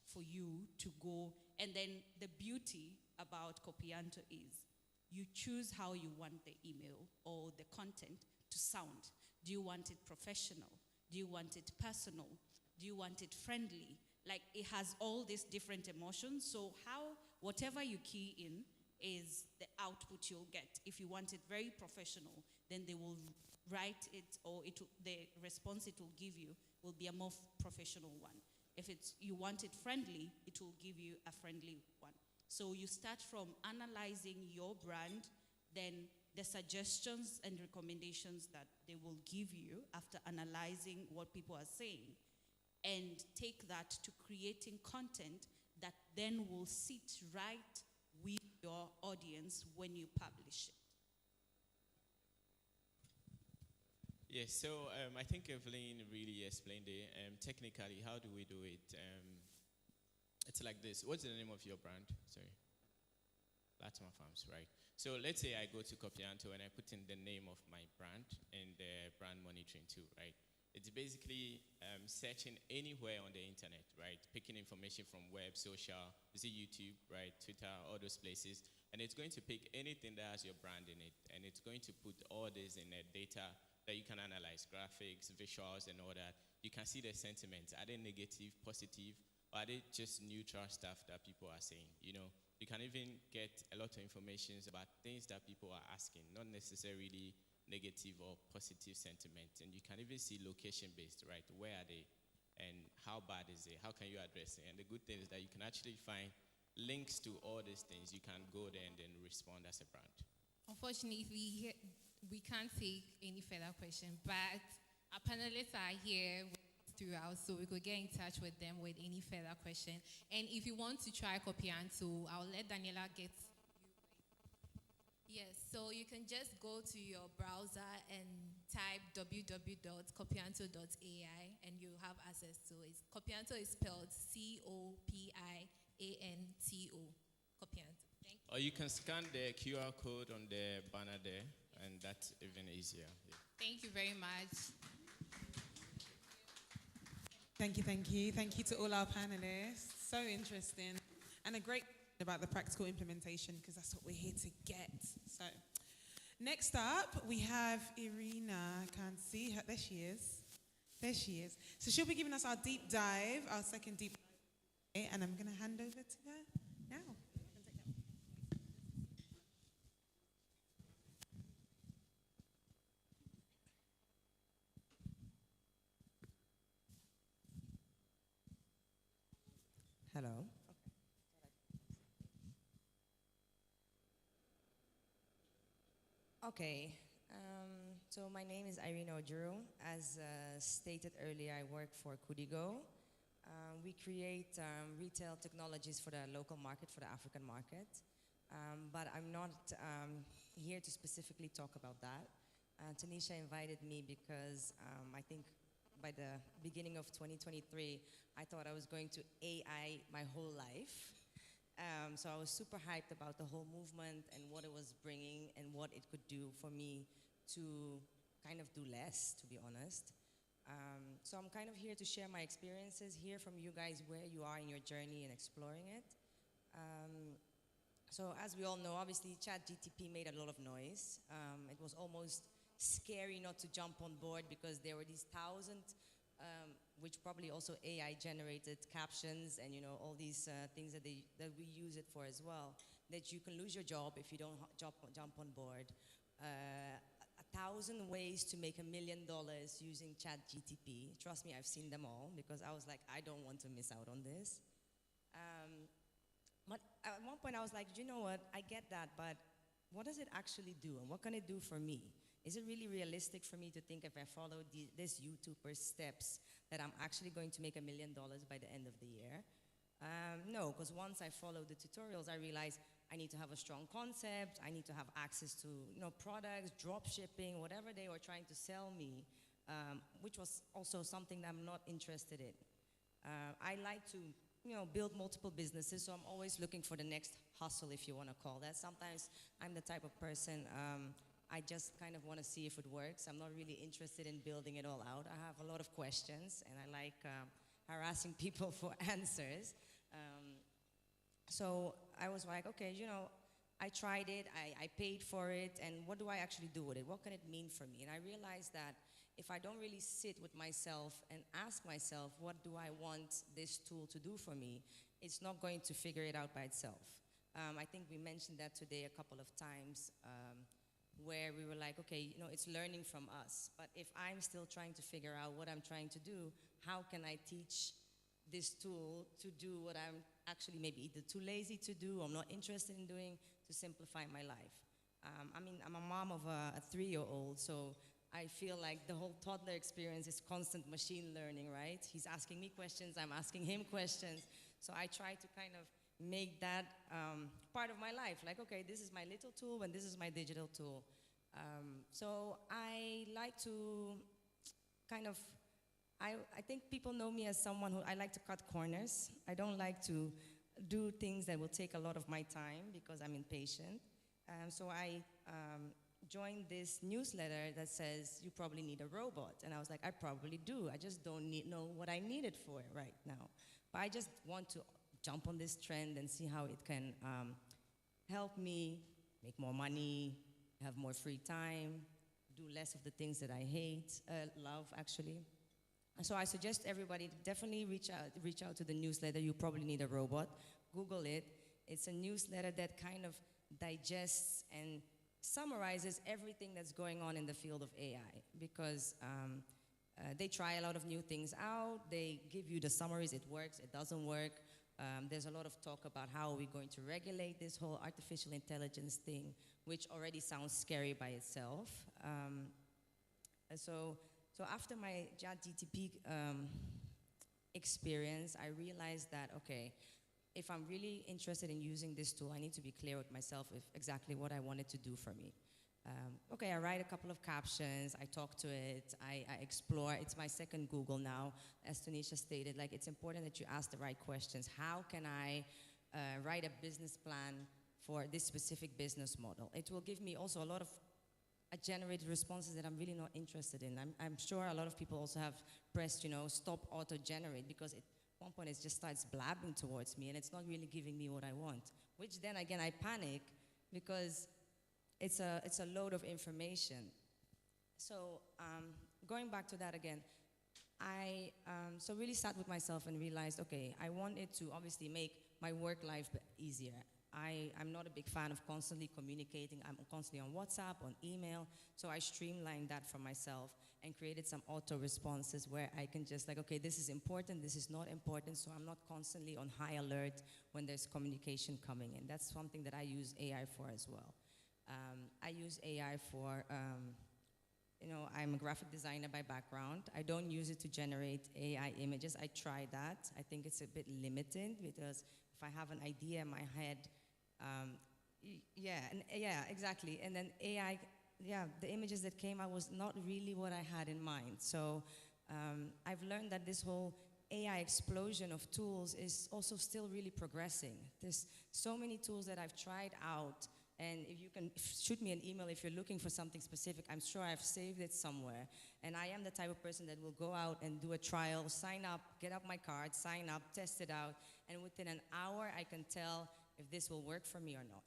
S15: for you to go And then the beauty about Copianto is you choose how you want the email or the content to sound. Do you want it professional? Do you want it personal? Do you want it friendly? Like, it has all these different emotions. So whatever you key in is the output you'll get. If you want it very professional, then they will write it, or the response it will give you will be a more professional one. If you want it friendly, it will give you a friendly one. So you start from analyzing your brand, then the suggestions and recommendations that they will give you after analyzing what people are saying, and take that to creating content that then will sit right with your audience when you publish it.
S14: Yes, so I think Evelyn really explained it. Technically, how do we do it? It's like this. What's the name of your brand? Sorry. Latimer Farms, right? So let's say I go to Copianto and I put in the name of my brand and the brand monitoring tool, right? It's basically searching anywhere on the internet, right? Picking information from web, social, is it YouTube, right? Twitter, all those places. And it's going to pick anything that has your brand in it. And it's going to put all this in the data that you can analyze, graphics, visuals, and all that. You can see the sentiments. Are they negative, positive, or are they just neutral stuff that people are saying? You know, you can even get a lot of information about things that people are asking, not necessarily negative or positive sentiment. And you can even see location-based, right? Where are they? And how bad is it? How can you address it? And the good thing is that you can actually find links to all these things. You can go there and then respond as a brand.
S16: Unfortunately, we can't take any further questions, but our panelists are here throughout, so we could get in touch with them with any further question. And if you want to try Copianto, I'll let Daniela get you. Yes, so you can just go to your browser and type www.copianto.ai and you'll have access to it. Copianto is spelled Copianto. Copianto. Thank you.
S14: Or you can scan the QR code on the banner there, and that's even easier. Yeah.
S16: Thank you very much.
S1: Thank you, thank you. Thank you to all our panelists. So interesting. And a great about the practical implementation, because that's what we're here to get. So next up, we have Irina. I can't see her. There she is. There she is. So she'll be giving us our deep dive, our second deep dive. And I'm going to hand over to her now.
S19: Hello. Okay. So my name is Irina Oduro. As stated earlier, I work for Kudigo. We create retail technologies for the local market, for the African market. But I'm not here to specifically talk about that. Tanisha invited me because I think by the beginning of 2023, I thought I was going to AI my whole life. So I was super hyped about the whole movement and what it was bringing and what it could do for me to kind of do less, to be honest. So I'm kind of here to share my experiences, hear from you guys where you are in your journey and exploring it. So as we all know, obviously Chat GPT made a lot of noise. It was almost scary not to jump on board because there were these thousands, which probably also AI generated captions and all these things that we use it for as well, that you can lose your job if you don't jump on board. 1,000 ways to make $1 million using Chat GPT. Trust me, I've seen them all because I was like, I don't want to miss out on this. But at one point I was like, you know what, I get that, but what does it actually do and what can it do for me? Is it really realistic for me to think if I follow this YouTuber's steps that I'm actually going to make $1 million by the end of the year? No, because once I followed the tutorials, I realized I need to have a strong concept, I need to have access to products, drop shipping, whatever they were trying to sell me, which was also something that I'm not interested in. I like to build multiple businesses, so I'm always looking for the next hustle, if you want to call that. Sometimes I'm the type of person, I just kind of want to see if it works. I'm not really interested in building it all out. I have a lot of questions, and I like harassing people for answers. So I was like, okay, I tried it, I paid for it, and what do I actually do with it? What can it mean for me? And I realized that if I don't really sit with myself and ask myself, what do I want this tool to do for me, it's not going to figure it out by itself. I think we mentioned that today a couple of times, where we were like, okay, it's learning from us. But if I'm still trying to figure out what I'm trying to do, how can I teach this tool to do what I'm actually maybe either too lazy to do or I'm not interested in doing to simplify my life? I'm a mom of a 3-year-old, so I feel like the whole toddler experience is constant machine learning, right? He's asking me questions, I'm asking him questions. So I try to kind of make that part of my life. Like, okay, this is my little tool and this is my digital tool. So I like to kind of, I think people know me as someone who, I like to cut corners. I don't like to do things that will take a lot of my time because I'm impatient. So I joined this newsletter that says, you probably need a robot. And I was like, I probably do. I just don't know what I need it for right now. But I just want to jump on this trend and see how it can help me make more money, have more free time, do less of the things that I love actually. And so I suggest everybody to definitely reach out to the newsletter. You probably need a robot. Google it. It's a newsletter that kind of digests and summarizes everything that's going on in the field of AI, because they try a lot of new things out. They give you the summaries. It works, it doesn't work. There's a lot of talk about how we're going to regulate this whole artificial intelligence thing, which already sounds scary by itself. So after my ChatGPT experience, I realized that, okay, if I'm really interested in using this tool, I need to be clear with myself with exactly what I want it to do for me. Okay, I write a couple of captions, I talk to it, I explore. It's my second Google now. As Tanisha stated, like, it's important that you ask the right questions. How can I write a business plan for this specific business model? It will give me also a lot of generated responses that I'm really not interested in. I'm sure a lot of people also have pressed, stop auto-generate, because at one point it just starts blabbing towards me and it's not really giving me what I want. Which then again I panic because it's a load of information. So going back to that again, I so really sat with myself and realized, okay, I want it to obviously make my work life easier. I'm not a big fan of constantly communicating. I'm constantly on WhatsApp, on email, so I streamlined that for myself and created some auto-responses where I can just like, okay, this is important, this is not important, so I'm not constantly on high alert when there's communication coming in. That's something that I use AI for as well. I use AI for, I'm a graphic designer by background. I don't use it to generate AI images. I tried that. I think it's a bit limited because if I have an idea in my head, yeah, exactly. And then AI, the images that came out was not really what I had in mind. So I've learned that this whole AI explosion of tools is also still really progressing. There's so many tools that I've tried out. And if you can shoot me an email if you're looking for something specific, I'm sure I've saved it somewhere. And I am the type of person that will go out and do a trial, sign up, get up my card, sign up, test it out, and within an hour I can tell if this will work for me or not.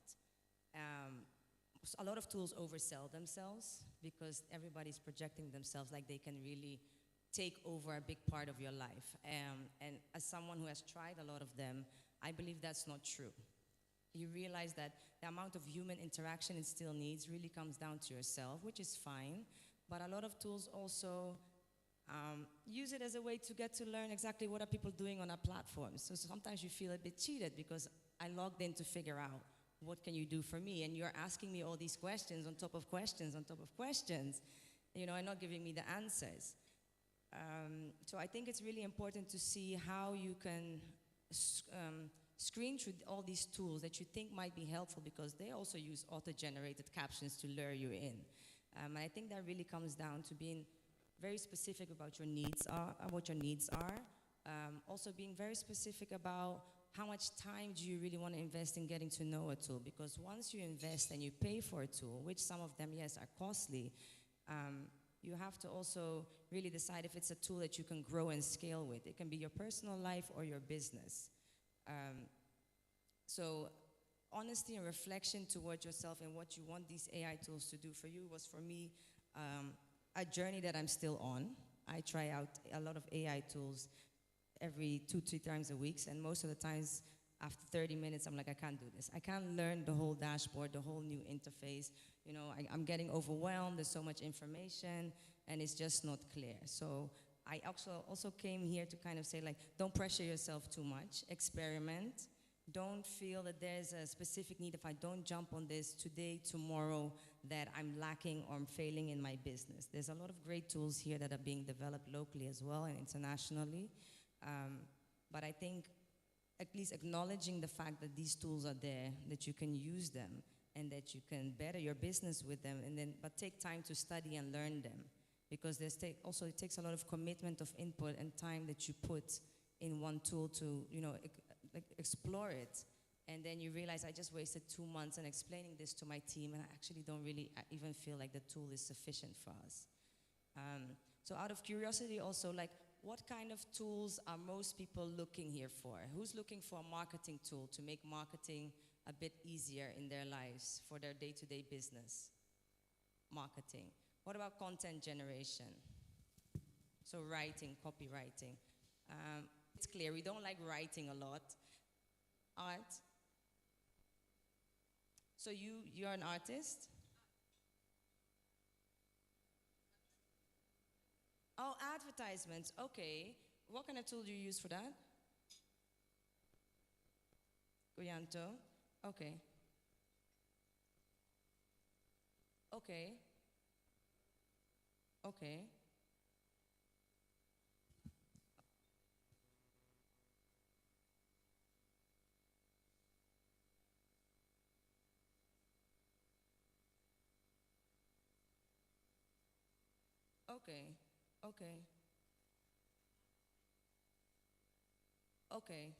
S19: A lot of tools oversell themselves because everybody's projecting themselves like they can really take over a big part of your life. And as someone who has tried a lot of them, I believe that's not true. You realize that the amount of human interaction it still needs really comes down to yourself, which is fine. But a lot of tools also use it as a way to get to learn exactly what are people doing on our platforms. So sometimes you feel a bit cheated because I logged in to figure out what can you do for me, and you're asking me all these questions on top of questions on top of questions, and not giving me the answers. So I think it's really important to see how you can screen through all these tools that you think might be helpful, because they also use auto-generated captions to lure you in. And I think that really comes down to being very specific about what your needs are. Also being very specific about how much time do you really want to invest in getting to know a tool, because once you invest and you pay for a tool, which some of them, yes, are costly, you have to also really decide if it's a tool that you can grow and scale with. It can be your personal life or your business. So honesty and reflection toward yourself and what you want these AI tools to do for you was, for me, a journey that I'm still on. I try out a lot of AI tools every 2-3 times a week, and most of the times after 30 minutes, I'm like, I can't do this. I can't learn the whole dashboard, the whole new interface. You know, I'm getting overwhelmed. There's so much information, and it's just not clear. So I also came here to kind of say, like, don't pressure yourself too much. Experiment. Don't feel that there's a specific need. If I don't jump on this today, tomorrow, that I'm lacking or I'm failing in my business. There's a lot of great tools here that are being developed locally as well and internationally. But I think at least acknowledging the fact that these tools are there, that you can use them, and that you can better your business with them, but take time to study and learn them. Because also it takes a lot of commitment of input and time that you put in one tool to, you know, explore it. And then you realize, I just wasted 2 months in explaining this to my team, and I actually don't really even feel like the tool is sufficient for us. So out of curiosity also, like, what kind of tools are most people looking here for? Who's looking for a marketing tool to make marketing a bit easier in their lives for their day-to-day business? Marketing. What about content generation? So writing, copywriting. It's clear we don't like writing a lot. Art. So you're an artist? Oh, advertisements, okay. What kind of tool do you use for that? Copianto, okay. Okay. Okay. Okay. Okay. Okay.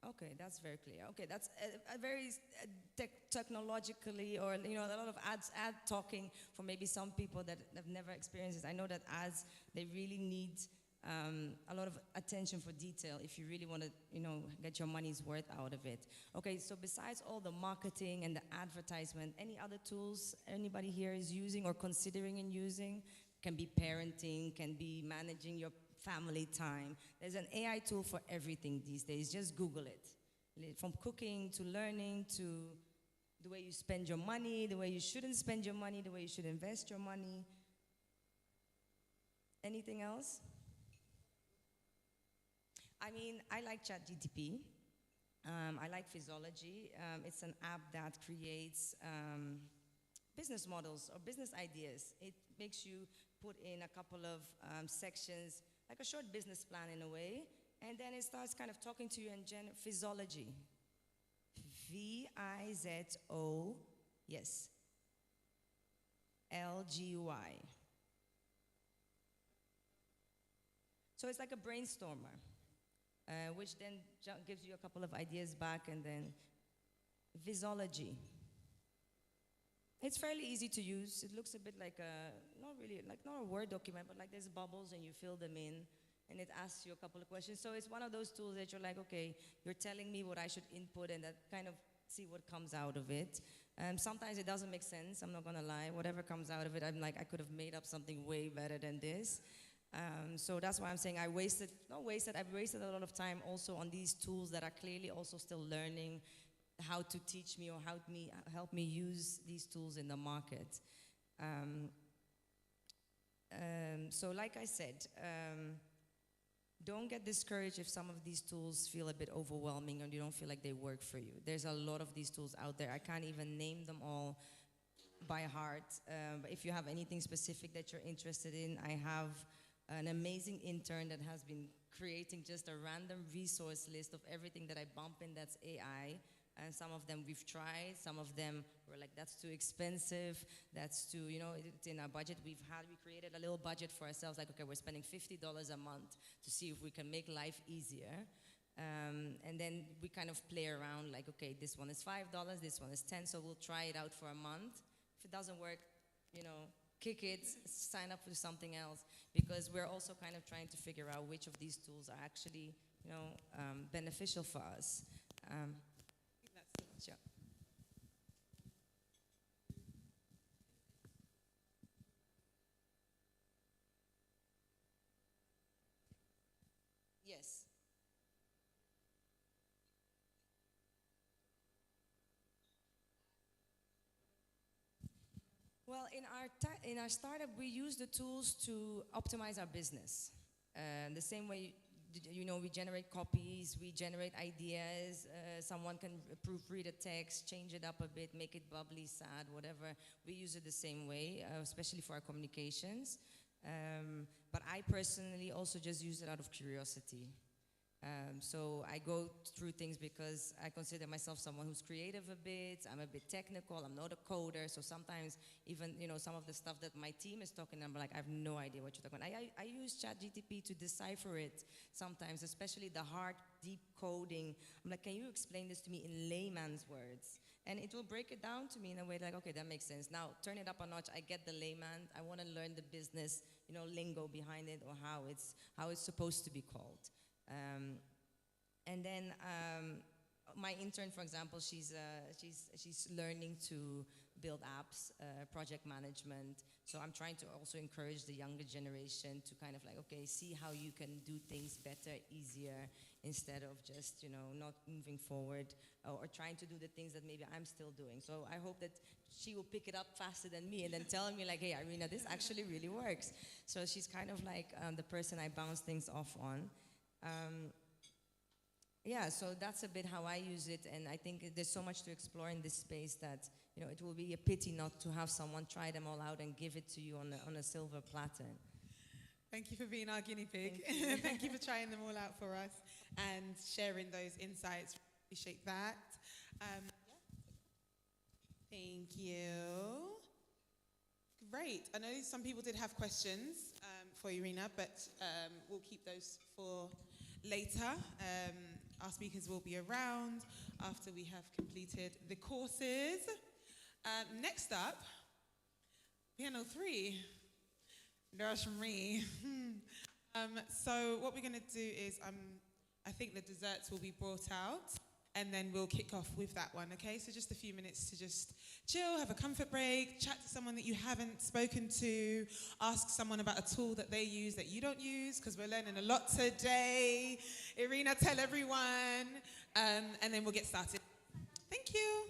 S19: Okay, that's very clear. Okay, that's a very technologically, or, you know, a lot of ad talking for maybe some people that have never experienced it. I know that ads, they really need a lot of attention for detail if you really want to, you know, get your money's worth out of it. Okay, so besides all the marketing and the advertisement, any other tools anybody here is using or considering in using? Can be parenting, can be managing your family time. There's an AI tool for everything these days. Just Google it. From cooking to learning to the way you spend your money, the way you shouldn't spend your money, the way you should invest your money. Anything else? I mean, I like Chat GPT. I like Physiology. It's an app that creates business models or business ideas. It makes you put in a couple of sections, like a short business plan in a way, and then it starts kind of talking to you in Physiology. V-I-Z-O, yes, L-G-Y. So it's like a brainstormer, which then gives you a couple of ideas back, and then Physiology. It's fairly easy to use. It looks a bit like not a Word document, but like there's bubbles and you fill them in, and it asks you a couple of questions. So it's one of those tools that you're like, okay, you're telling me what I should input, and that kind of see what comes out of it. Sometimes it doesn't make sense, I'm not gonna lie. Whatever comes out of it, I'm like, I could have made up something way better than this. So that's why I'm saying I've wasted a lot of time also on these tools that are clearly also still learning how to teach me or help me use these tools in the market. So like I said, don't get discouraged if some of these tools feel a bit overwhelming and you don't feel like they work for you. There's a lot of these tools out there. I can't even name them all by heart. But if you have anything specific that you're interested in, I have an amazing intern that has been creating just a random resource list of everything that I bump in that's AI. And some of them we've tried, some of them were like, that's too expensive, that's too, you know, it's in our budget. We created a little budget for ourselves, like, okay, we're spending $50 a month to see if we can make life easier. And then we kind of play around like, okay, this one is $5, this one is 10, so we'll try it out for a month. If it doesn't work, kick it, sign up for something else, because we're also kind of trying to figure out which of these tools are actually, beneficial for us. Sure. Yes. Well, in our startup, we use the tools to optimize our business. The same way, we generate copies, we generate ideas. Someone can proofread a text, change it up a bit, make it bubbly, sad, whatever. We use it the same way, especially for our communications. But I personally also just use it out of curiosity. So I go through things because I consider myself someone who's creative a bit. I'm a bit technical. I'm not a coder. So sometimes even, some of the stuff that my team is talking, I'm like, I have no idea what you're talking about. I use Chat GPT to decipher it sometimes, especially the hard, deep coding. I'm like, can you explain this to me in layman's words? And it will break it down to me in a way like, okay, that makes sense. Now, turn it up a notch. I get the layman. I want to learn the business, lingo behind it, or how it's supposed to be called. And then my intern, for example, she's learning to build apps, project management. So I'm trying to also encourage the younger generation to kind of like, okay, see how you can do things better, easier, instead of just, not moving forward or trying to do the things that maybe I'm still doing. So I hope that she will pick it up faster than me and then tell me like, hey, Irina, this actually really works. So she's kind of like the person I bounce things off on. Yeah, so that's a bit how I use it, and I think there's so much to explore in this space that, it will be a pity not to have someone try them all out and give it to you on a silver platter.
S1: Thank you for being our guinea pig. Thank you for trying them all out for us and sharing those insights. Appreciate that. Thank you. Great. I know some people did have questions for Irina, but we'll keep those for later. Our speakers will be around after we have completed the courses. Next up, Piano 3. So what we're going to do is, I think the desserts will be brought out, and then we'll kick off with that one, okay? So just a few minutes to just chill, have a comfort break, chat to someone that you haven't spoken to, ask someone about a tool that they use that you don't use, because we're learning a lot today. Irina, tell everyone, and then we'll get started. Thank you.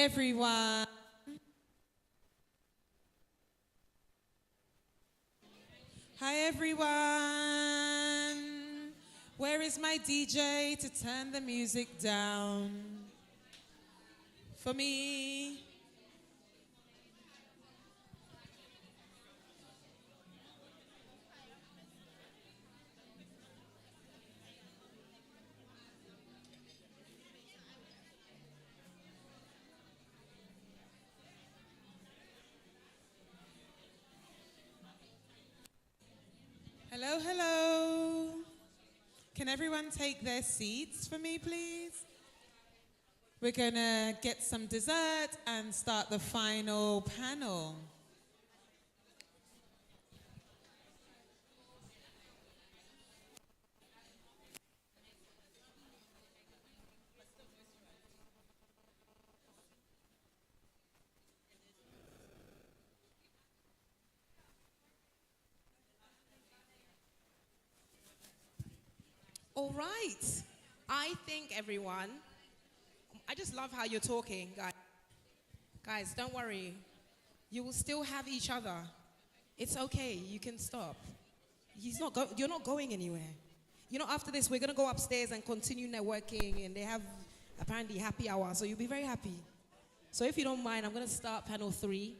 S1: everyone. Hi, everyone. Where is my DJ to turn the music down for me? Hello, hello. Can everyone take their seats for me, please? We're going to get some dessert and start the final panel.
S3: All right. I think everyone, I just love how you're talking, guys. Guys, don't worry. You will still have each other. It's okay. You can stop. You're not going anywhere. You know, after this, we're going to go upstairs and continue networking, and they have apparently happy hour, so you'll be very happy. So if you don't mind, I'm going to start panel 3.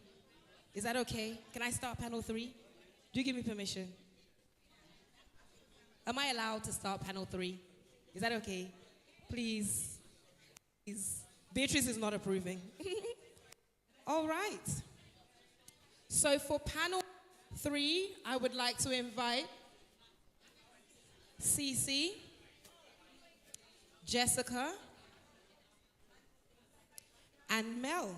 S3: Is that okay? Can I start panel 3? Do you give me permission? Am I allowed to start panel 3? Is that okay? Please. Please. Beatrice is not approving. All right. So for panel 3, I would like to invite Cece, Jessica, and Mel.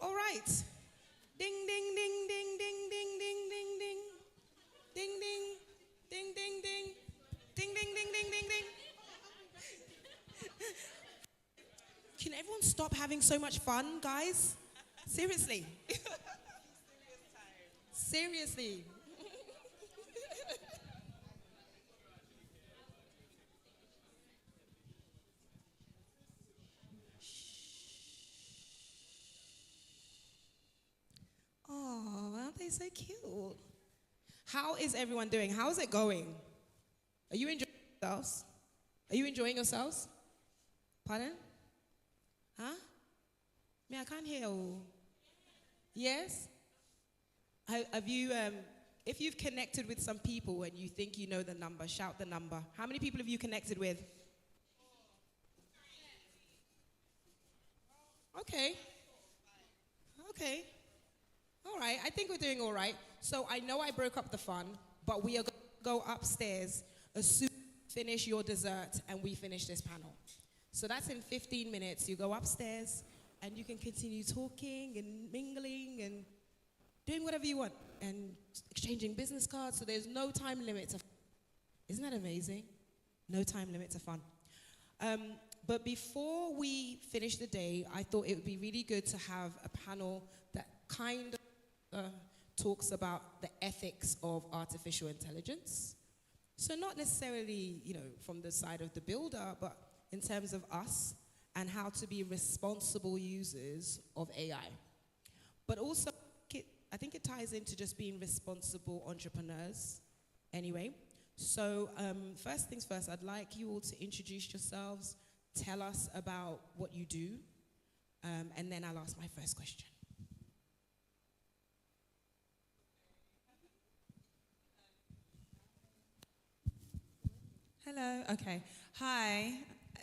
S3: All right. Ding, ding, ding, ding, ding, ding, ding, ding, ding. Ding, ding, ding, ding, ding. Ding, ding, ding, ding, ding, ding. Can everyone stop having so much fun, guys? Seriously. Seriously. Oh, aren't they so cute? How is everyone doing? How's it going? Are you enjoying yourselves? Are you enjoying yourselves? Pardon? Huh? Me, I can't hear you. Yes? Have you, if you've connected with some people and you think you know the number, shout the number. How many people have you connected with? Okay. Okay. All right, I think we're doing all right. So I know I broke up the fun, but we are going to go upstairs as soon as you finish your dessert and we finish this panel. So that's in 15 minutes. You go upstairs and you can continue talking and mingling and doing whatever you want and exchanging business cards. So there's no time limit to fun. Isn't that amazing? No time limit to fun. But before we finish the day, I thought it would be really good to have a panel that kind of talks about the ethics of artificial intelligence. So not necessarily, you know, from the side of the builder, but in terms of us and how to be responsible users of AI. But also, I think it ties into just being responsible entrepreneurs anyway. So first things first, I'd like you all to introduce yourselves, tell us about what you do, and then I'll ask my first question.
S1: Hello. Okay. Hi.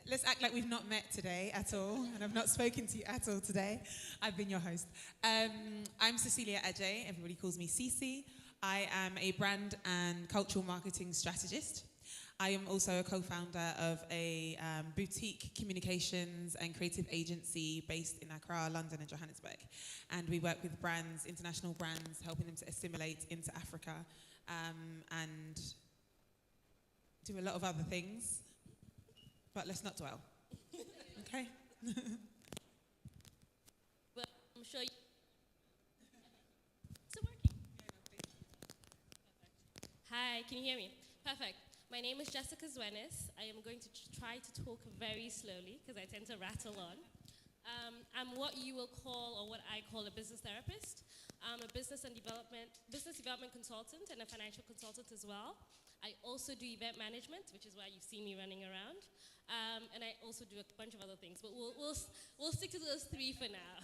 S1: let's act like we've not met today at all, and I've not spoken to you at all today. I've been your host. I'm Cecilia Ajay. Everybody calls me Cece. I am a brand and cultural marketing strategist. I am also a co-founder of a boutique communications and creative agency based in Accra, London, and Johannesburg. And we work with brands, international brands, helping them to assimilate into Africa and do a lot of other things. But let's not dwell. Okay?
S20: Well, I'm sure you... Is it working? Hi, can you hear me? Perfect. My name is Jessica Zwenis. I am going to try to talk very slowly because I tend to rattle on. I'm what you will call, or what I call, a business therapist. I'm a business development consultant and a financial consultant as well. I also do event management, which is why you see me running around. And I also do a bunch of other things, but we'll stick to those three for now.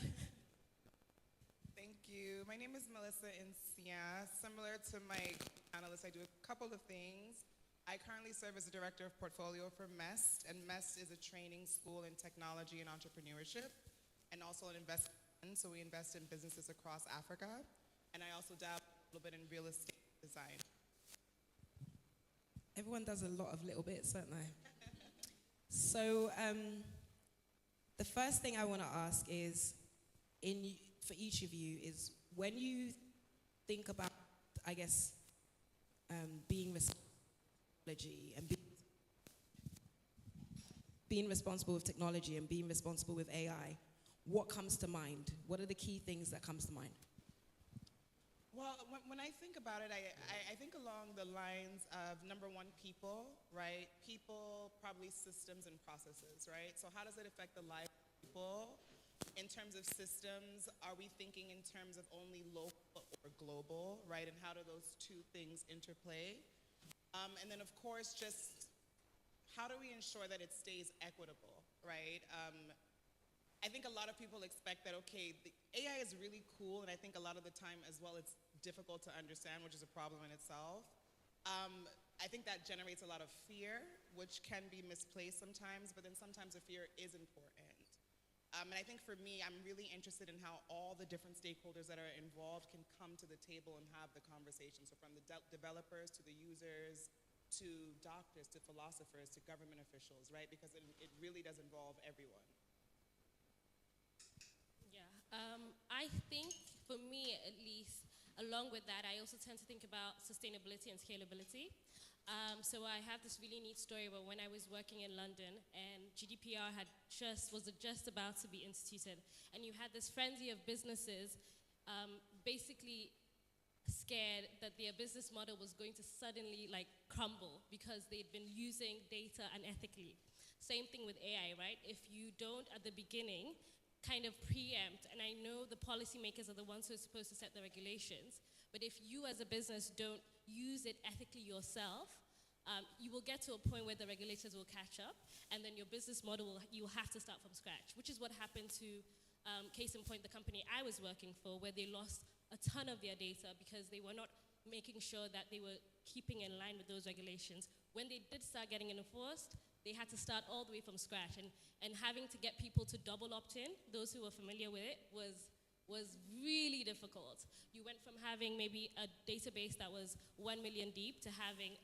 S21: Thank you. My name is Melissa Insia. Similar to my panelists, I do a couple of things. I currently serve as the director of portfolio for MEST, and MEST is a training school in technology and entrepreneurship, and also an investment. So we invest in businesses across Africa, and I also dabble a little bit in real estate design.
S3: Everyone does a lot of little bits, don't they? So the first thing I want to ask is, for each of you, is when you think about, I guess, being responsible and being responsible with technology and being responsible with AI, what comes to mind? What are the key things that comes to mind?
S21: Well, when I think about it, I think along the lines of, number one, people, right? People, probably systems and processes, right? So how does it affect the life of people? In terms of systems, are we thinking in terms of only local or global, right? And how do those two things interplay? And then, of course, just how do we ensure that it stays equitable, right? I think a lot of people expect that, okay, the AI is really cool, and I think a lot of the time as well it's difficult to understand, which is a problem in itself. I think that generates a lot of fear, which can be misplaced sometimes, but then sometimes the fear is important. And I think for me, I'm really interested in how all the different stakeholders that are involved can come to the table and have the conversation. So from the developers to the users, to doctors, to philosophers, to government officials, right? Because it really does involve everyone.
S20: Yeah, I think for me at least, along with that, I also tend to think about sustainability and scalability. So I have this really neat story where when I was working in London and GDPR was just about to be instituted, and you had this frenzy of businesses basically scared that their business model was going to suddenly crumble because they'd been using data unethically. Same thing with AI, right? If you don't at the beginning kind of preempt, and I know the policymakers are the ones who are supposed to set the regulations, but if you as a business don't use it ethically yourself, you will get to a point where the regulators will catch up, and then your business model, you'll have to start from scratch, which is what happened to, case in point, the company I was working for, where they lost a ton of their data because they were not making sure that they were keeping in line with those regulations. When they did start getting enforced, they had to start all the way from scratch, and having to get people to double opt-in, those who were familiar with it, was really difficult. You went from having maybe a database that was 1 million deep to having,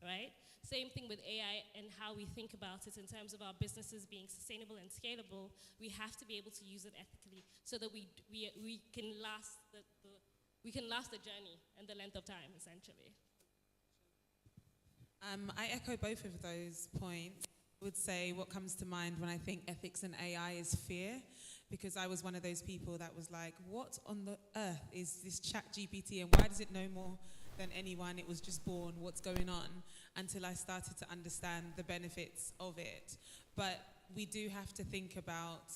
S20: right? Same thing with AI and how we think about it in terms of our businesses being sustainable and scalable. We have to be able to use it ethically so that we can last the journey and the length of time, essentially.
S1: I echo both of those points. I would say what comes to mind when I think ethics and AI is fear, because I was one of those people that was like, what on the earth is this Chat GPT, and why does it know more than anyone? It was just born, what's going on? Until I started to understand the benefits of it. But we do have to think about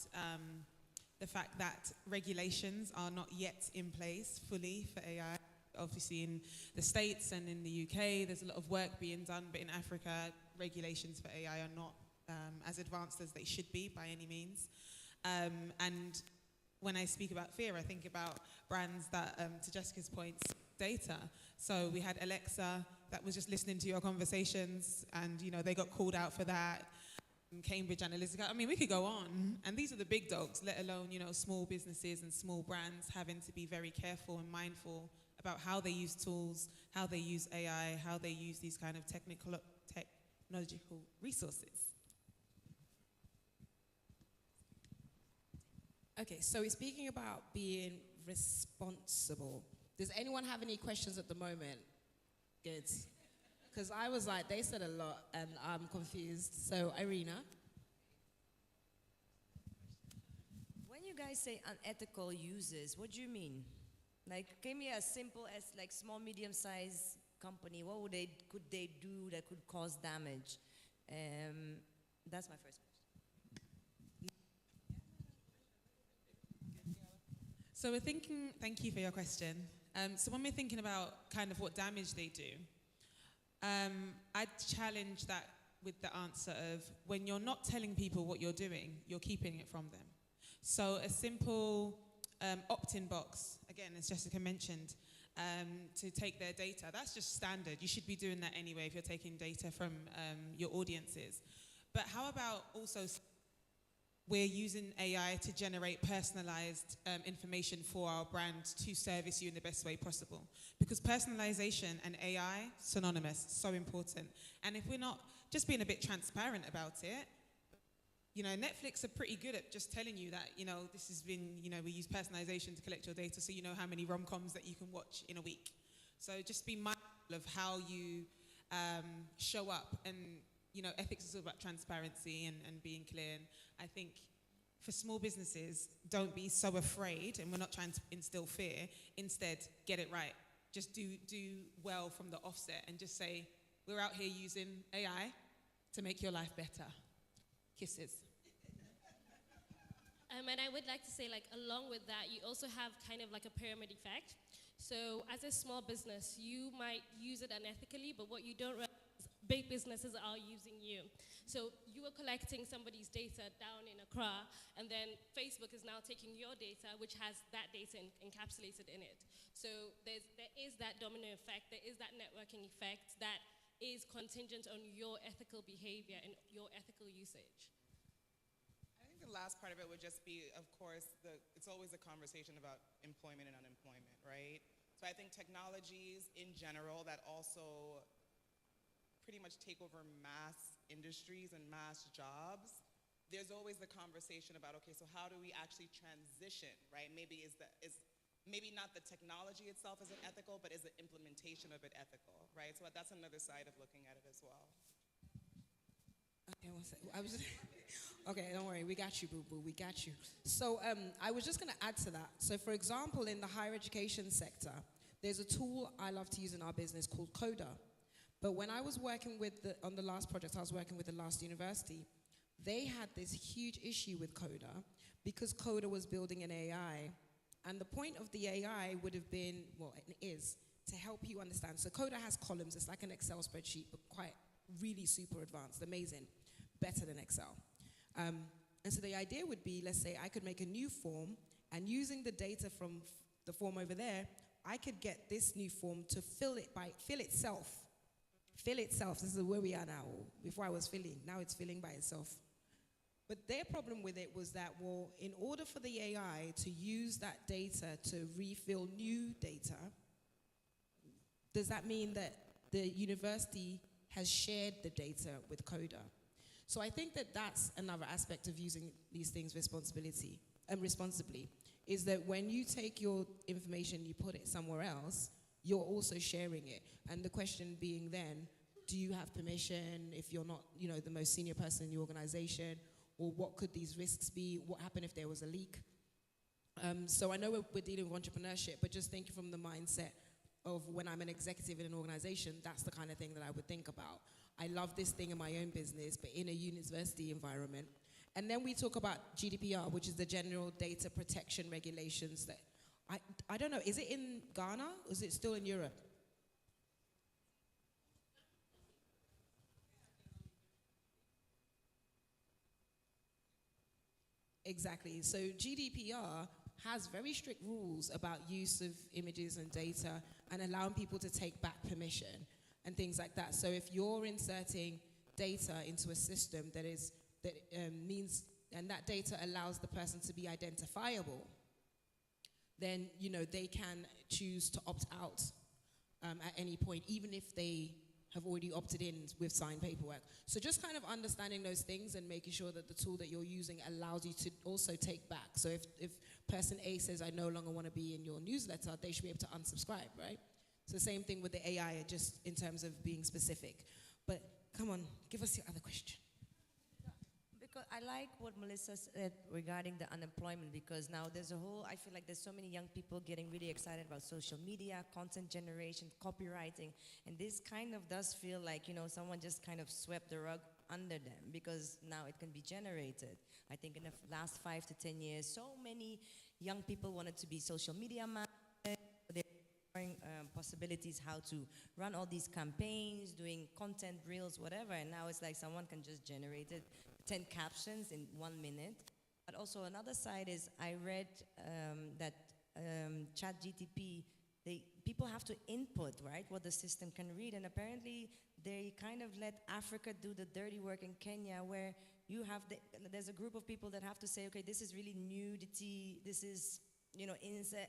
S1: the fact that regulations are not yet in place fully for AI. Obviously in the States and in the UK, there's a lot of work being done, but in Africa, regulations for AI are not as advanced as they should be by any means. And when I speak about fear, I think about brands that, to Jessica's point, data. So we had Alexa that was just listening to your conversations, and they got called out for that. Cambridge Analytica. I mean, we could go on, and these are the big dogs, let alone, small businesses and small brands having to be very careful and mindful about how they use tools, how they use AI, how they use these kind of technological resources.
S3: Okay, so we're speaking about being responsible. Does anyone have any questions at the moment? Good. Because I was like, they said a lot and I'm confused. So, Irina?
S6: When you guys say unethical uses, what do you mean? Like, give me as simple as like small, medium-sized company. What could they do that could cause damage? That's my first question.
S1: So we're thinking, thank you for your question. So when we're thinking about kind of what damage they do, I'd challenge that with the answer of when you're not telling people what you're doing, you're keeping it from them. So a simple opt-in box, again, as Jessica mentioned, to take their data, that's just standard. You should be doing that anyway if you're taking data from your audiences. But how about also we're using AI to generate personalized information for our brand to service you in the best way possible. Because personalization and AI, synonymous, so important. And if we're not just being a bit transparent about it, Netflix are pretty good at just telling you that, this has been, we use personalization to collect your data so you know how many rom-coms that you can watch in a week. So just be mindful of how you show up. And, ethics is all about transparency and being clear. And I think for small businesses, don't be so afraid, and we're not trying to instill fear. Instead, get it right. Just do well from the offset and just say, we're out here using AI to make your life better. Kisses.
S20: And I would like to say, along with that, you also have kind of like a pyramid effect. So as a small business, you might use it unethically, but what you don't realize is big businesses are using you. So you are collecting somebody's data down in Accra, and then Facebook is now taking your data, which has that data encapsulated in it. So there is that domino effect, there is that networking effect that is contingent on your ethical behavior and your ethical usage.
S21: I think the last part of it would just be, of course, it's always a conversation about employment and unemployment, right? So I think technologies in general that also pretty much take over mass industries and mass jobs, there's always the conversation about, okay, so how do we actually transition, right? Maybe maybe not the technology itself isn't ethical, but is the implementation of it ethical, right? So that's another side of looking at it as well.
S3: Okay, one second. Okay, don't worry, we got you, boo-boo, we got you. So I was just gonna add to that. So for example, in the higher education sector, there's a tool I love to use in our business called Coda. But when I was working on the last project, I was working with the last university, they had this huge issue with Coda because Coda was building an AI. And the point of the AI would have been, well, it is, to help you understand. So Coda has columns, it's like an Excel spreadsheet, but quite really super advanced, amazing, better than Excel. And so the idea would be, let's say I could make a new form, and using the data from the form over there, I could get this new form to fill itself. This is where we are now. Before I was filling, now it's filling by itself. But their problem with it was that, well, in order for the AI to use that data to refill new data, does that mean that the university has shared the data with Coda? So I think that that's another aspect of using these things responsibly, is that when you take your information, you put it somewhere else, you're also sharing it. And the question being then, do you have permission if you're not, the most senior person in the organization? Or what could these risks be? What happened if there was a leak? So I know we're dealing with entrepreneurship, but just thinking from the mindset of when I'm an executive in an organization, that's the kind of thing that I would think about. I love this thing in my own business, but in a university environment. And then we talk about GDPR, which is the General Data Protection Regulations that, I don't know, is it in Ghana or is it still in Europe? Exactly. So GDPR has very strict rules about use of images and data and allowing people to take back permission and things like that. So if you're inserting data into a system that is that means, and that data allows the person to be identifiable, then, you know, they can choose to opt out at any point, even if they have already opted in with signed paperwork. So just kind of understanding those things and making sure that the tool that you're using allows you to also take back. So if person A says, I no longer want to be in your newsletter, they should be able to unsubscribe, right? So same thing with the AI, just in terms of being specific. But come on, give us your other question.
S19: Because I like what Melissa said regarding the unemployment, because now there's a whole, I feel like there's so many young people getting really excited about social media, content generation, copywriting, and this kind of does feel like, you know, someone just kind of swept the rug under them, because now it can be generated. I think in the last 5 to 10 years, so many young people wanted to be social media managers. They're exploring possibilities how to run all these campaigns, doing content, reels, whatever, and now it's like someone can just generate it, 10 captions in 1 minute. But also another side is I read that Chat GPT, people have to input, right, what the system can read, and apparently they kind of let Africa do the dirty work in Kenya, where you have there's a group of people that have to say, okay, this is really nudity, this is, you know,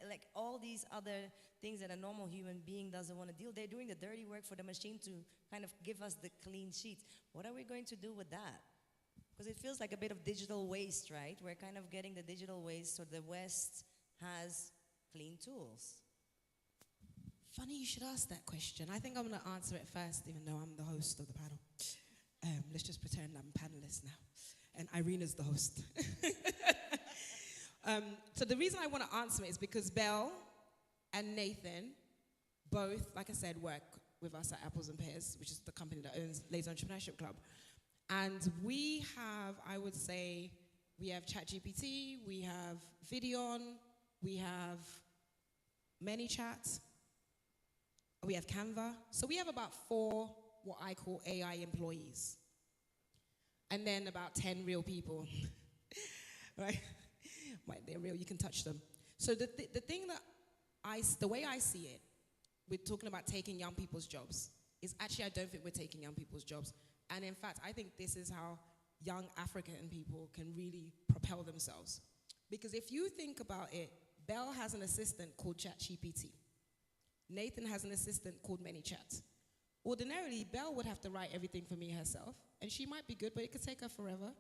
S19: like all these other things that a normal human being doesn't want to deal. They're doing the dirty work for the machine to kind of give us the clean sheets. What are we going to do with that? Because it feels like a bit of digital waste, right? We're kind of getting the digital waste so the West has clean tools.
S3: Funny you should ask that question. I think I'm going to answer it first, even though I'm the host of the panel. Let's just pretend I'm a panelist now. And Irina's the host. So the reason I want to answer it is because Belle and Nathan both, like I said, work with us at Apples and Pears, which is the company that owns Ladies Entrepreneurship Club. And we have, I would say, we have ChatGPT, we have Videon, we have ManyChat, we have Canva. So we have about 4 what I call AI employees. And then about 10 real people, right? They're real, you can touch them. So the thing that the way I see it, we're talking about taking young people's jobs, is actually I don't think we're taking young people's jobs. And in fact, I think this is how young African people can really propel themselves. Because if you think about it, Belle has an assistant called ChatGPT. Nathan has an assistant called ManyChat. Ordinarily, Belle would have to write everything for me herself, and she might be good, but it could take her forever.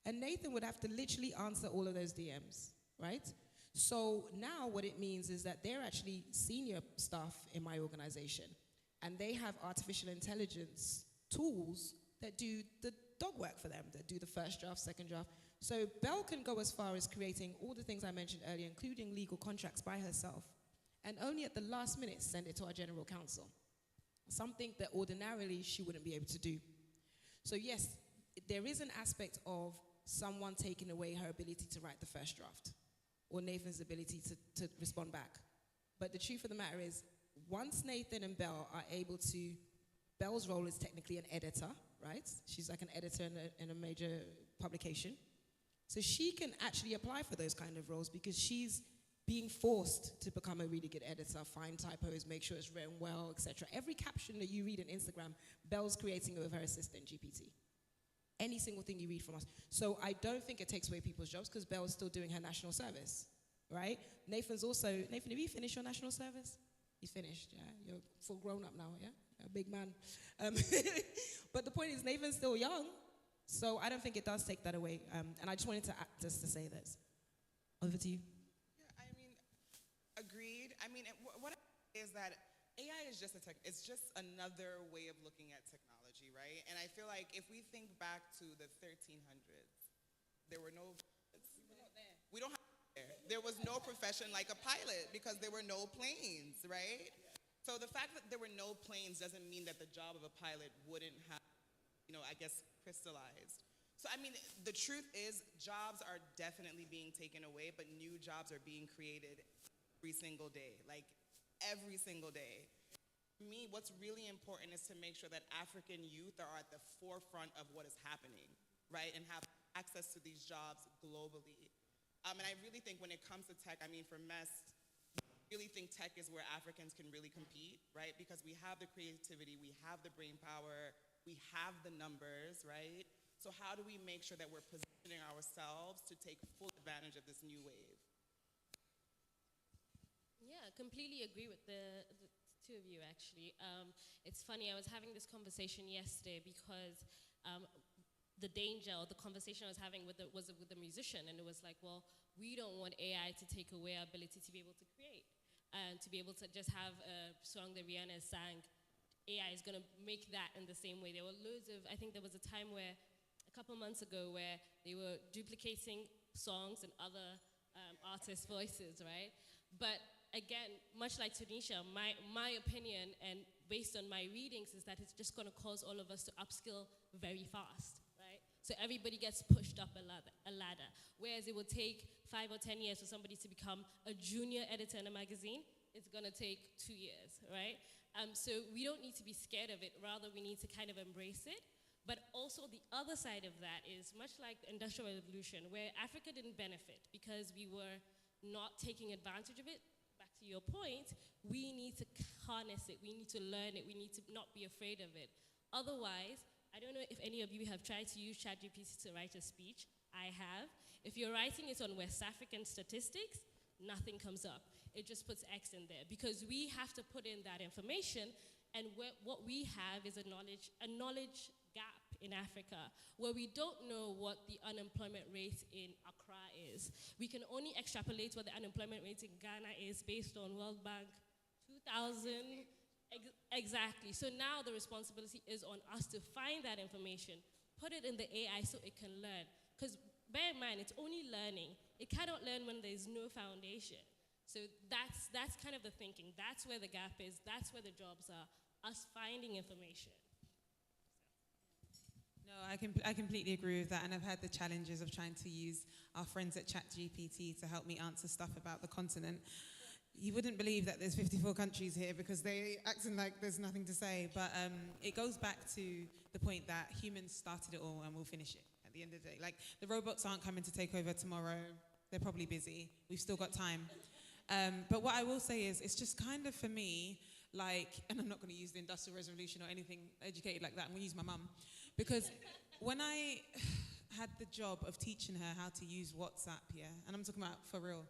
S3: And Nathan would have to literally answer all of those DMs, right? So now what it means is that they're actually senior staff in my organization, and they have artificial intelligence tools that do the dog work for them, that do the first draft, second draft. So Belle can go as far as creating all the things I mentioned earlier, including legal contracts by herself, and only at the last minute send it to our general counsel, something that ordinarily she wouldn't be able to do. So yes, there is an aspect of someone taking away her ability to write the first draft, or Nathan's ability to respond back. But the truth of the matter is, once Nathan and Belle are able to, Belle's role is technically an editor, right? She's like an editor in a major publication. So she can actually apply for those kind of roles because she's being forced to become a really good editor, find typos, make sure it's written well, etc. Every caption that you read on Instagram, Belle's creating it with her assistant, GPT. Any single thing you read from us. So I don't think it takes away people's jobs because Belle's still doing her national service, right? Nathan, have you finished your national service? He's finished, yeah? You're full grown up now, yeah? A big man. But the point is, Nathan's still young, so I don't think it does take that away. And I just wanted to say this. Over to you.
S21: Yeah, I mean, agreed. I mean, what I say is that AI is just it's just another way of looking at technology, right? And I feel like if we think back to the 1300s, there were no, we don't have there was no profession like a pilot because there were no planes, right? So the fact that there were no planes doesn't mean that the job of a pilot wouldn't have, I guess, crystallized. So I mean, the truth is jobs are definitely being taken away, but new jobs are being created every single day, like every single day. For me, what's really important is to make sure that African youth are at the forefront of what is happening, right? And have access to these jobs globally. And I really think when it comes to tech, I mean, for MEST, I really think tech is where Africans can really compete, right? Because we have the creativity, we have the brain power, we have the numbers, right? So how do we make sure that we're positioning ourselves to take full advantage of this new wave?
S20: Yeah, I completely agree with the two of you, actually. It's funny, I was having this conversation yesterday because the danger or the conversation I was having was with a musician, and it was like, well, we don't want AI to take away our ability to be able to create and to be able to just have a song that Rihanna sang. AI is going to make that in the same way. There were loads of, I think there was a time where, a couple months ago, where they were duplicating songs and other artists' voices, right? But again, much like Tunisia, my opinion and based on my readings is that it's just going to cause all of us to upskill very fast, right? So everybody gets pushed up a ladder. Whereas it would take 5 or 10 years for somebody to become a junior editor in a magazine, it's going to take 2 years, right? So we don't need to be scared of it. Rather, we need to kind of embrace it. But also the other side of that is much like the Industrial Revolution, where Africa didn't benefit because we were not taking advantage of it. Back to your point, we need to harness it. We need to learn it. We need to not be afraid of it. Otherwise, I don't know if any of you have tried to use ChatGPT to write a speech. I have. If you're writing it on West African statistics, nothing comes up. It just puts X in there because we have to put in that information, and what we have is a knowledge gap in Africa where we don't know what the unemployment rate in Accra is. We can only extrapolate what the unemployment rate in Ghana is based on World Bank 2000. Exactly. So now the responsibility is on us to find that information, put it in the AI so it can learn. Because bear in mind, it's only learning. It cannot learn when there's no foundation. So that's kind of the thinking. That's where the gap is. That's where the jobs are, us finding information.
S1: No, I completely agree with that, and I've had the challenges of trying to use our friends at ChatGPT to help me answer stuff about the continent. You wouldn't believe that there's 54 countries here because they acting like there's nothing to say, but it goes back to the point that humans started it all and we'll finish it at the end of the day. Like, the robots aren't coming to take over tomorrow. They're probably busy. We've still got time. But what I will say is, it's just kind of, for me, like, and I'm not going to use the Industrial Revolution or anything educated like that. I'm going to use my mum. Because when I had the job of teaching her how to use WhatsApp, yeah, and I'm talking about for real,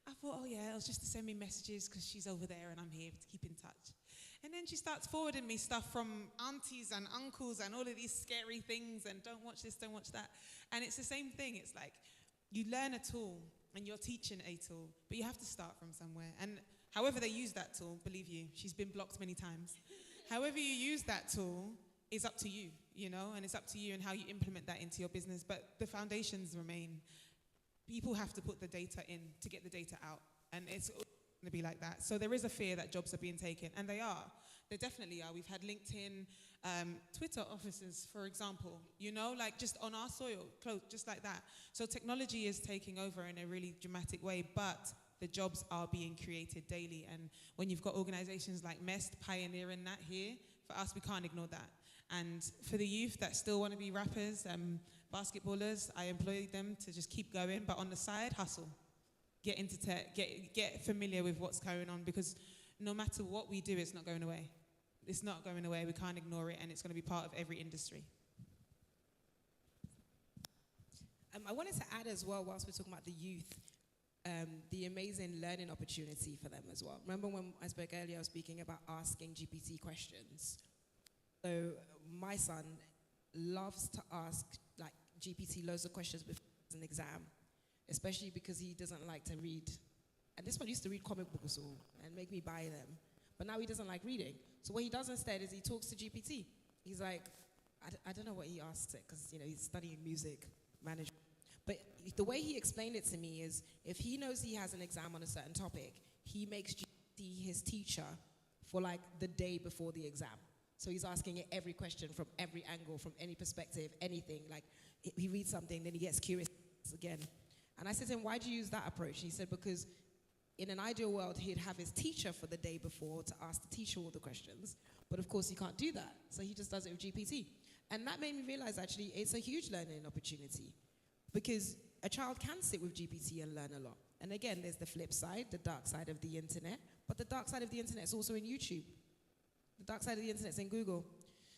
S1: I thought, oh yeah, it was just to send me messages because she's over there and I'm here to keep in touch. And then she starts forwarding me stuff from aunties and uncles and all of these scary things and don't watch this, don't watch that. And it's the same thing. It's like you learn a tool and you're teaching a tool, but you have to start from somewhere. And however they use that tool, believe you, she's been blocked many times. However you use that tool is up to you, you know, and it's up to you and how you implement that into your business. But the foundations remain. People have to put the data in to get the data out, and it's going to be like that. So there is a fear that jobs are being taken, and they are. They definitely are. We've had LinkedIn, Twitter offices, for example, you know, like just on our soil, close, just like that. So technology is taking over in a really dramatic way, but the jobs are being created daily. And when you've got organizations like MEST pioneering that here, for us, we can't ignore that. And for the youth that still want to be rappers, basketballers, I employ them to just keep going, but on the side, hustle. Get into tech, get familiar with what's going on, because no matter what we do, it's not going away. It's not going away, we can't ignore it, and it's going to be part of every industry.
S3: I wanted to add as well, whilst we're talking about the youth, the amazing learning opportunity for them as well. Remember when I spoke earlier, I was speaking about asking GPT questions. So my son loves to ask like GPT loads of questions before an exam, especially because he doesn't like to read. And this one used to read comic books and make me buy them. But now he doesn't like reading. So what he does instead is he talks to GPT. He's like, I don't know what he asks it, because you know he's studying music management. But the way he explained it to me is, if he knows he has an exam on a certain topic, he makes GPT his teacher for like the day before the exam. So he's asking it every question from every angle, from any perspective, anything. Like he reads something, then he gets curious again. And I said to him, why do you use that approach? He said, because in an ideal world, he'd have his teacher for the day before to ask the teacher all the questions. But of course, he can't do that. So he just does it with GPT. And that made me realize, actually, it's a huge learning opportunity. Because a child can sit with GPT and learn a lot. And again, there's the flip side, the dark side of the internet. But the dark side of the internet is also in YouTube. The dark side of the internet is in Google.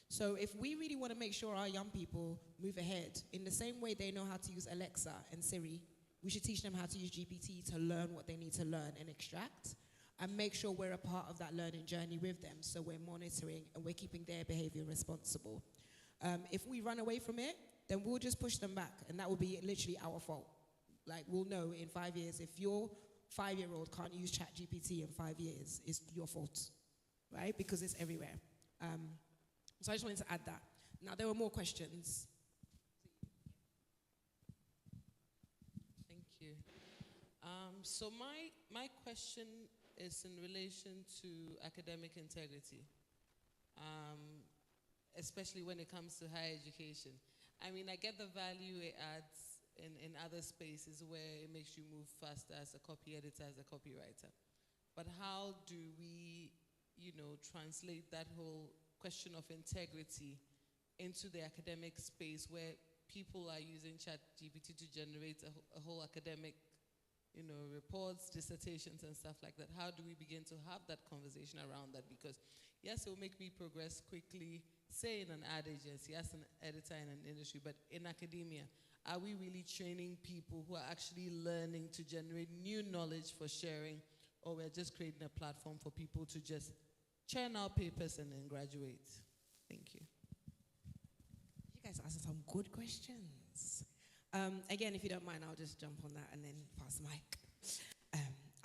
S3: So if we really want to make sure our young people move ahead, in the same way they know how to use Alexa and Siri, we should teach them how to use GPT to learn what they need to learn and extract, and make sure we're a part of that learning journey with them, so we're monitoring and we're keeping their behavior responsible. If we run away from it, then we'll just push them back, and that will be literally our fault. Like, we'll know in 5 years, if your 5-year-old can't use Chat GPT in 5 years, it's your fault, right? Because it's everywhere. So I just wanted to add that. Now, there were more questions.
S12: Thank you. So my question is in relation to academic integrity, especially when it comes to higher education. I mean, I get the value it adds in other spaces where it makes you move faster as a copy editor, as a copywriter. But how do we, translate that whole question of integrity into the academic space where people are using Chat GPT to generate a whole academic, reports, dissertations, and stuff like that? How do we begin to have that conversation around that? Because yes, it will make me progress quickly, say in an ad agency, as an editor in an industry, but in academia, are we really training people who are actually learning to generate new knowledge for sharing, or we're just creating a platform for people to just churn out papers and then graduate? Thank you.
S3: You guys asked some good questions. Again, if you don't mind, I'll just jump on that and then pass the mic.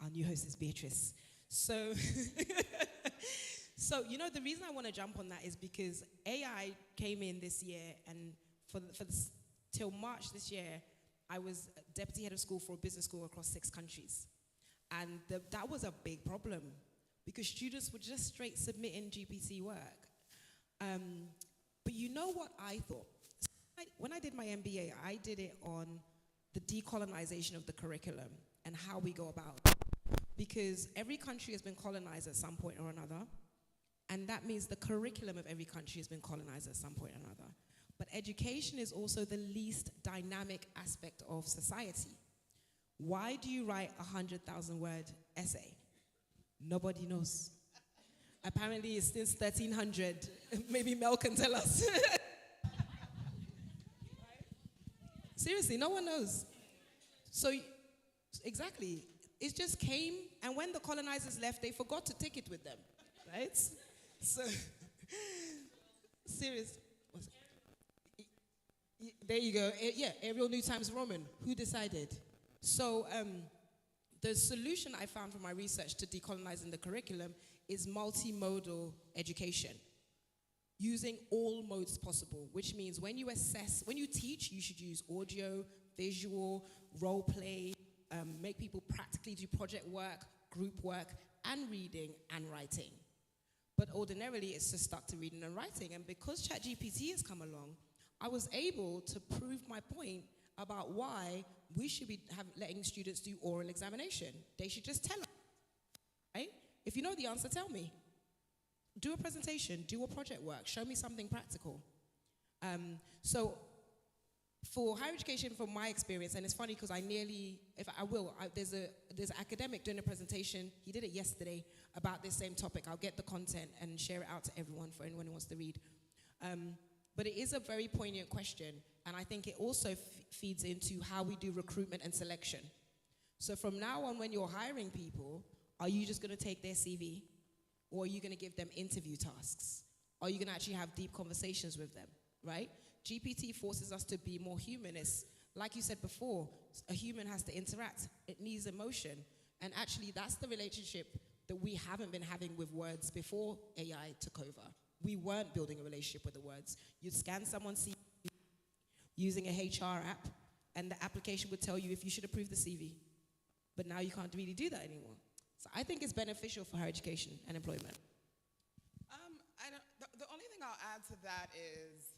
S3: Our new host is Beatrice. So, the reason I want to jump on that is because AI came in this year, and till March this year, I was deputy head of school for a business school across 6 countries. And that was a big problem because students were just straight submitting GPT work. But you know what I thought? When I did my MBA, I did it on the decolonization of the curriculum and how we go about it. Because every country has been colonized at some point or another. And that means the curriculum of every country has been colonized at some point or another. But education is also the least dynamic aspect of society. Why do you write a 100,000-word essay? Nobody knows. Apparently, it's since 1300. Maybe Mel can tell us. Seriously, no one knows. So, exactly. It just came, and when the colonizers left, they forgot to take it with them, right? So, serious. There you go. Arial New Times Roman. Who decided? So, the solution I found from my research to decolonizing the curriculum is multimodal education, using all modes possible, which means when you teach, you should use audio, visual, role play, make people practically do project work, group work, and reading and writing. But ordinarily, it's just stuck to reading and writing. And because ChatGPT has come along, I was able to prove my point about why we should be letting students do oral examination. They should just tell us, right? If you know the answer, tell me. Do a presentation, do a project work, show me something practical. So for higher education, from my experience, and it's funny because there's an academic doing a presentation, he did it yesterday, about this same topic. I'll get the content and share it out to everyone for anyone who wants to read. But it is a very poignant question, and I think it also feeds into how we do recruitment and selection. So from now on, when you're hiring people, are you just going to take their CV? Or are you going to give them interview tasks? Are you going to actually have deep conversations with them, right? GPT forces us to be more human. It's, like you said before, a human has to interact. It needs emotion. And actually, that's the relationship that we haven't been having with words before AI took over. We weren't building a relationship with the words. You'd scan someone's CV using a HR app, and the application would tell you if you should approve the CV. But now you can't really do that anymore. So I think it's beneficial for higher education and employment.
S21: The only thing I'll add to that is,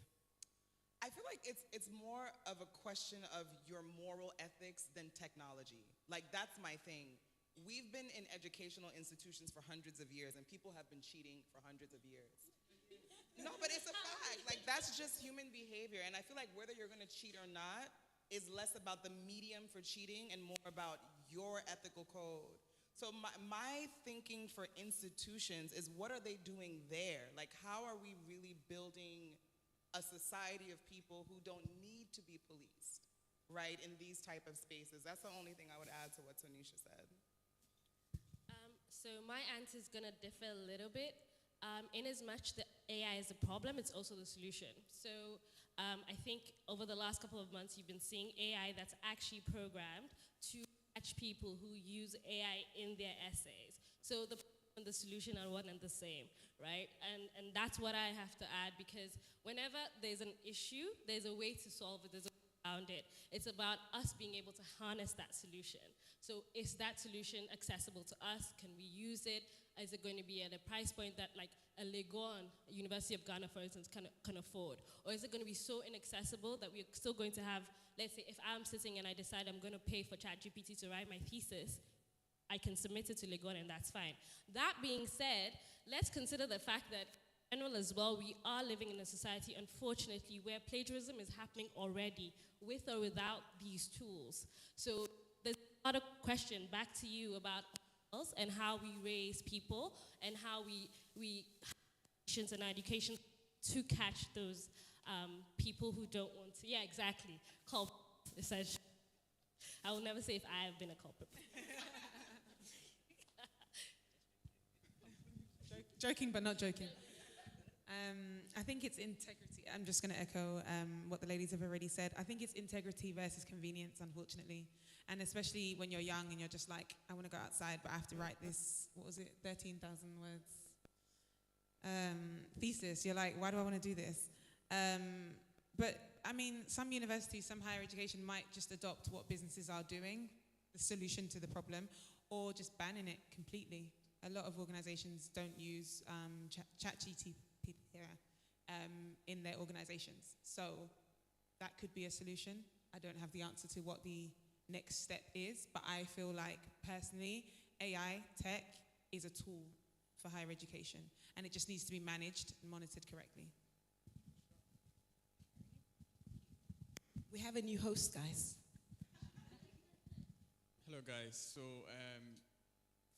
S21: I feel like it's more of a question of your moral ethics than technology. Like, that's my thing. We've been in educational institutions for hundreds of years, and people have been cheating for hundreds of years. No, but it's a fact. Like, that's just human behavior. And I feel like whether you're going to cheat or not is less about the medium for cheating and more about your ethical code. So So my thinking for institutions is, what are they doing there? Like, how are we really building a society of people who don't need to be policed, right, in these type of spaces? That's the only thing I would add to what Tanisha said.
S20: So my answer is going to differ a little bit. In as much that AI is a problem, it's also the solution. So I think over the last couple of months, you've been seeing AI that's actually programmed to catch people who use AI in their essays. So the problem and the solution are one and the same, right? And that's what I have to add, because whenever there's an issue, there's a way to solve it, there's a way around it. It's about us being able to harness that solution. So is that solution accessible to us? Can we use it? Is it going to be at a price point that like a Legon, University of Ghana, for instance, can afford? Or is it going to be so inaccessible that we're still going to have, let's say, if I'm sitting and I decide I'm going to pay for ChatGPT to write my thesis, I can submit it to Legon and that's fine. That being said, let's consider the fact that in general as well, we are living in a society, unfortunately, where plagiarism is happening already, with or without these tools. So there's a lot of question back to you about and how we raise people and how we in our education to catch those people who don't want to. Yeah, exactly. Culprits, essentially. I will never say if I have been a culprit.
S1: Joking, but not joking. I think it's integrity. I'm just going to echo what the ladies have already said. I think it's integrity versus convenience, unfortunately. And especially when you're young and you're just like, I want to go outside, but I have to write this, 13,000 words thesis. You're like, why do I want to do this? But I mean, some universities, some higher education might just adopt what businesses are doing, the solution to the problem, or just banning it completely. A lot of organizations don't use ChatGPT in their organizations. So that could be a solution. I don't have the answer to what the next step is, but I feel like personally, AI, tech is a tool for higher education, and it just needs to be managed and monitored correctly.
S3: We have a new host, guys.
S18: Hello, guys. So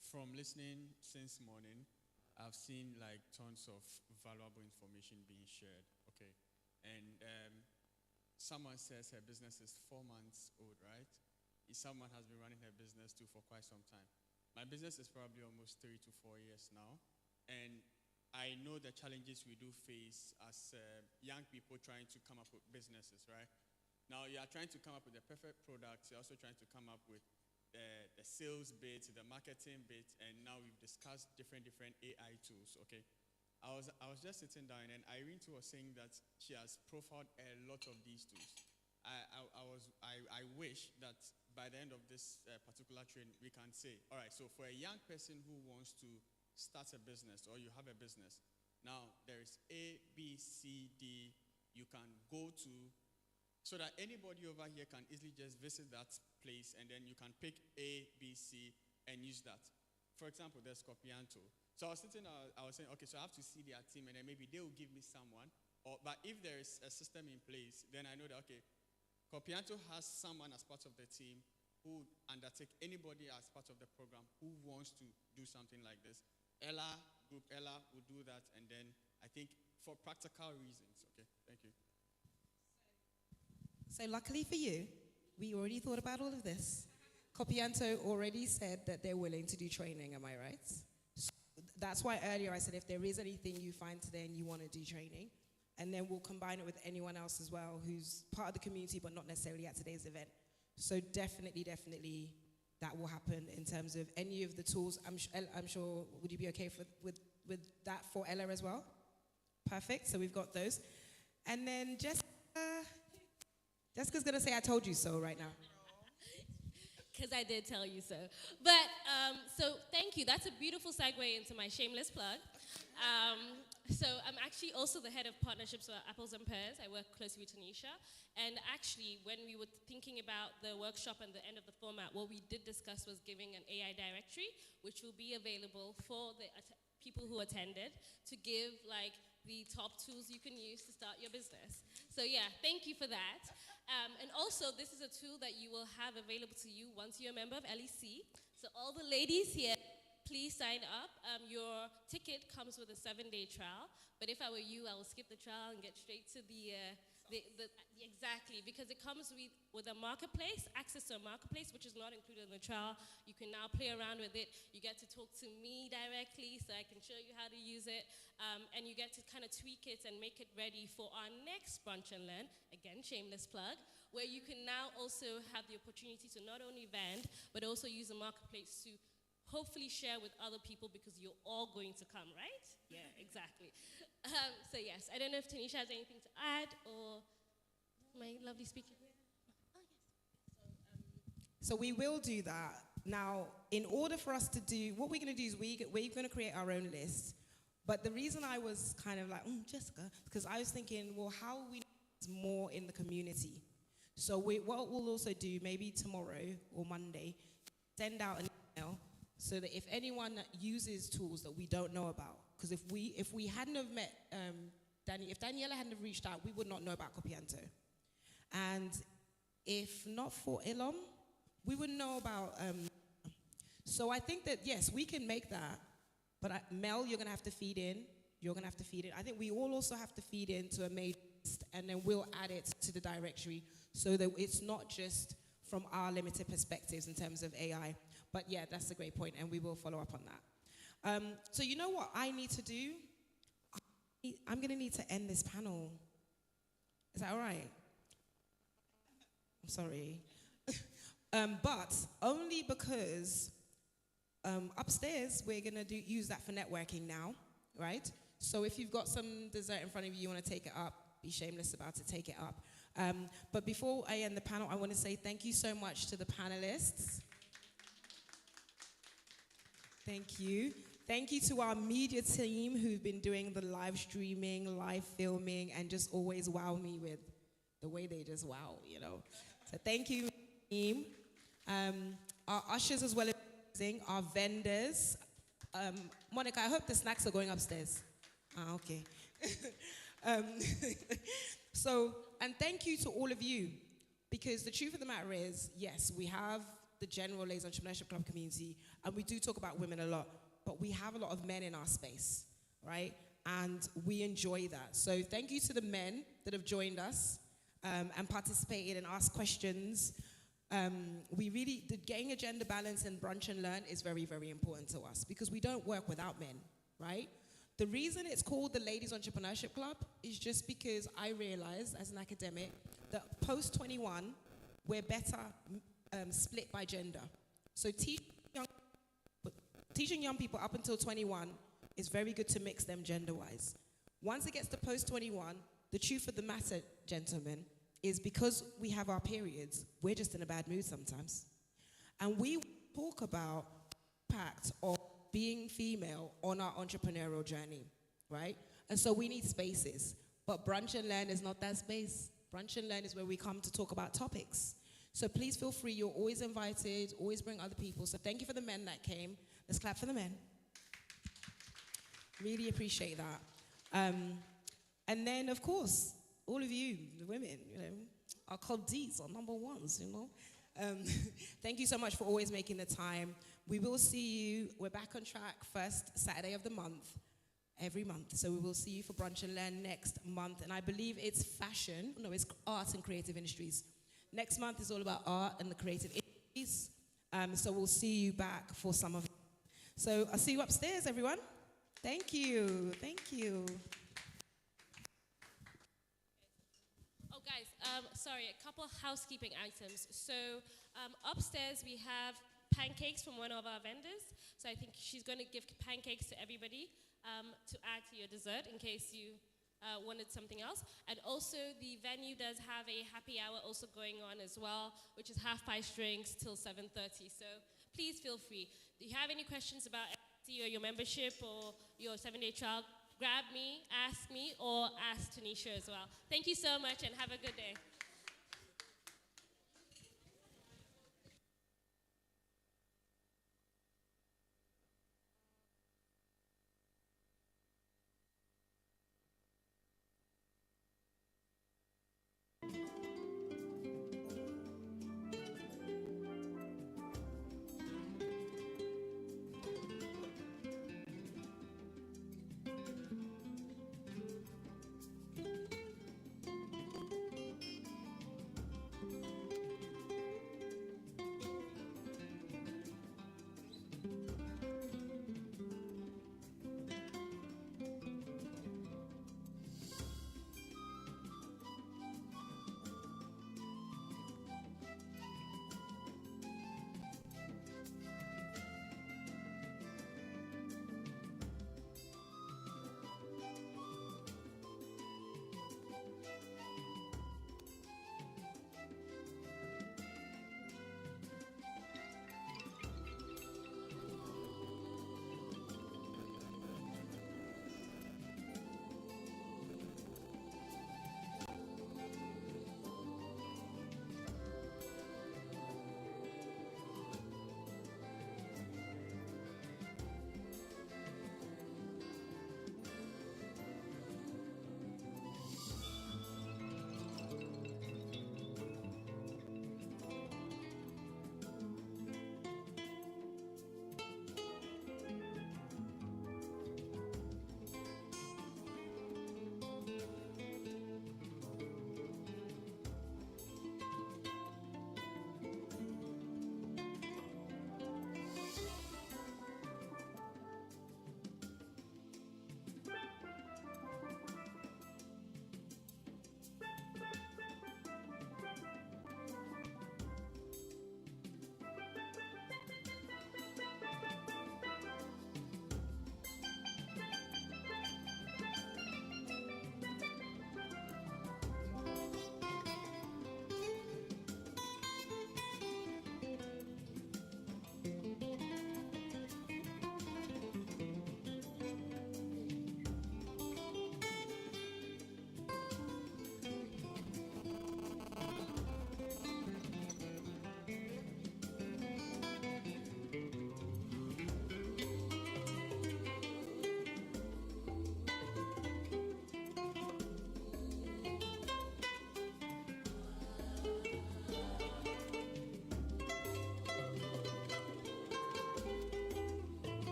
S18: from listening since morning, I've seen like tons of valuable information being shared. Okay, and someone says her business is 4 months old, right? Someone has been running her business too for quite some time. My business is probably almost 3 to 4 years now, and I know the challenges we do face as young people trying to come up with businesses, right? Now you are trying to come up with the perfect product. You're also trying to come up with the sales bit, the marketing bit, and now we've discussed different AI tools. Okay, I was just sitting down, and Irene too was saying that she has profiled a lot of these tools. I wish that by the end of this particular training, we can say, all right, so for a young person who wants to start a business, or you have a business, now there is A, B, C, D, you can go to, so that anybody over here can easily just visit that place, and then you can pick A, B, C, and use that. For example, there's Copianto. So I was sitting, I was saying, okay, so I have to see their team, and then maybe they will give me someone. But if there is a system in place, then I know that, okay, Copianto has someone as part of the team who undertake anybody as part of the program who wants to do something like this. Group Ella will do that, and then I think for practical reasons. Okay, thank you.
S3: So luckily for you, we already thought about all of this. Copianto already said that they're willing to do training, am I right? So that's why earlier I said if there is anything you find today and you want to do training, and then we'll combine it with anyone else as well who's part of the community but not necessarily at today's event. So definitely that will happen in terms of any of the tools. I'm sure, would you be okay with that for Ella as well? Perfect, so we've got those. And then Jessica's going to say I told you so right now.
S20: Because I did tell you so. But, so thank you. That's a beautiful segue into my shameless plug. So I'm actually also the head of partnerships for Apples and Pears. I work closely with Tanisha. And actually, when we were thinking about the workshop and the end of the format, what we did discuss was giving an AI directory, which will be available for the people who attended to give like the top tools you can use to start your business. So yeah, thank you for that. And also, this is a tool that you will have available to you once you're a member of LEC. So all the ladies here, please sign up. Your ticket comes with a 7-day trial. But if I were you, I will skip the trial and get straight to exactly, because it comes with a marketplace, access to a marketplace, which is not included in the trial. You can now play around with it. You get to talk to me directly, so I can show you how to use it. And you get to kind of tweak it and make it ready for our next Brunch and Learn, again, shameless plug, where you can now also have the opportunity to not only vend, but also use the marketplace to hopefully share with other people, because you're all going to come, right? Yeah, exactly. So yes, I don't know if Tanisha has anything to add, or my lovely speaker here.
S3: So we will do that. Now, in order for us to do, what we're going to do is we're going to create our own list. But the reason I was kind of like, Jessica, because I was thinking, well, how we more in the community. So what we'll also do, maybe tomorrow or Monday, send out an email so that if anyone uses tools that we don't know about, because if we hadn't have met if Daniela hadn't have reached out, we would not know about Copianto. And if not for Ilom, we wouldn't know about. So I think that yes, we can make that. But Mel, you're gonna have to feed in. You're gonna have to feed in. I think we all also have to feed into a made list, and then we'll add it to the directory so that it's not just from our limited perspectives in terms of AI. But yeah, that's a great point, and we will follow up on that. So you know what I need to do? I'm going to need to end this panel. Is that all right? I'm sorry. But only because upstairs we're going to use that for networking now, right? So if you've got some dessert in front of you, you want to take it up, be shameless about it, take it up. But before I end the panel, I want to say thank you so much to the panelists. Thank you. Thank you to our media team who've been doing the live streaming, live filming, and just always wow me with the way they just wow, you know. So thank you, team. Our ushers as well as our vendors. Monica, I hope the snacks are going upstairs. Okay. And thank you to all of you, because the truth of the matter is, yes, we have the general Ladies Entrepreneurship Club community, and we do talk about women a lot, but we have a lot of men in our space, right? And we enjoy that. So thank you to the men that have joined us and participated and asked questions. The getting a gender balance in Brunch and Learn is very, very important to us, because we don't work without men, right? The reason it's called the Ladies Entrepreneurship Club is just because I realized as an academic that post-21, we're better split by gender. So teaching young people up until 21 is very good to mix them gender-wise. Once it gets to post-21, the truth of the matter, gentlemen, is because we have our periods, we're just in a bad mood sometimes. And we talk about the impact of being female on our entrepreneurial journey, right? And so we need spaces. But Brunch and Learn is not that space. Brunch and Learn is where we come to talk about topics. So please feel free, you're always invited, always bring other people. So thank you for the men that came. Let's clap for the men. Really appreciate that. And then, of course, all of you, the women, you know, our Codis, our number ones, you know. Thank you so much for always making the time. We will see you, we're back on track first Saturday of the month, every month. So we will see you for Brunch and Learn next month. And I believe it's it's art and creative industries. Next month is all about art and the creative industries. So we'll see you back for some of it. So I'll see you upstairs, everyone. Thank you. Thank you.
S20: Oh, guys, sorry, a couple of housekeeping items. So upstairs we have pancakes from one of our vendors. So I think she's going to give pancakes to everybody to add to your dessert in case you wanted something else. And also the venue does have a happy hour also going on as well, which is half-price drinks till 7:30. So please feel free. Do you have any questions about FT or your membership or your 7-day trial? Grab me, ask me, or ask Tanisha as well. Thank you so much and have a good day.